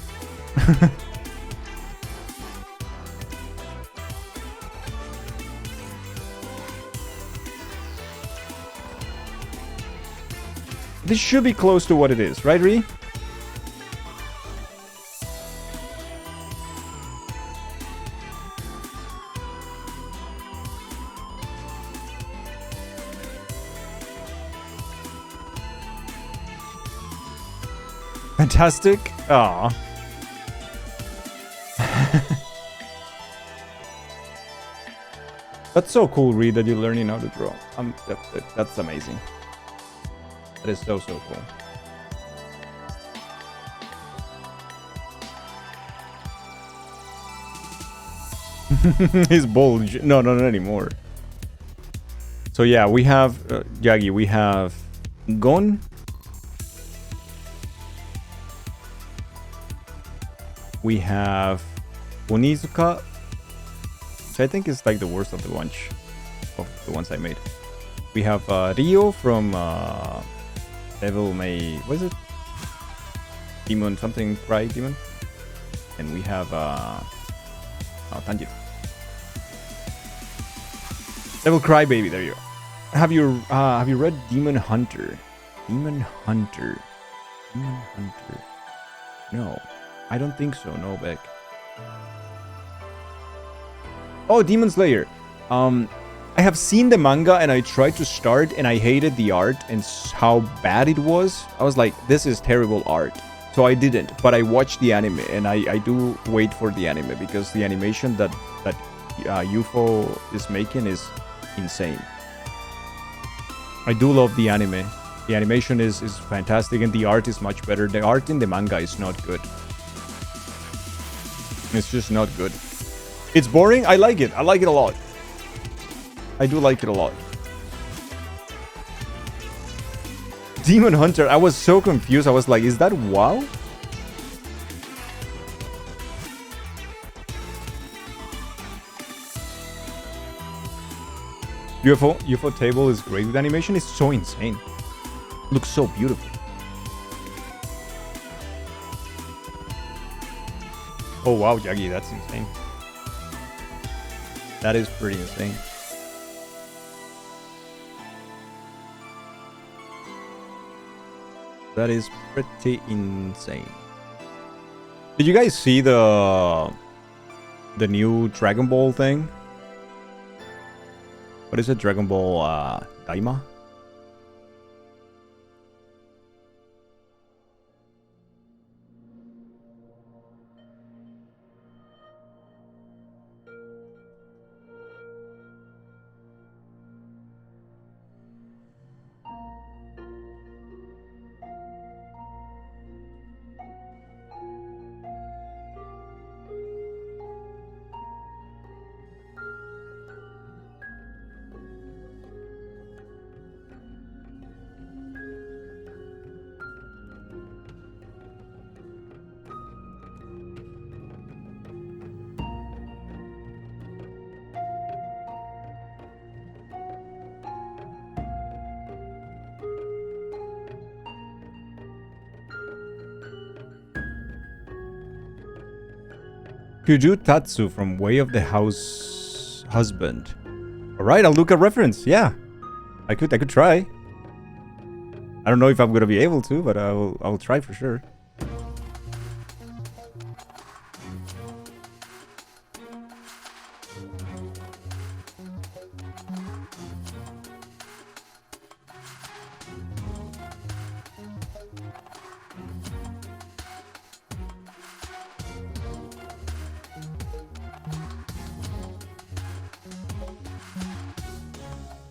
This should be close to what it is, right, Ree? Fantastic. Aw. That's so cool, Reed, that you're learning how to draw. That's amazing. That is so cool. He's bulge. No, not anymore. So yeah, we have Yagi. We have Gon. We have Onizuka, which I think is like the worst of the bunch of the ones I made. We have Ryo from Devil May, what is it? Demon something, Cry Demon. And we have Tanjiro. Devil Crybaby, there you go. Have you read Demon Hunter? Demon Hunter. Demon Hunter. No. I don't think so, no, Beck. Oh, Demon Slayer. I have seen the manga and I tried to start and I hated the art and how bad it was. I was like, this is terrible art. So I didn't, but I watched the anime and I do wait for the anime because the animation that UFO is making is insane. I do love the anime. The animation is fantastic and the art is much better. The art in the manga is not good. It's just not good. It's boring. I like it. I like it a lot. I do like it a lot. Demon Hunter. I was so confused. I was like, is that WoW? UFO table is great with animation. It's so insane. Looks so beautiful. Oh wow, Yagi, that's insane. That is pretty insane. That is pretty insane. Did you guys see the new Dragon Ball thing? What is it? Dragon Ball Daima? Kuju Tatsu from Way of the House Husband. Alright, I'll look at reference. Yeah. I could try. I don't know if I'm gonna be able to, but I'll try for sure.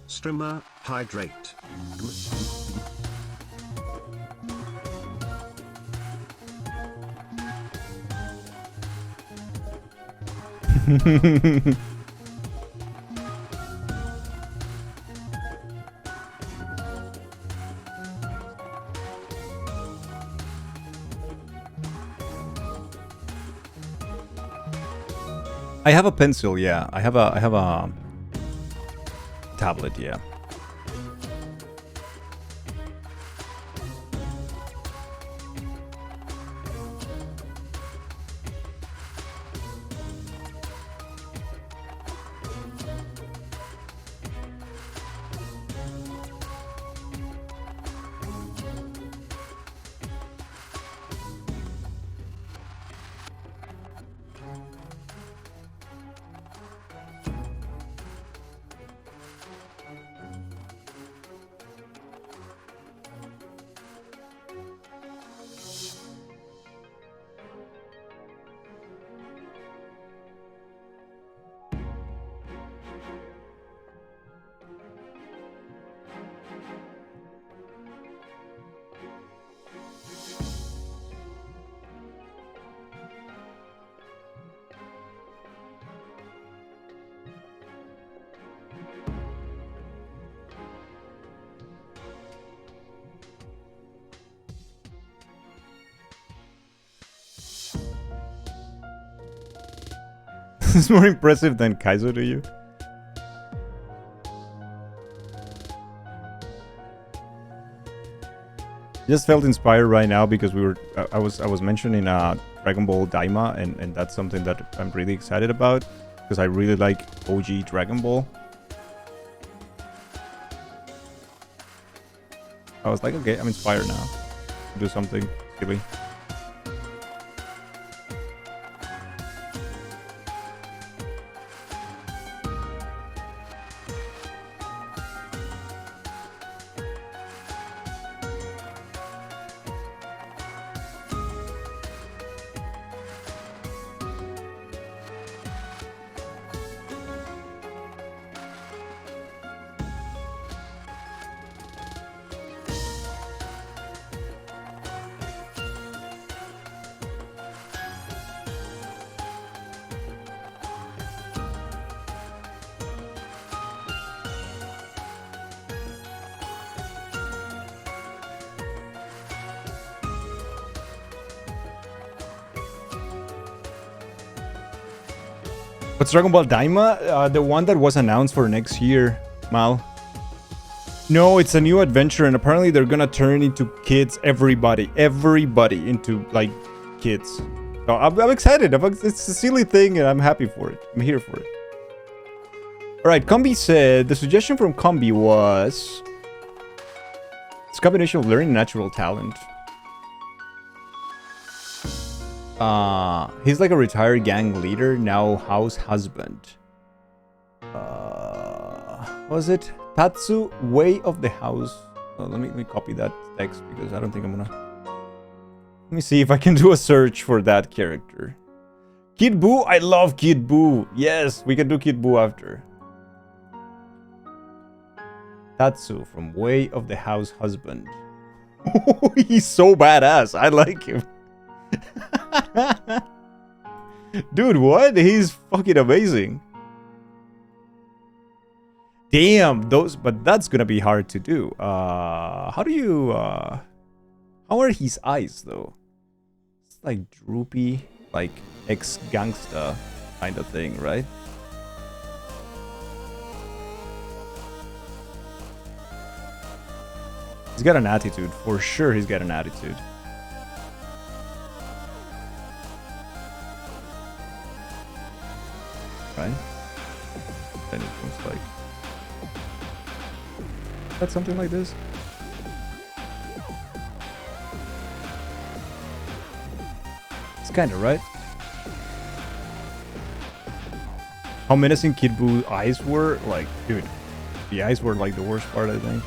Streamer, hydrate. I have a pencil, yeah. I have a tablet, yeah. This is more impressive than Kaizo to you? Just felt inspired right now because I was mentioning Dragon Ball Daima, and that's something that I'm really excited about because I really like OG Dragon Ball. I was like, okay, I'm inspired now to do something silly. What's Dragon Ball Daima? The one that was announced for next year, Mal. No, it's a new adventure, and apparently they're gonna turn into kids, everybody into, like, kids. So I'm excited. It's a silly thing, and I'm happy for it. I'm here for it. Alright, Combi said, the suggestion from Combi was... It's a combination of learning and natural talent. He's like a retired gang leader, now house husband. What was it? Tatsu, way of the house. Oh, let me copy that text because I don't think I'm gonna... Let me see if I can do a search for that character. Kid Buu? I love Kid Buu. Yes, we can do Kid Buu after. Tatsu from Way of the House Husband. He's so badass. I like him. Dude, what? He's fucking amazing. Damn, but that's gonna be hard to do. How do you, how are his eyes, though? It's like droopy, like ex-gangsta kind of thing, right? He's got an attitude. For sure, he's got an attitude. Right? Then it looks like... That's something like this? It's kinda, right? How menacing Kid Buu's eyes were? Like, dude, the eyes were like the worst part, I think.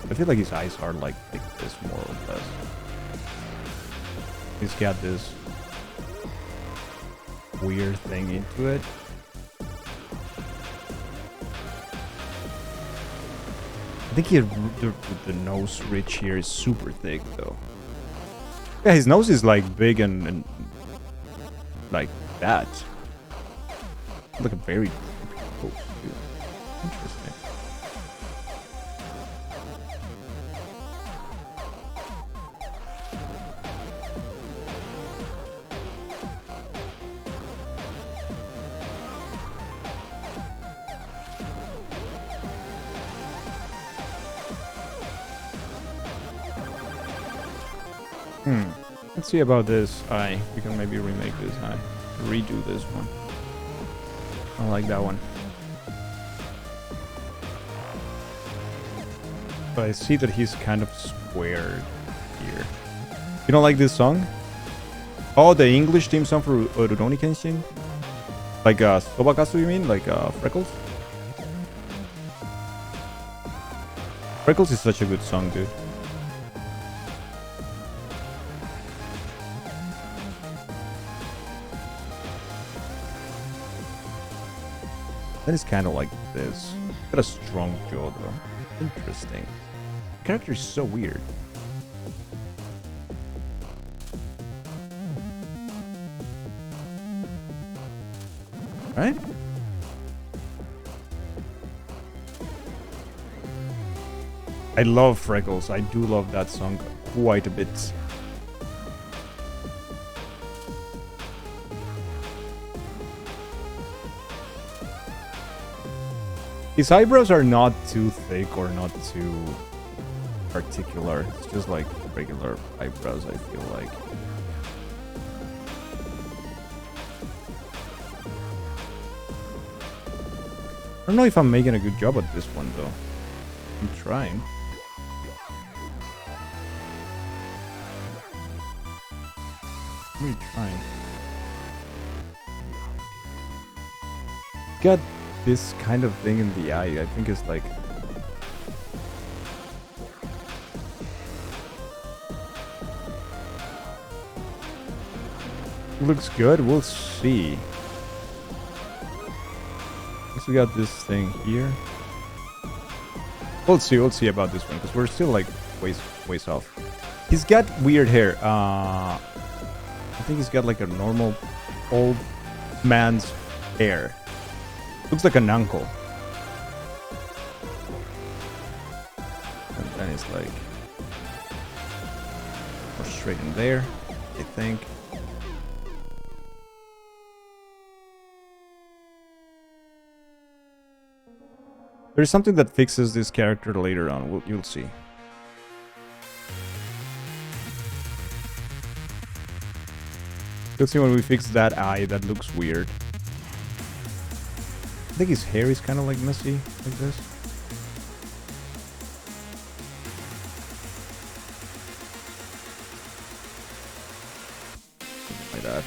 I feel like his eyes are like this, more or less. He's got this weird thing into it. I think the nose ridge here is super thick, though. Yeah, his nose is like big and like that. Like a very cool. Interesting. Let's see about this eye. We can maybe remake this eye. Redo this one. I like that one. But I see that he's kind of squared here. You don't like this song? Oh, the English theme song for Rurouni Kenshin? Like Sobakasu, you mean? Like Freckles? Freckles is such a good song, dude. That is kind of like this. Got a strong jaw, though. Interesting. The character is so weird. Right? I love Freckles. I do love that song quite a bit. His eyebrows are not too thick or not too particular. It's just like regular eyebrows, I feel like. I don't know if I'm making a good job at this one, though. I'm trying. I'm trying. Got this kind of thing in the eye. I think it's like... Looks good. We'll see. We got this thing here. We'll see about this one because we're still like ways off. He's got weird hair. I think he's got like a normal old man's hair. Looks like an uncle. And then it's like more straight in there, I think. There's something that fixes this character later on. You'll see. You'll see when we fix that eye that looks weird. I think his hair is kind of like messy, like this. Something like that.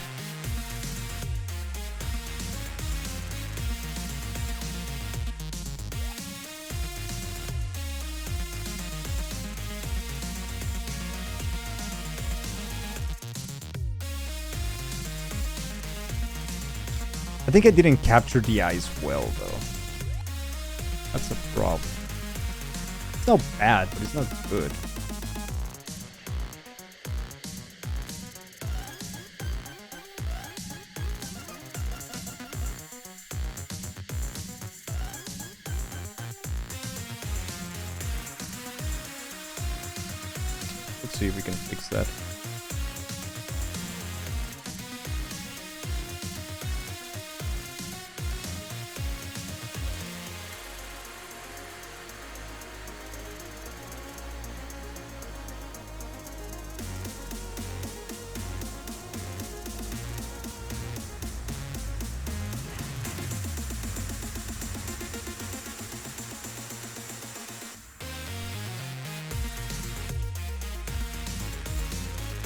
I think I didn't capture the eyes well, though. That's a problem. It's not bad, but it's not good. Let's see if we can fix that.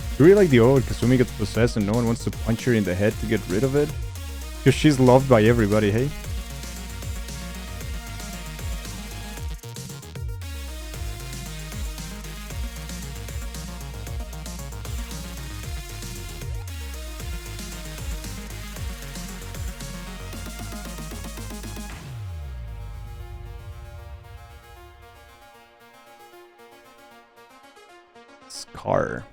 I really like the old Kasumi gets possessed and no one wants to punch her in the head to get rid of it. Because she's loved by everybody, hey? Scar.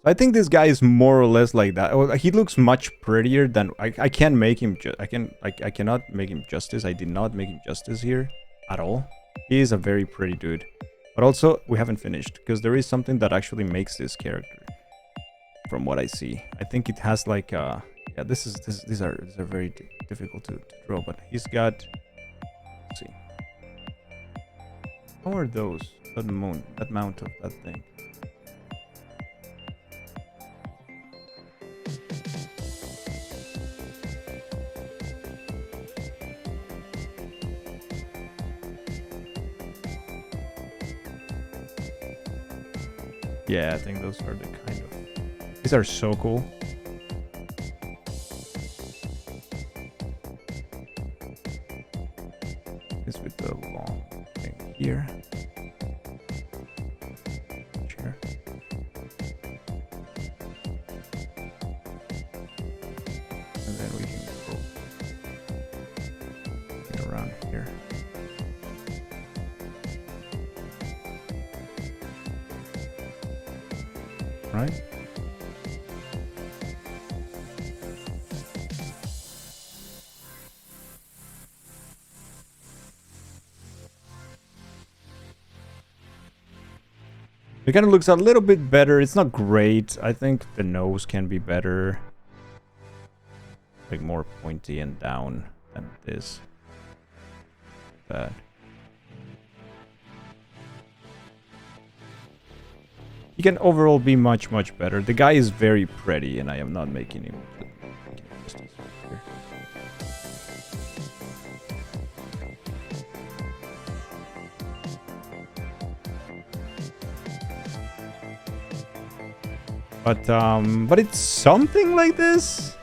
I think this guy is more or less like that. Oh, he looks much prettier than I can't make him. I cannot make him justice. I did not make him justice here at all. He is a very pretty dude, but also we haven't finished because there is something that actually makes this character. From what I see, I think it has like yeah. These are very difficult to draw, but he's got. Let's see. How are those? That mount of that thing. Yeah, I think those are the kind of... These are so cool. This with the long thing here. Sure. And then we can go around here. Right? It kind of looks a little bit better. It's not great. I think the nose can be better. Like more pointy and down than this. that. He can overall be much, much better. The guy is very pretty, and I am not making him justice here. But it's something like this.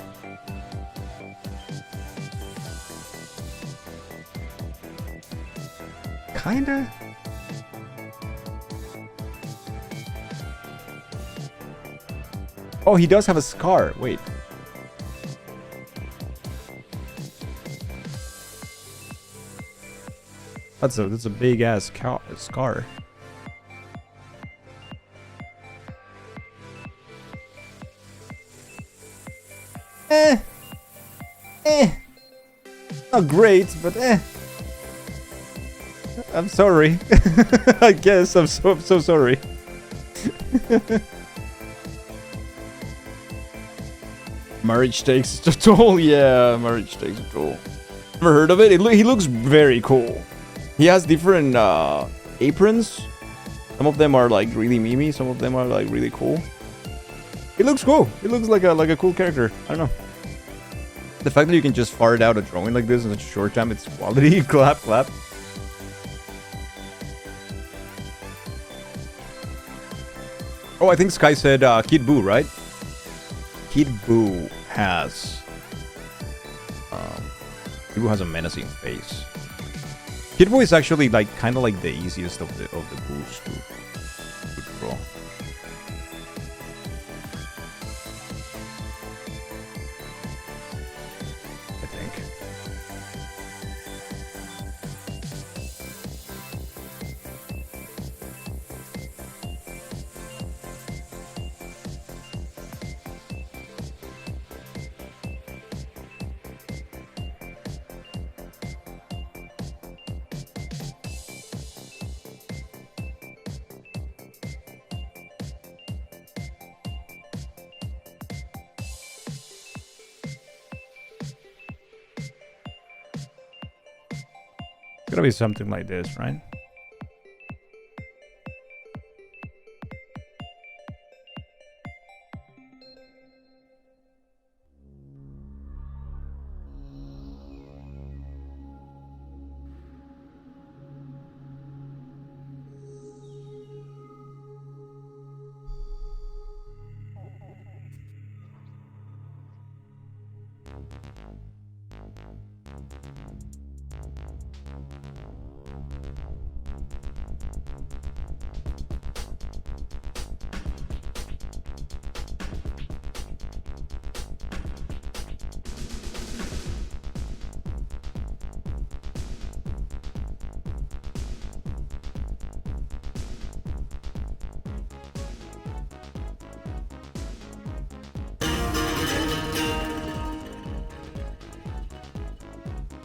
Kinda. Oh, he does have a scar. Wait. That's a big ass scar. Not great, but I'm sorry. I guess I'm so sorry. Marriage takes a toll. Yeah, marriage takes a toll. Never heard of it. He looks very cool. He has different aprons. Some of them are like really memey. Some of them are like really cool. He looks cool. He looks like a cool character. I don't know. The fact that you can just fart out a drawing like this in such a short time, it's quality. Clap, clap. Oh, I think Sky said Kid Buu, right? Kid Buu has a menacing face. Kid Buu is actually like kind of like the easiest of the Boos to draw. I think. It's gonna be something like this, right?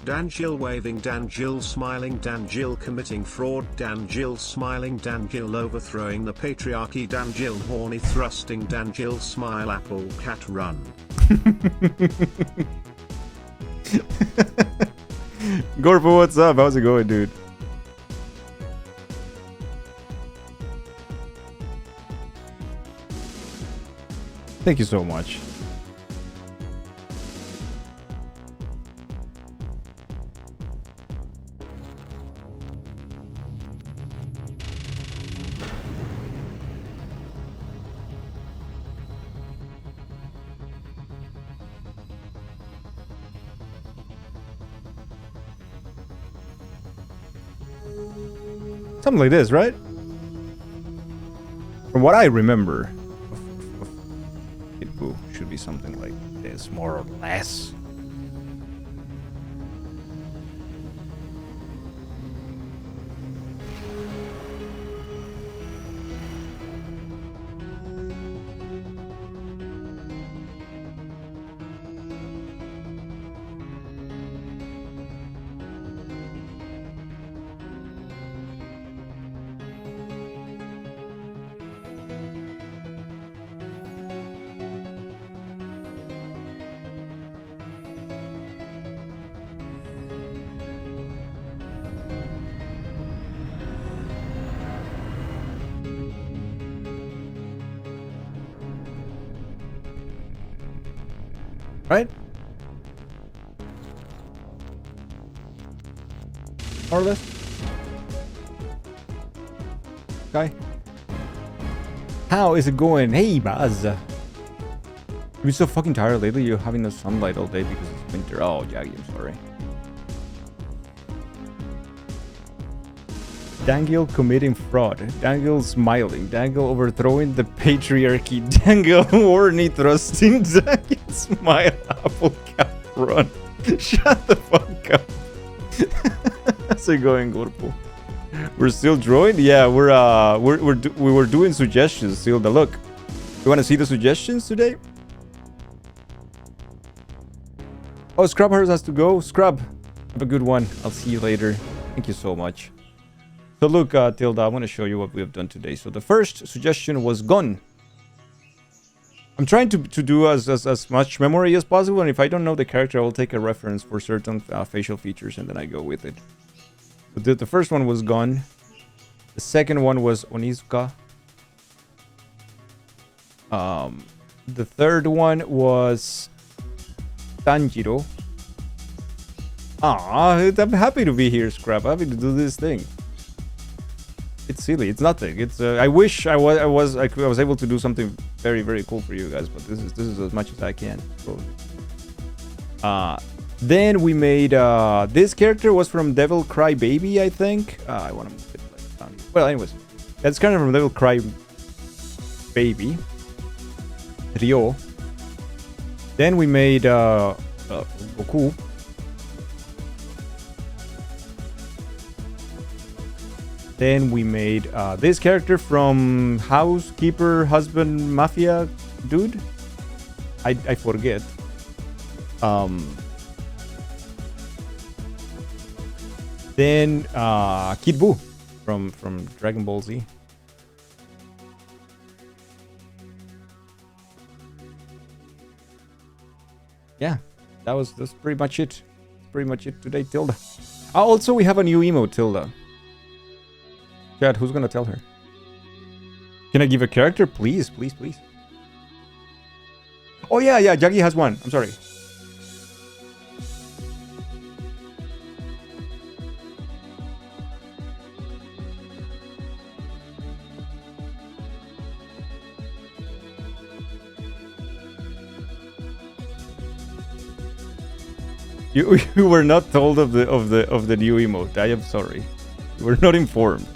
Dangil waving, Dangil smiling, Dangil committing fraud, Dangil smiling, Dangil overthrowing the patriarchy, Dangil horny thrusting, Dangil smile, apple cat run. Gorpo, what's up? How's it going, dude? Thank you so much. Something like this, right? From what I remember, it should be something like this, more or less. Right? More or less. Okay. How is it going? Hey, Baz. You've been so fucking tired lately. You're having no sunlight all day because it's winter. Oh, Jaggy, I'm sorry. Dangil committing fraud. Dangil smiling. Dangil overthrowing the patriarchy. Dangil horny thrusting. Dangil smile. Apple cap run. Shut the fuck up. How's it going, Gorpo? We're still drawing? Yeah, we were doing suggestions. Still, the look. You want to see the suggestions today? Oh, Scrub has to go. Scrub, have a good one. I'll see you later. Thank you so much. So look, Tilda, I want to show you what we have done today. So the first suggestion was gun. I'm trying to do as much memory as possible, and if I don't know the character, I will take a reference for certain facial features, and then I go with it. So the first one was gun. The second one was Onizuka. The third one was Tanjiro. I'm happy to be here, Scrap. Happy to do this thing. It's silly. It's nothing. It's. I wish I was able to do something very, very cool for you guys, but this is as much as I can. So, then we made this character was from Devil Cry Baby, I think. I want to move it like down here. Well, anyways, that's kind of from Devil Cry Baby. Ryo. Then we made Goku. Then we made this character from Housekeeper Husband Mafia dude. I forget. Then Kid Buu from Dragon Ball Z. Yeah, that's pretty much it. That's pretty much it today, Tilda. Also, we have a new emote, Tilda. Chad, who's gonna tell her? Can I give a character? Please, please, please. Oh yeah, Jaggy has one. I'm sorry. You were not told of the new emote. I am sorry. You were not informed.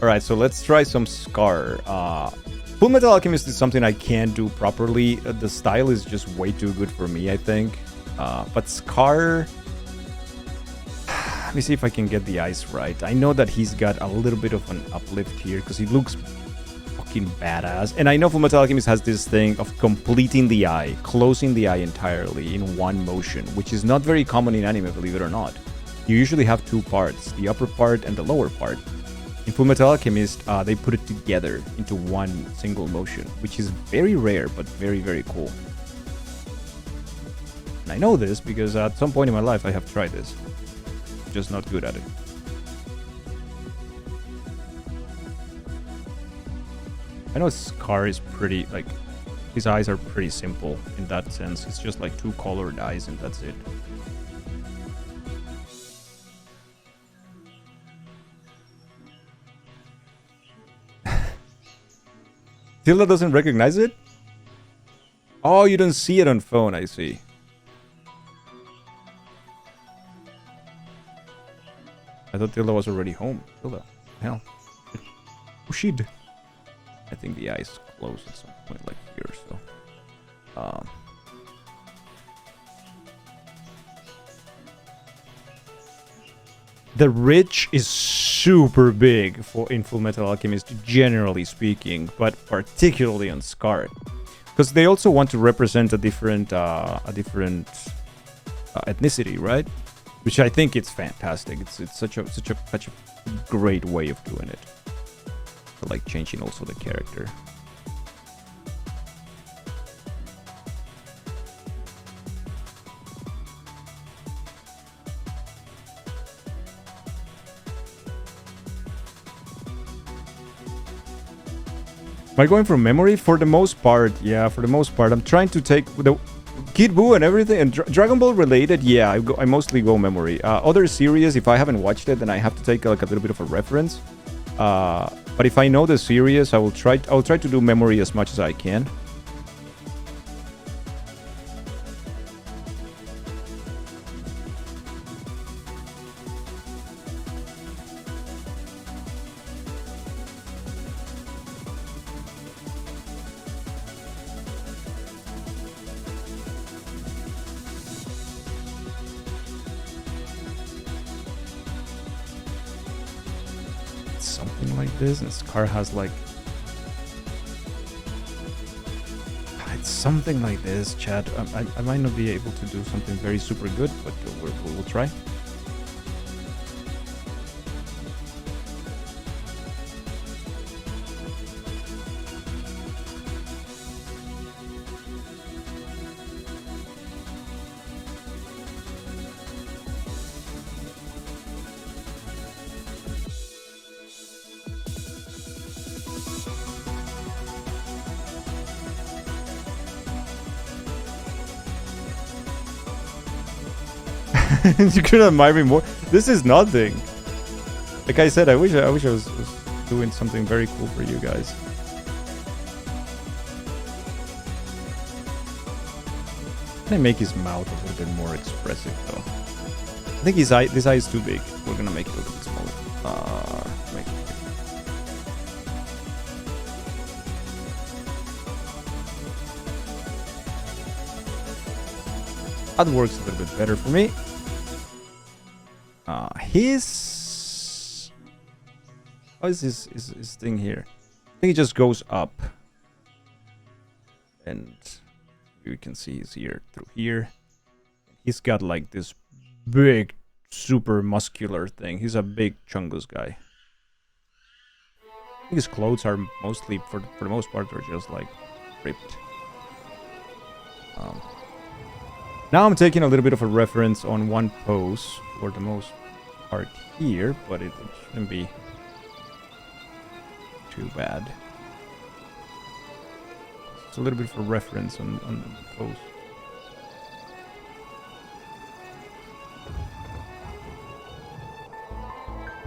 Alright, so let's try some Scar. Full Metal Alchemist is something I can't do properly. The style is just way too good for me, I think. But Scar... Let me see if I can get the eyes right. I know that he's got a little bit of an uplift here because he looks fucking badass. And I know Full Metal Alchemist has this thing of completing the eye, closing the eye entirely in one motion, which is not very common in anime, believe it or not. You usually have two parts, the upper part and the lower part. In Fullmetal Alchemist, they put it together into one single motion, which is very rare, but very, very cool. And I know this because at some point in my life I have tried this. Just not good at it. I know Scar is pretty, like, his eyes are pretty simple in that sense. It's just like two colored eyes and that's it. Tilda doesn't recognize it? Oh, you don't see it on phone, I see. I thought Tilda was already home. Tilda, hell. Oh, shit. I think the eyes close at some point, like here, so. The Ridge is super big in Fullmetal Alchemist, generally speaking, but particularly on Scar, because they also want to represent a different ethnicity, right? Which I think it's fantastic. It's such a great way of doing it. I like changing also the character. Am I going from memory? For the most part, yeah, for the most part. I'm trying to take... Kid Buu and everything, and Dragon Ball related, yeah, I mostly go memory. Other series, if I haven't watched it, then I have to take like a little bit of a reference. But if I know the series, I'll try to do memory as much as I can. Something like this, and this car has like, it's something like this, chat. I might not be able to do something very super good, but we'll try. You could admire me more. This is nothing. Like I said, I wish I was doing something very cool for you guys. Can I make his mouth a little bit more expressive though? I think this eye is too big. We're gonna make it a little bit smaller. Make it. That works a little bit better for me. His... How is his thing here? I think it just goes up. And you can see his ear through here. He's got like this big, super muscular thing. He's a big chungus guy. I think his clothes are mostly, for the most part, are just like ripped. Now I'm taking a little bit of a reference on one pose for the most part here, but it shouldn't be too bad. It's a little bit of a reference on the pose.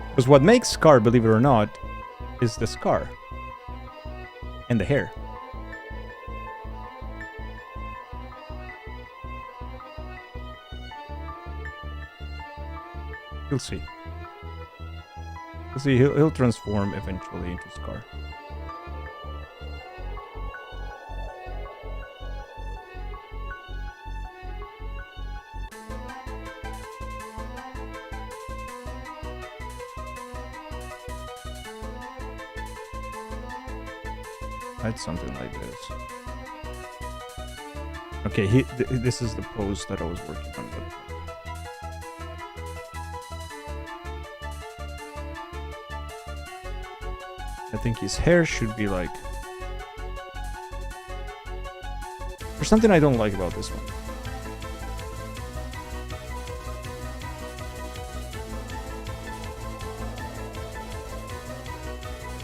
Because what makes Scar, believe it or not, is the scar and the hair. You'll see. You'll see. He'll transform eventually into Scar. That's something like this. Okay, this is the pose that I was working on. But I think his hair should be like... There's something I don't like about this one.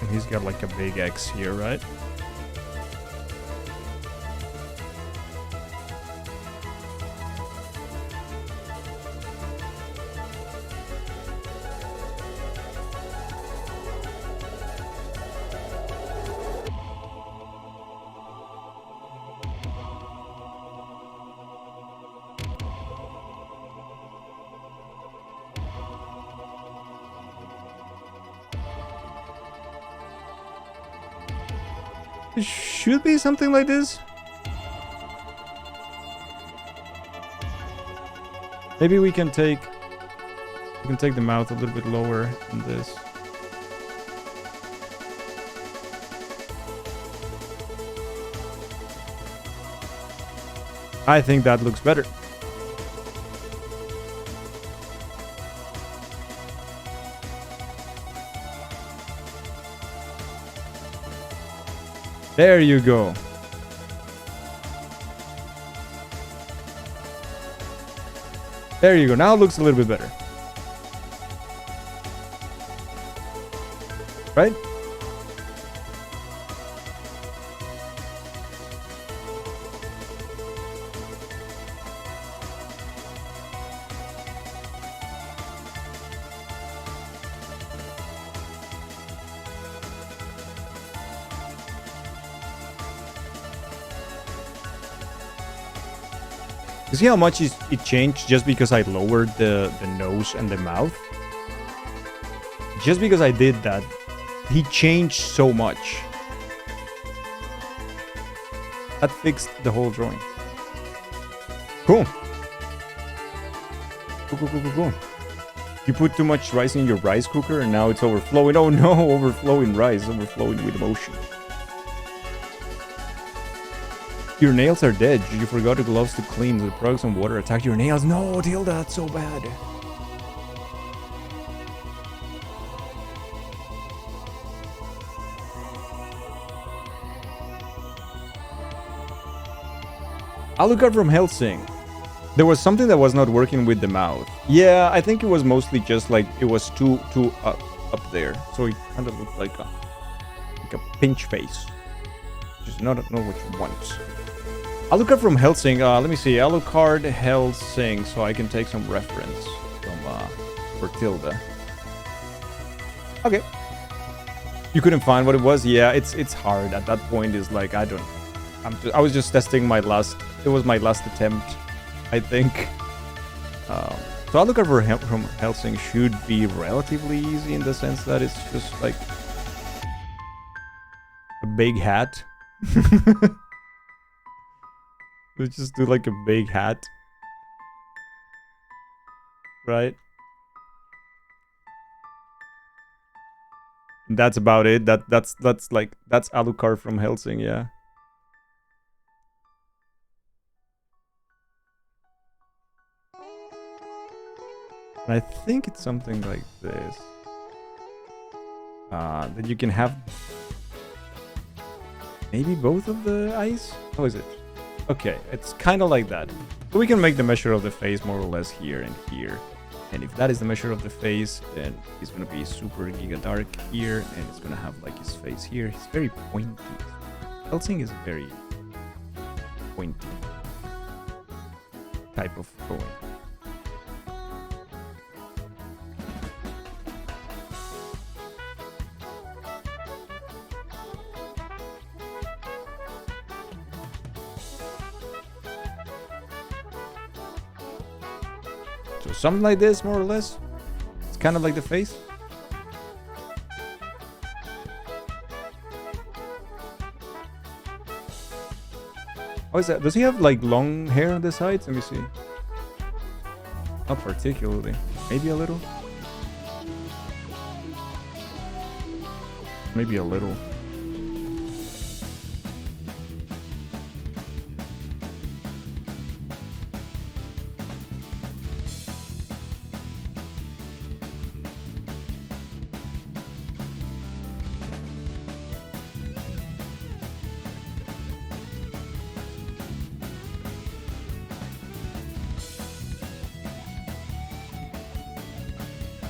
And he's got like a big X here, right? It should be something like this. Maybe we can take the mouth a little bit lower than this. I think that looks better. There you go. There you go. Now it looks a little bit better. Right? You see how much it changed just because I lowered the nose and the mouth? Just because I did that, he changed so much. That fixed the whole drawing. Cool. Cool. You put too much rice in your rice cooker and now it's overflowing. Oh no, overflowing rice, overflowing with emotion. Your nails are dead. You forgot the gloves to clean. The products and water attacked your nails. No, Tilda, that's so bad. Alucard from Helsing. There was something that was not working with the mouth. Yeah, I think it was mostly just like it was too up there. So it kind of looked like a pinch face. Just not what you want. Alucard from Helsing. Let me see. Alucard Helsing. So I can take some reference from for Tilda. Okay. You couldn't find what it was? Yeah, it's hard. At that point is like I was just testing my last. It was my last attempt, I think. So Alucard from Helsing should be relatively easy in the sense that it's just like a big hat. Let's just do like a big hat, right? That's about it. That's Alucard from Helsing, yeah. And I think it's something like this. That you can have maybe both of the eyes? How is it? Okay, it's kind of like that. So we can make the measure of the face more or less here and here. And if that is the measure of the face, then it's going to be super giga dark here. And it's going to have like his face here. He's very pointy. Helsing is very pointy type of drawing. So something like this, more or less. It's kind of like the face. How is that? Does he have like long hair on the sides? Let me see. Not particularly. Maybe a little. Maybe a little.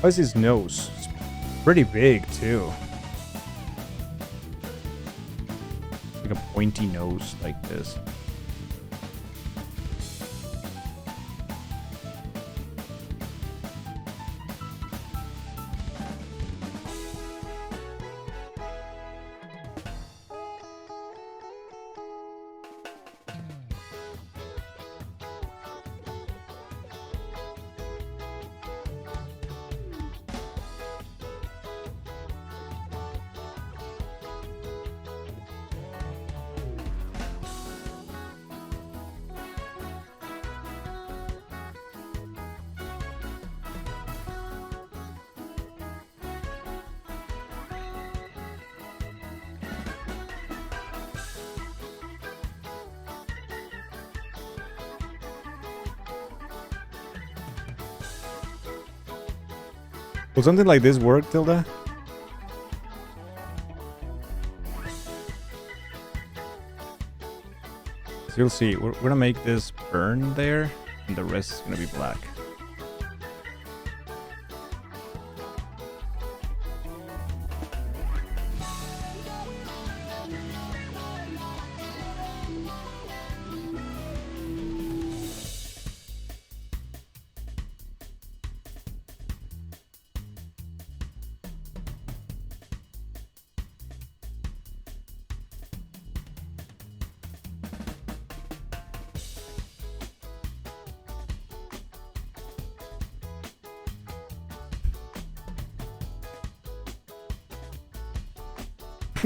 How's his nose? It's pretty big too. Like a pointy nose like this. Will something like this work, Tilda? So you'll see, we're gonna make this burn there, and the rest is gonna be black.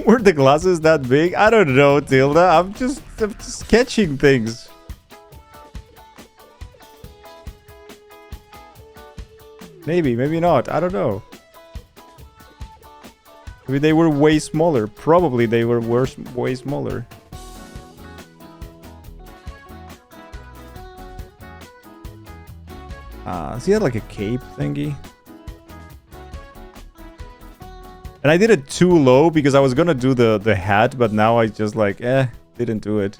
Were the glasses that big? I don't know, Tilda. I'm just catching things. Maybe, maybe not. I don't know. Maybe they were way smaller. Probably they were way smaller. So he had like a cape thingy. And I did it too low because I was gonna do the hat, but now I just like, didn't do it.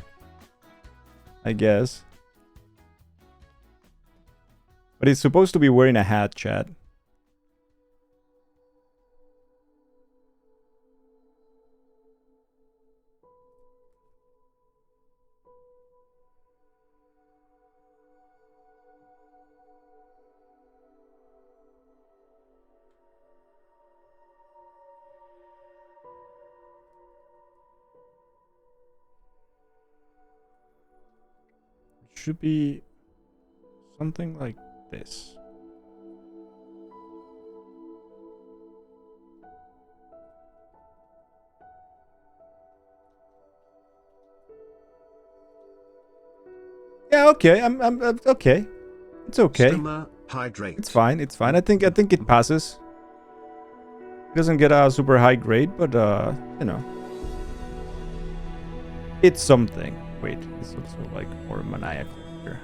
I guess. But he's supposed to be wearing a hat, chat. Should be something like this. Yeah, okay. I'm okay. It's okay. Swimmer, hydrate. It's fine. It's fine. I think it passes. It doesn't get a super high grade, but you know, it's something. Wait, it's also like more maniacal here.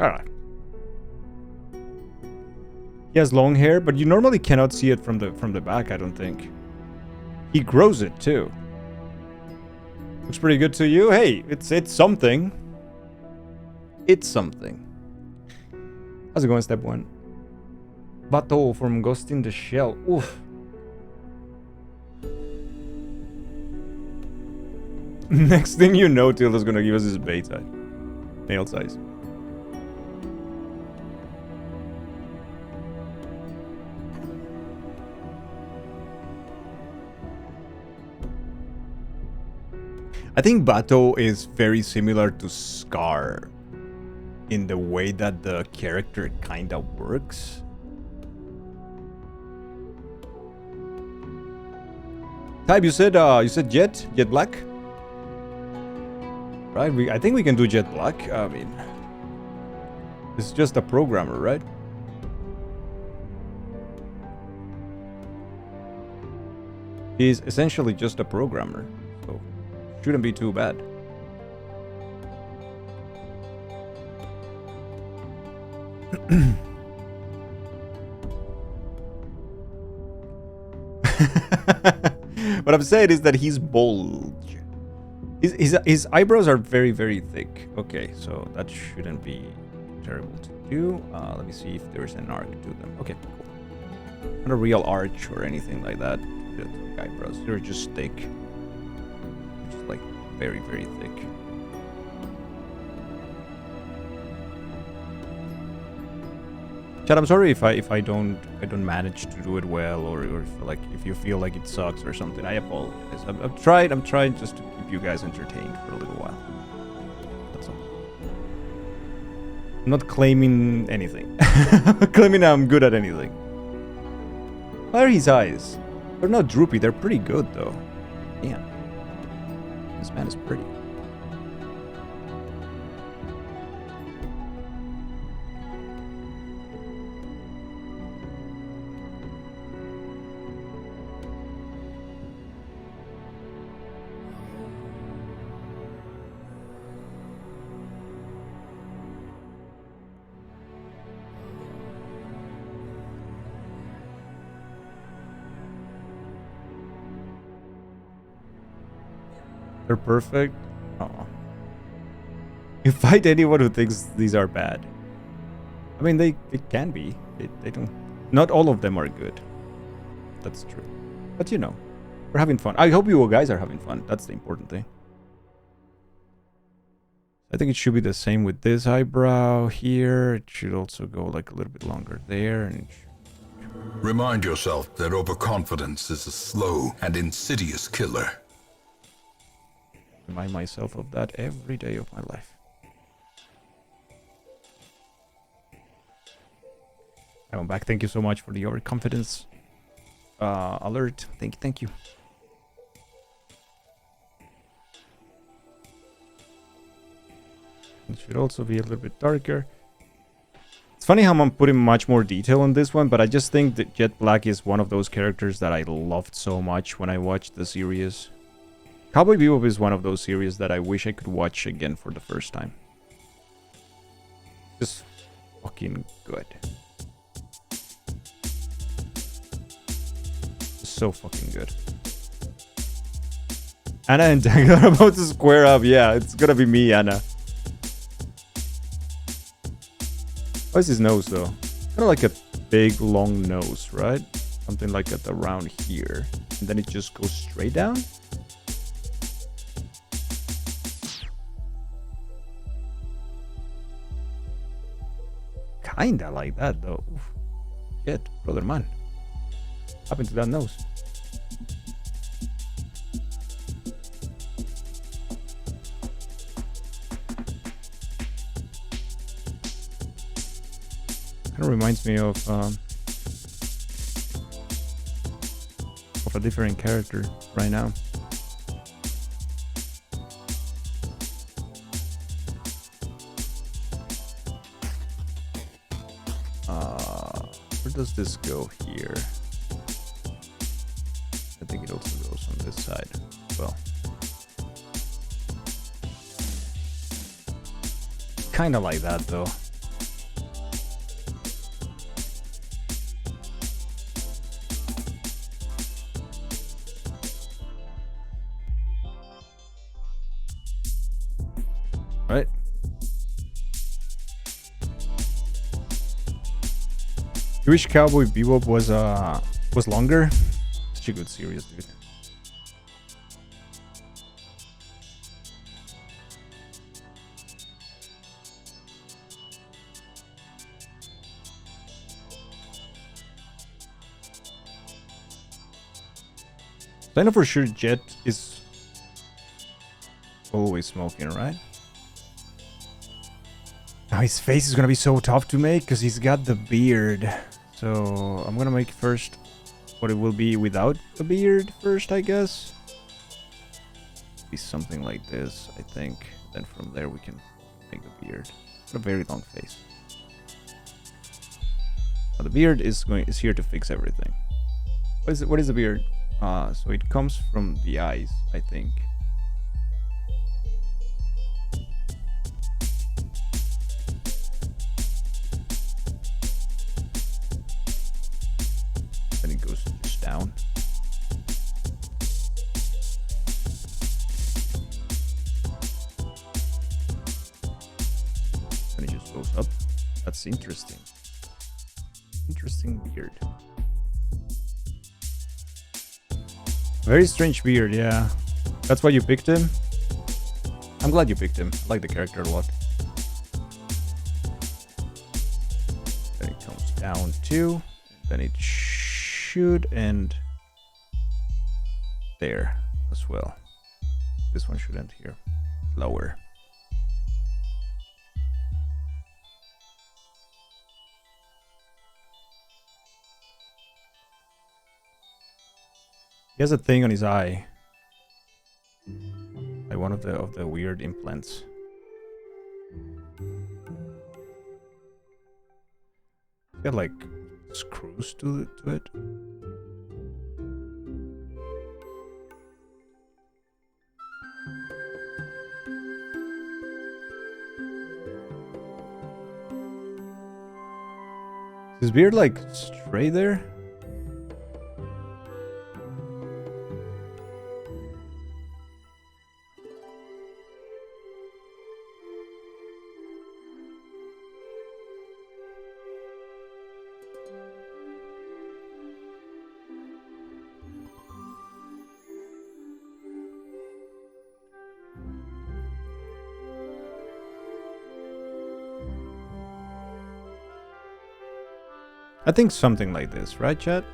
Alright. He has long hair, but you normally cannot see it from the back, I don't think. He grows it too. Looks pretty good to you. Hey, it's something. It's something. How's it going, step one? Bato from Ghost in the Shell. Oof. Next thing you know, Tilda's gonna give us his beta. Nail size. I think Bato is very similar to Scar in the way that the character kind of works. Type, you said Jet Black? Right, I think we can do Jet Black. I mean, it's just a programmer, right? He's essentially just a programmer, so shouldn't be too bad. What I'm saying is that he's bulge. His eyebrows are very, very thick. Okay, so that shouldn't be terrible to do. Let me see if there's an arc to them. Okay, cool. Not a real arch or anything like that. Just eyebrows. They're just thick. Just like very, very thick. Chad, I'm sorry if I don't manage to do it well, or if you feel like it sucks or something. I apologize. I'm trying just to keep you guys entertained for a little while. That's all. I'm not claiming anything. Claiming I'm good at anything. How are his eyes? They're not droopy. They're pretty good though. Damn. This man is pretty. They're perfect. Oh. You fight anyone who thinks these are bad. I mean, they can be. They don't. Not all of them are good. That's true. But you know, we're having fun. I hope you guys are having fun. That's the important thing. I think it should be the same with this eyebrow here. It should also go like a little bit longer there. And Remind yourself that overconfidence is a slow and insidious killer. remind myself of that every day of my life. I'm back. Thank you so much for the overconfidence alert. Thank you. It should also be a little bit darker. It's funny how I'm putting much more detail on this one, but I just think that Jet Black is one of those characters that I loved so much when I watched the series. Cowboy Bebop is one of those series that I wish I could watch again for the first time. Just fucking good. So fucking good. Anna and Dang are about to square up. Yeah, it's gonna be me, Anna. What's his nose though? Kind of like a big long nose, right? Something like at around here. And then it just goes straight down? Kinda like that though. Oof. Shit, brother man. What happened to that nose? Kind of reminds me of a different character right now. Where does this go here? I think it also goes on this side as well. Kind of like that though. Right. You wish Cowboy Bebop was longer? Such a good series, dude. I know for sure Jet is always smoking, right? Now his face is gonna be so tough to make because he's got the beard. So I'm gonna make first what it will be without a beard first, I guess. Be something like this, I think. Then from there we can make the beard. A very long face. Now the beard is here to fix everything. What is the beard? So it comes from the eyes, I think. Then it goes just down. Then it just goes up. That's interesting. Interesting beard. Very strange beard, yeah. That's why you picked him? I'm glad you picked him. I like the character a lot. Then it comes down too. Then it should end there as well. This one should end here. Lower. He has a thing on his eye. Like one of the weird implants. He's got like screws to it. Is his beard like straight there? I think something like this, right, chat?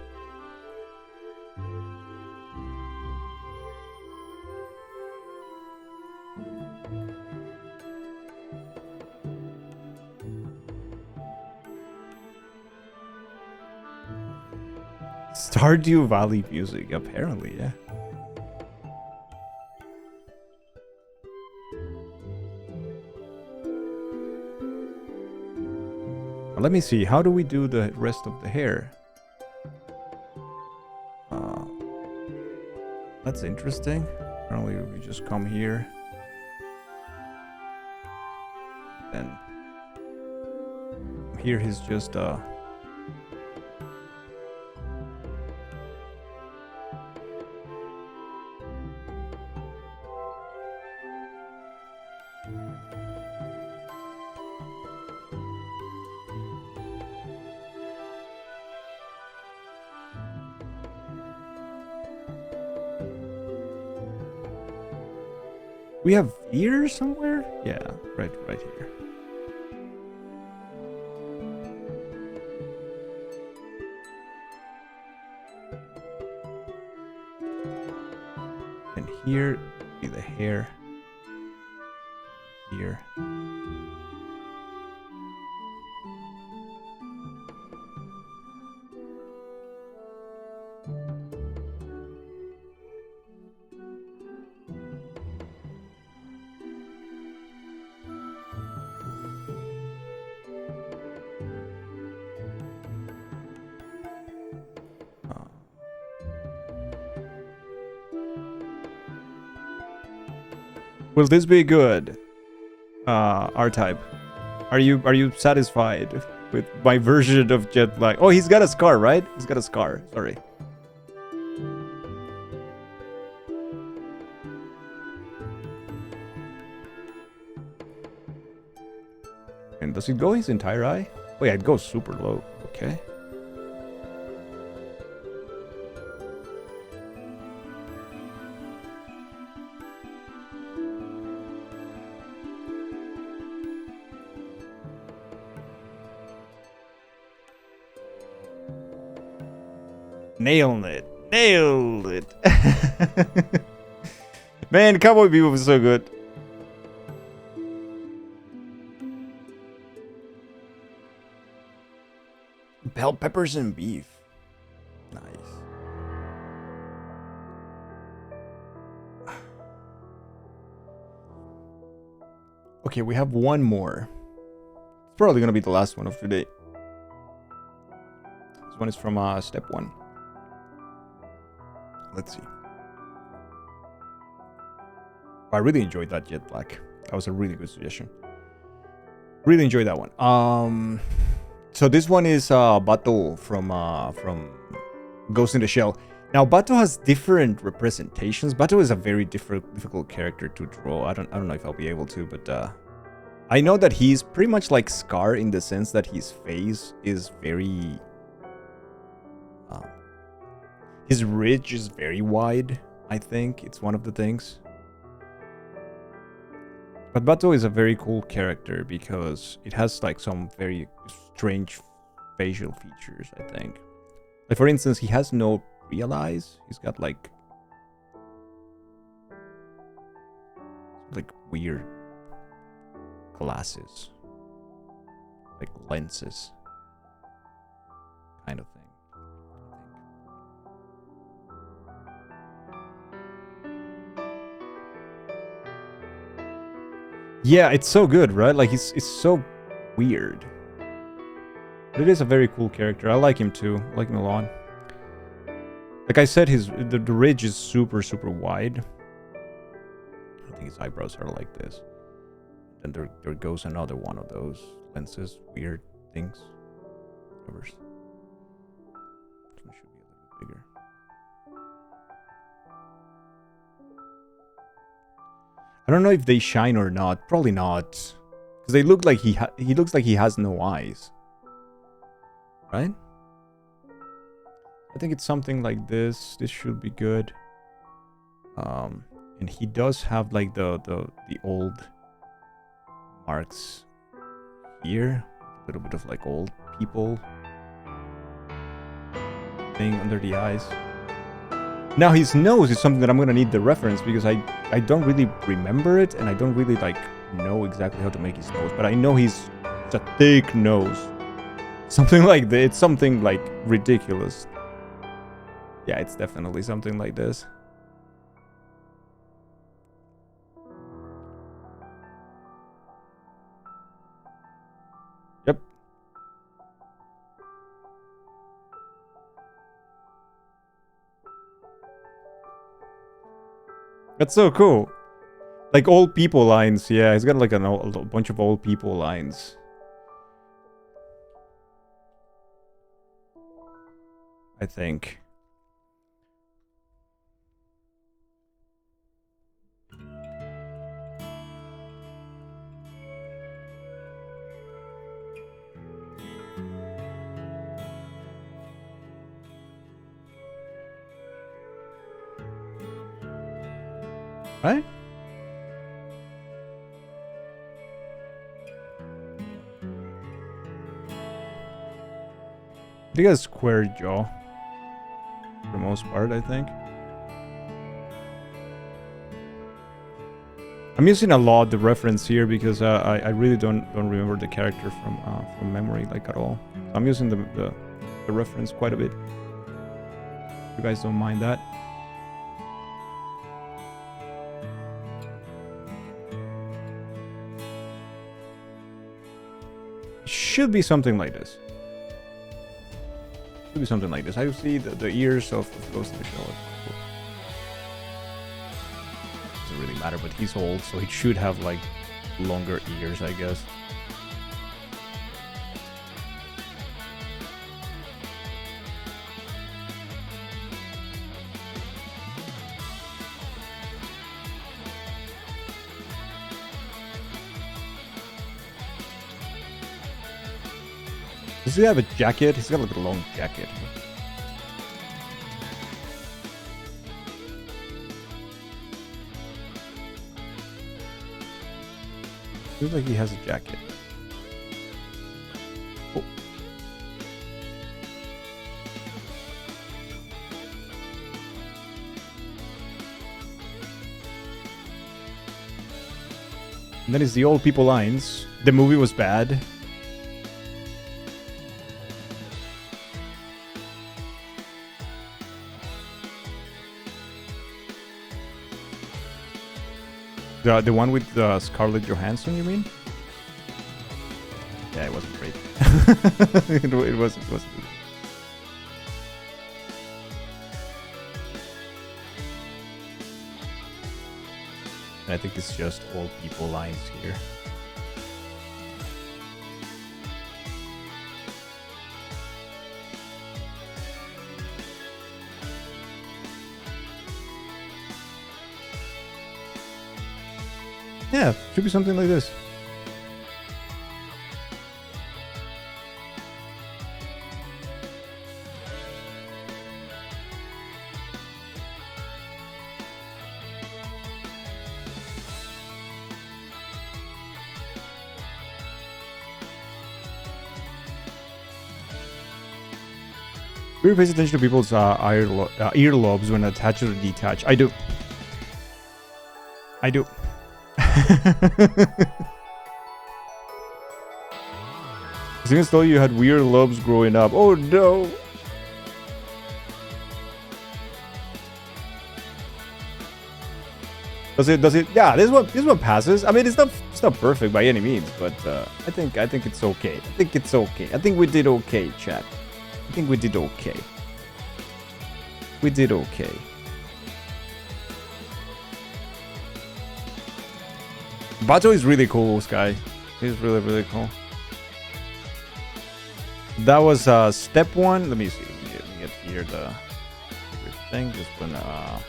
Stardew Valley music, apparently, yeah. Let me see, how do we do the rest of the hair? That's interesting. Apparently we just come here. And here he's just we have ears somewhere? Yeah, right here. And here be the hair. Here. Will this be good? R-Type. Are you satisfied with my version of Jet Black? Oh, he's got a scar, right? He's got a scar. Sorry. And does it go his entire eye? Oh yeah, it goes super low. Okay. Nailed it. Nailed it. Man, Cowboy Bebop was so good. Bell peppers and beef. Nice. Okay, we have one more. It's probably gonna be the last one of today. This one is from step 1. Let's see. I really enjoyed that Jet Black. That was a really good suggestion. Really enjoyed that one. So this one is Bato from Ghost in the Shell. Now Bato has different representations. Bato is a very difficult character to draw. I don't know if I'll be able to, but I know that he's pretty much like Scar in the sense that his face is very his ridge is very wide, I think. It's one of the things. But Bato is a very cool character because it has like some very strange facial features, I think. Like for instance, he has no real eyes. He's got like weird glasses. Like lenses. Kind of thing. Yeah, it's so good, right? Like it's so weird. But it is a very cool character. I like him too. I like him a lot. Like I said, the ridge is super wide. I think his eyebrows are like this. And there goes another one of those lenses, weird things. Whatever. This one should be a little bit bigger. I don't know if they shine or not. Probably not, because they look like he looks like he has no eyes, right? I think it's something like this. This should be good. And he does have like the old marks here, a little bit of like old people thing under the eyes. Now his nose is something that I'm gonna need the reference because I don't really remember it and I don't really like know exactly how to make his nose, but I know he's a thick nose. Something like that. It's something like ridiculous. Yeah, it's definitely something like this. Yep. That's so cool. Like old people lines. Yeah, he's got like a bunch of old people lines. I think. Right? He got a square jaw. For the most part, I think. I'm using a lot the reference here because I really don't remember the character from memory like at all. I'm using the reference quite a bit. If you guys don't mind that. It should be something like this. Should be something like this. I see the ears of Ghost in the Shell. Doesn't really matter, but he's old, so he should have like longer ears, I guess. Does he have a jacket? He's got like a long jacket. Feels like he has a jacket. Oh. And then it's the old people lines. The movie was bad. The one with Scarlett Johansson, you mean? Yeah, it wasn't great. it wasn't. I think it's just old people lines here. Yeah, should be something like this. Do you pay attention to people's earlobes when attached or detached? I do. I do. Seems though you had weird lobes growing up. Oh no. Does it? Yeah, this one passes. I mean, it's not perfect by any means, but I think it's okay. I think it's okay. I think we did okay, chat. I think we did okay. We did okay. Bato is really cool, Sky. He's really, really cool. That was step one. Let me see. Let me get here the thing. Just gonna.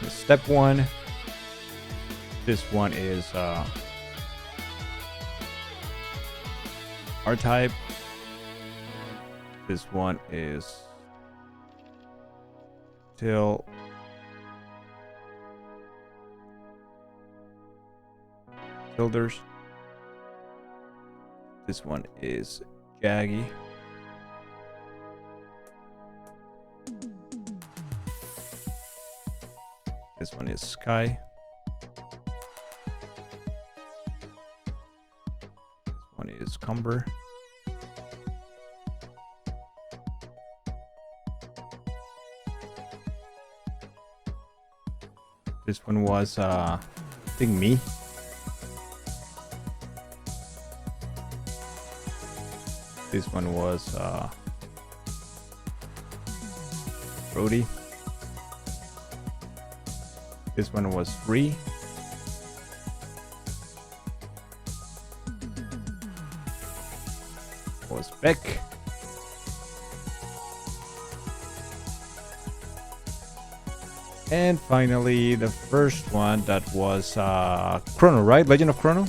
Step one. This one is R-type. This one is till tildes. This one is Jaggy. This one is Sky. This one is Cumber. This one was, I think, me. This one was, Brody. This one was Free. Was Beck. And finally, the first one, that was Chrono, right? Legend of Chrono?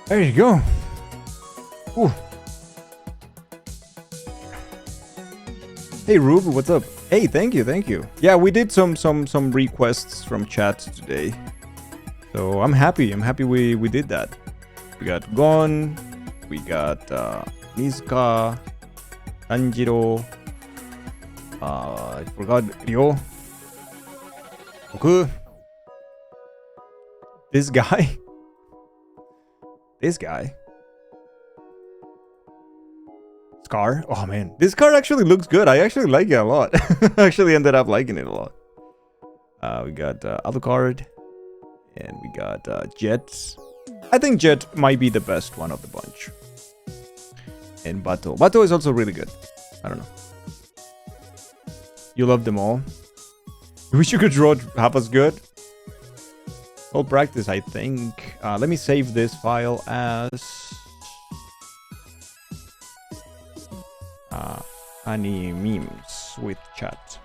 There you go. Ooh. Hey Rube, what's up? Hey, thank you. Yeah, we did some requests from chat today, so I'm happy we did that. We got Gon, we got Nizuka, Tanjiro, I forgot Ryo, Goku, this guy, Scar. Oh man, this car actually looks good. I actually like it a lot. I actually ended up liking it a lot. We got Alucard, and we got Jet. I think Jet might be the best one of the bunch. And Bato. Bato is also really good. I don't know. You love them all. Wish you could draw half as good. Whole practice, I think. Let me save this file as funny memes with chat.